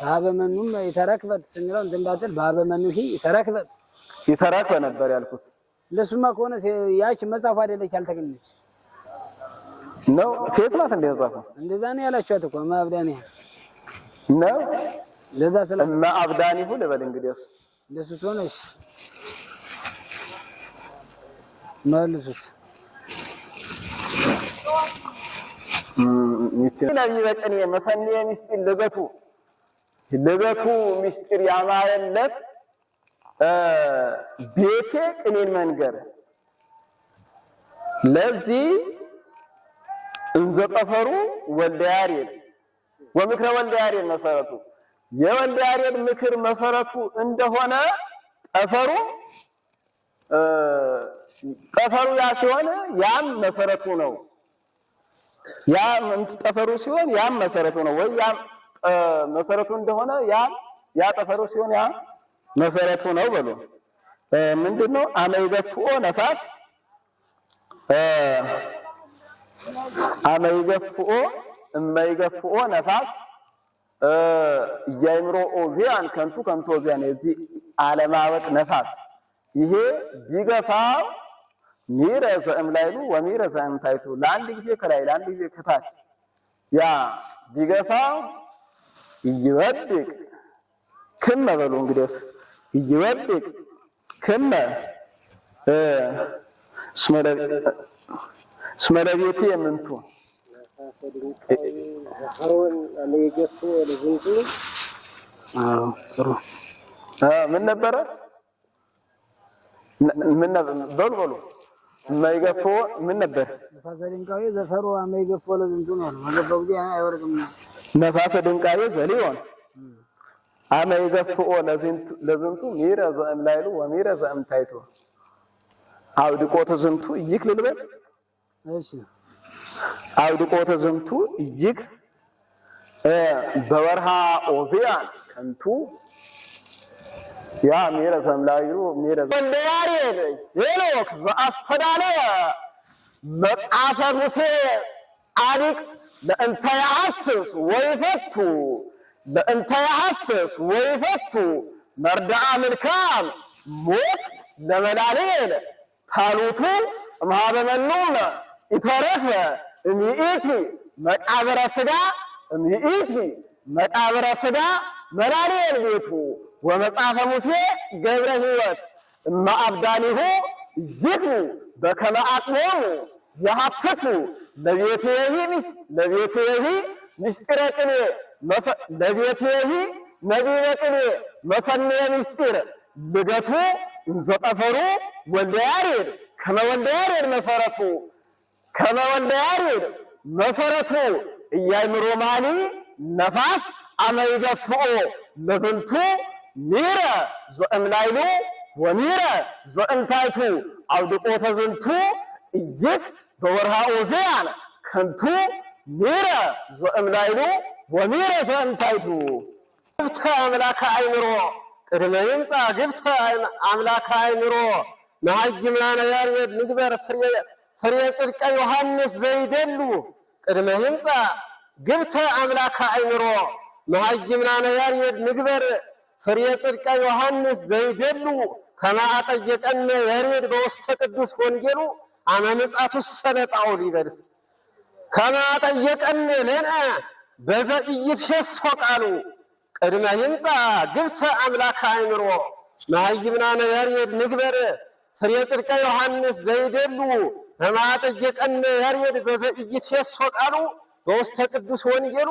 በኀበ መኑም ኢተረክበት ስንለው እንትን እንዳትል በኀበ መኑሂ ኢተረክበ ነበር ያልኩት። እንደሱማ ከሆነ ያች መጽሐፏ አይደለች ያልተገኘች ነው። ሴት ናት እንደ መጽሐፏ እንደዛ ነው ያላችኋት እኮ ማብዳኒ ነው። ለዛ ስለ አብዳኒሁ ልበል እንግዲህ እንደሱ ሆነሽ መልሱት። ነቢበ ቅኔ መሰንየ ምስጢር ልደቱ ምስጢር ያማረለት ቤቴ ቅኔን መንገር ለዚህ እንዘ ጠፈሩ ወልደ ያሬድ ወምክረ ወልደ ያሬድ መሰረቱ የወልደ ያሬድ ምክር መሰረቱ እንደሆነ ጠፈሩ ያ ሲሆን ያም መሰረቱ ነው። ያ ጠፈሩ ሲሆን ያም መሰረቱ ነው። ወይ ያም መሰረቱ እንደሆነ ያ ጠፈሩ ሲሆን ያ መሰረቱ ነው ብሎ ምንድነው? አመ ይገፍኦ ነፋስ አመይገፍኦ እመይገፍኦ ነፋስ የአእምሮ ኦዚያን ከንቱ ኦዚያን የዚህ አለማወቅ ነፋስ ይሄ ቢገፋው ሚረሰ እምላይሉ ወሚረሰ እምታይቱ ለአንድ ጊዜ ከላይ ለአንድ ጊዜ ከታች ያ ቢገፋው ይወድቅ ክመ በሉ እንግዲህ ይወድቅ ክመ ስመለቤቴ የምንቱ ምን ነበረ? ምን በሉ በሉ የማይገፎ ምን ነበር? ነፋሰ ድንቃዬ ዘፈሮ የማይገፎ ለዝንቱ ነው። ማገባው ጊዜ አይወርቅም። ነፋሰ ድንቃዬ ዘሊሆን አመይገፎ ለዝንቱ ሚረ ዘእምላይሉ ወሚረ ዘእምታይቱ አውድቆተ ዝንቱ ይክልልበት። እሺ አውድቆተ ዝንቱ ይክ በወርሃ ኦዚያን ከንቱ ያ ሚረ ዘእምላይሉ ሚረ ዘእምታይቱ ሄኖክ ዘአስተዳለ መጽሐፈ ሙሴ ጻድቅ ለእንተ ያሐስስ ወይፈቱ ለእንተ ያሐስስ ወይፈቱ መርዳአ መልካም ሞት ለመላልኤል ታሉቱ እምኀበ መኑም ኢተረፈ እምይእቲ መቃብረ ሥጋ እምይእቲ መቃብረ ሥጋ መላልኤል ቤቱ ወመጽሐፈ ሙሴ ገብረ ሕይወት እመ አብዳኒሁ ይክሙ በከመ አቅሞሙ የሐፍቱ ለቤትየሂ ምስጢረ ቅኔ ለቤትየሂ ነቢበ ቅኔ መሰንየ ምስጢር ልደቱ እንዘጠፈሩ ወልደ ያሬድ ከመ ወልደ ያሬድ መሰረቱ እያእምሮ ማኒ ነፋስ አመይገፍኦ ለዝንቱ ሚረ ዘእምላይሉ ወሚረ ዘእምታይቱ አውድቆተ ዝንቱ እይክ በወርሃ ኦዚያን ከንቱ ሚረ ዘእምላይሉ ወሚረ ዘእምታይቱ ግብተ አምላከ አእምሮ ቅድመ ይምጻ ግብተ አምላከ አእምሮ ነሐጅምናነ ያሬድ ንግበር ፍሬ ጽድቀ ዮሐንስ ዘይደሉ ቅድመ ይምጻ ግብተ አምላከ አእምሮ ነሐጅምናነ ያሬድ ንግበር ፍሬ ጽድቀ ዮሐንስ ዘይደሉ ከመ አጠየቀነ ያሬድ በውስተ ቅዱስ ወንጌሉ አመ ምጽአቱ ሰለጣው ሊበል ከመ አጠየቀነ ለነ በዘኢይትፌሶ ቃሉ ቅድመ ይምጻ ግብተ አምላከ አእምሮ ነሐይምናነ ያሬድ ንግበር ፍሬ ጽድቀ ዮሐንስ ዘይደሉ ከመ አጠየቀነ ያሬድ በዘኢይትፌሶ ቃሉ በውስተ ቅዱስ ወንጌሉ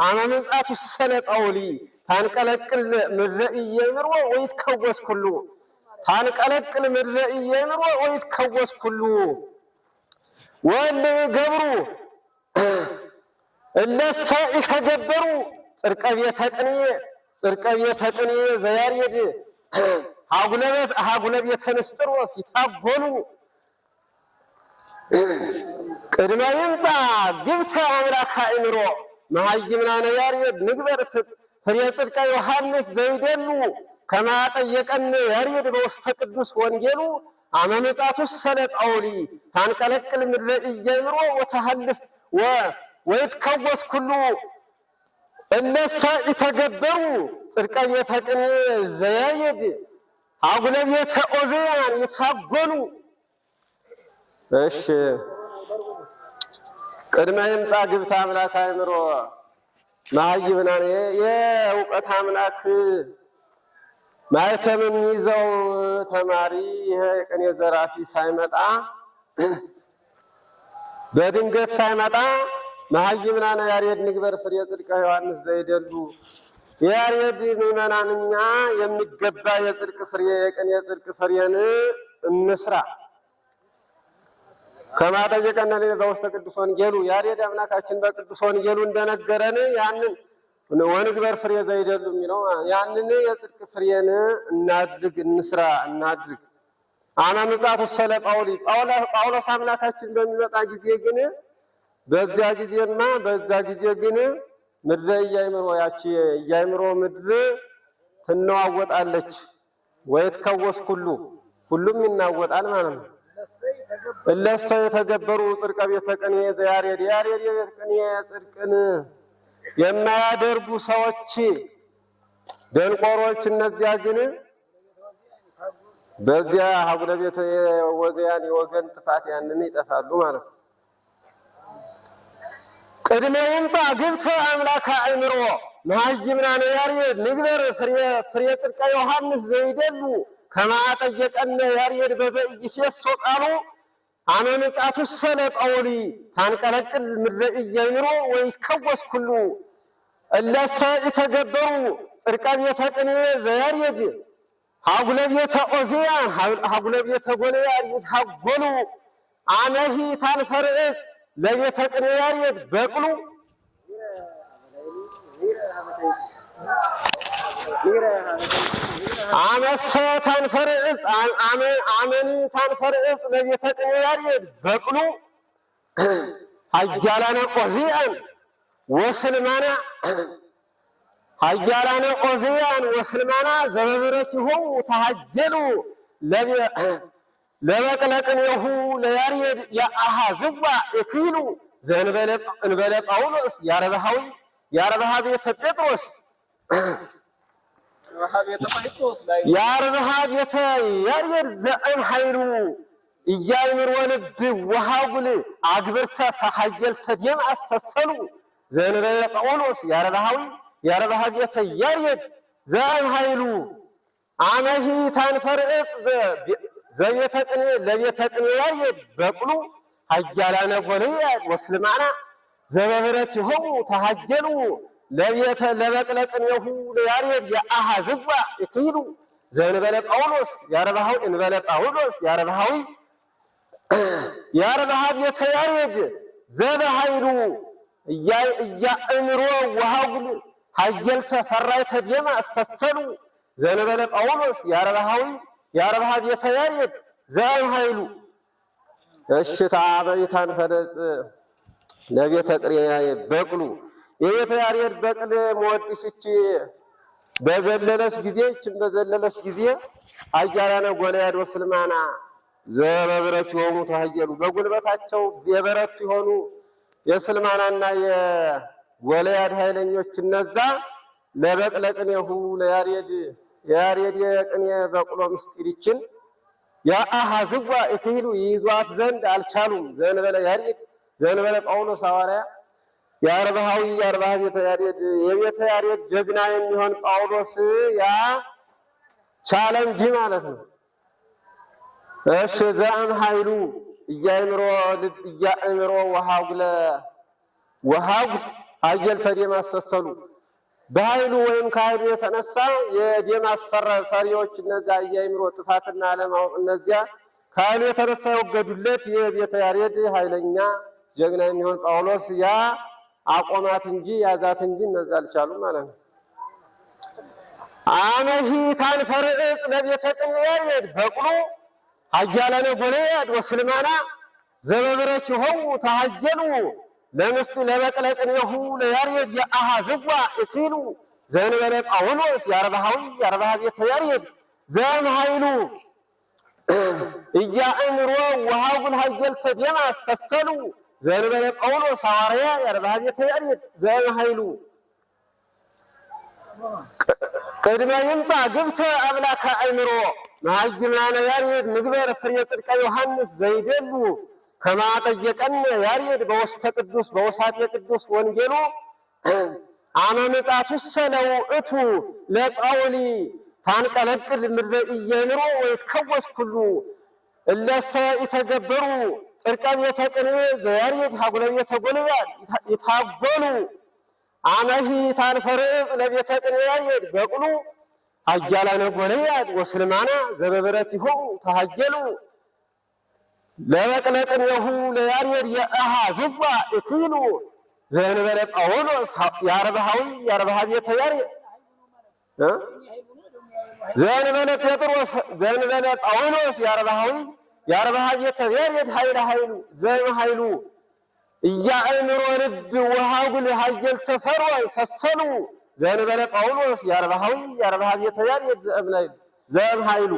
አመ ምጽአቱ ሰለጣው ሊ ታንቀለቅል ምድረ ኢየምሮ ወይትከወስ ኩሉ ታንቀለቅል ምድረ ኢየምሮ ወይትከወስ ኩሉ ወል ገብሩ እለሰ ይተገበሩ ጽድቀ ቤተ ቅኔ ዘያሬድ ሀጉለ ቤተ ንስጥሮስ ይታጎሉ ቅድመ ይምጻ ግብተ አምላከ አእምሮ ነሐይምናነ ያሬድ ንግበር ፍሬ ጽድቀ ዮሐንስ ዘይደሉ ከመ አጠየቀነ ያሬድ በውስተ ቅዱስ ወንጌሉ አመ ምጽአቱ ሰለጣው ሊ ታንቀለቅል ምድረ ኢየምሮ ወተሐልፍ ወይትከወስ ኩሉ እለሰ ይተገበሩ ጽድቀ ቤተ ቅኔ ዘያሬድ ሀጉለ ቤተ ኦዚያን ይታጎሉ። እሺ ቅድመ ይምጻ ግብተ አምላከ አእምሮ ነሐይምናነ የእውቀት አምላክ ማኅተም የሚይዘው ተማሪ ይሄ የቅኔ ዘራፊ ሳይመጣ በድንገት ሳይመጣ ነሐይምናነ ያሬድ ንግበር ፍሬ ጽድቀ ዮሐንስ ዘይደሉ የያሬድ ምዕመናን እኛ የሚገባ የጽድቅ ፍሬ የቅኔ የጽድቅ ፍሬን እንስራ ከመ አጠየቀነ በውስተ ቅዱስ ወንጌሉ ያሬድ አምላካችን በቅዱስ ወንጌሉ እንደነገረን ያንን ወንግበር ፍሬ ዘይደሉ የሚለው ያንን የጽድቅ ፍሬን እናድርግ እንስራ እናድርግ። አመ ምጽአቱ ሰለጣው ሊ ጳውሎስ አምላካችን በሚመጣ ጊዜ ግን በዛ ጊዜ ግን ምድረ ኢያእምሮ ያቺ ኢያእምሮ ምድር ትነዋወጣለች። ወይትከወስ ሁሉም ይናወጣል ማለት ነው። እለሰ የተገበሩ ጽድቀ ቤተ ቅኔ ዘያሬድ ያሬድ የቤተ ቅኔ ጽድቅን የማያደርጉ ሰዎች ደንቆሮች እነዚያ ግን በዚያ ሀጉለ ቤተ ወዘያን የወገን ጥፋት ያንን ይጠፋሉ ማለት ነው። ቅድመ ይምጣ ግብተ አምላከ አእምሮ መሀይምናነ ያሬድ ንግበር ፍሬ ጽድቀ ዮሐንስ ዘይደሉ ከማጠየቀነ ያሬድ በበኢይሴሶ ቃሉ አመንጣቱ ሰለጠውሊ ታንቀለቅል ምድረ ኢያይምሮ ወይከወስ ኩሉ እለሰ የተገበሩ ጽድቀ ቤተ ቅኔ ዘያሬድ ሀጉለ ቤተ ኦዝያን ሀጉለ ቤተ ጎልያድ ይታጎሉ አመሂ ታንፈርዕስ ለቤተ ቅኔ ያሬድ በቅሉ አመሰ ታንፈርዕስ አመኒ ታንፈርዕስ ለቤተ ቅኔ ያሬድ በቅሉ ሀያላነ ኦዝያን ወስልማና ሀያላነ ኦዝያን ወስልማና ዘበብረቲሆሙ ተሀጀሉ ለበቅለቅኔሁ ለያሬድ የአሃዝዋ እክሉ ዘእንበለ ጳውሎስ ያረብሃ ቤተ ጴጥሮስ ያረብሃ ቤተ ያሬድ ዘእምኃይሉ ኢያእምሮ ልብ ወሀጉል አግብርተ ተሀጀልተ ደም አስተሰሉ ዘእንበለ ጳውሎስ ያረብሃ ቤተ ያሬድ ዘእምኃይሉ አመሂ ታንፈርዕስ ዘቤተ ቅኔ ለቤተ ቅኔ ያሬድ በቅሉ ሀያላነ ጎልያድ ወስልማና ዘበብረቲሆሙ ተሀጀሉ ለበቅለ ቅኔሁ ለያሬድ የአሃዝዋ እክሉ ዘእንበለ ጳውሎስ እንበለ ጳውሎስ ያረብሃ ቤተ ያሬድ ዘበኃይሉ ኢያእምሮ ወሀጉል ሀጀልተ ፈራይተ ደም አስተሰሉ ዘእንበለ ጳውሎስ ያረብሃ ቤተ ያሬድ ዘእምኃይሉ እሽታ በይታን ፈለጽ ለቤተ ቅኔ በቅሉ የቤተ ያሬድ በቅል መወድስች በዘለለች ጊዜ ሀያላነ ጎልያድ ወስልማና ዘበብረቲሆሙ ተሀጀሉ በጉልበታቸው የበረቱ የሆኑ የስልማናና የጎልያድ ኃይለኞች እነዛ ለበቅለ ቅኔሁ የያሬድ የቅኔ በቅሎ ምስጢሪችን የአሃዝዋ እክሉ ይይዟት ዘንድ አልቻሉም። ዘእንበለ ጳውሎስ ሐዋርያ የአርብሃ ቤተ ያሬድ የቤተ ያሬድ ጀግና የሚሆን ጳውሎስ ያ ቻለ እንጂ ማለት ነው። እሺ ዘእምኃይሉ ኢያእምሮ ወሀጉል ሀጀልተ ደም አስተሰሉ በኃይሉ ወይም ከኃይሉ የተነሳ የደም አስፈሪዎች እነዚያ ኢያእምሮ ጥፋትና አለማወቅ እነዚያ ከኃይሉ የተነሳ የወገዱለት የቤተ ያሬድ ኃይለኛ ጀግና የሚሆን ጳውሎስ ያ አቆማት እንጂ ያዛት እንጂ እነዚያ አልቻሉም ማለት ነው። አመሂ ታንፈርዕስ ለቤተ ቅኔ ያሬድ በቅሉ ሀያላነ ጎልያድ ወስልማና ዘበብረቲሆሙ ተሀጀሉ ለበቅለ ቅኔሁ ለያሬድ የአሃዝዋ እክሉ ዘእንበለ ጳውሎስ ያረብሃ ቤተ ያሬድ ዘእምኃይሉ ኢያእምሮ ወሀጉል ሀጀልተ ደም አስተሰሉ ዘእንበለ ጳውሎስ ሐዋርያ ያረብሃ ቤተ ያሬድ ዘእምኃይሉ ቅድመ ይምጣ ግብተ አምላከ አእምሮ መሀይምናነ ያሬድ ንግበር ፍሬ ጽድቀ ዮሐንስ ዘይደሉ ከማጠየቀነ ያሬድ በውስተ ቅዱስ በውሳጤ ቅዱስ ወንጌሉ አመምጣቱሰ ለውእቱ ለጳውሊ ታንቀለቅል ምድረ ኢያእምሮ ወይትከወስ ኩሉ እለሰ የተገበሩ ጽድቀ ቤተ ቅኔ ዘያሬድ ሀጉለ ቤተ ጎልያድ ይታጎሉ አመሂ ታንፈርዕስ ለቤተ ቅኔ ያሬድ በቅሉ ሀያላነ ጎልያድ ወስልማና ዘበብረቲሆሙ ተሀጀሉ ለበቅለ ቅኔሁ ለያሬድ የአሃዝዋ እክሉ ዘእንበለ ጳውሎስ ያረብሃ ቤተ ያሬድ ዘእንበለ ጳውሎስ ያረብሃ ቤተ ያሬድ ኃይሉ ዘእምኃይሉ ኢያእምሮ ልብ ወሀጉል ሀጀልተ ፈርዖን ሰሰሉ ዘእንበለ ጳውሎስ ያረብሃ ቤተ ያሬድ ዘእምኃይሉ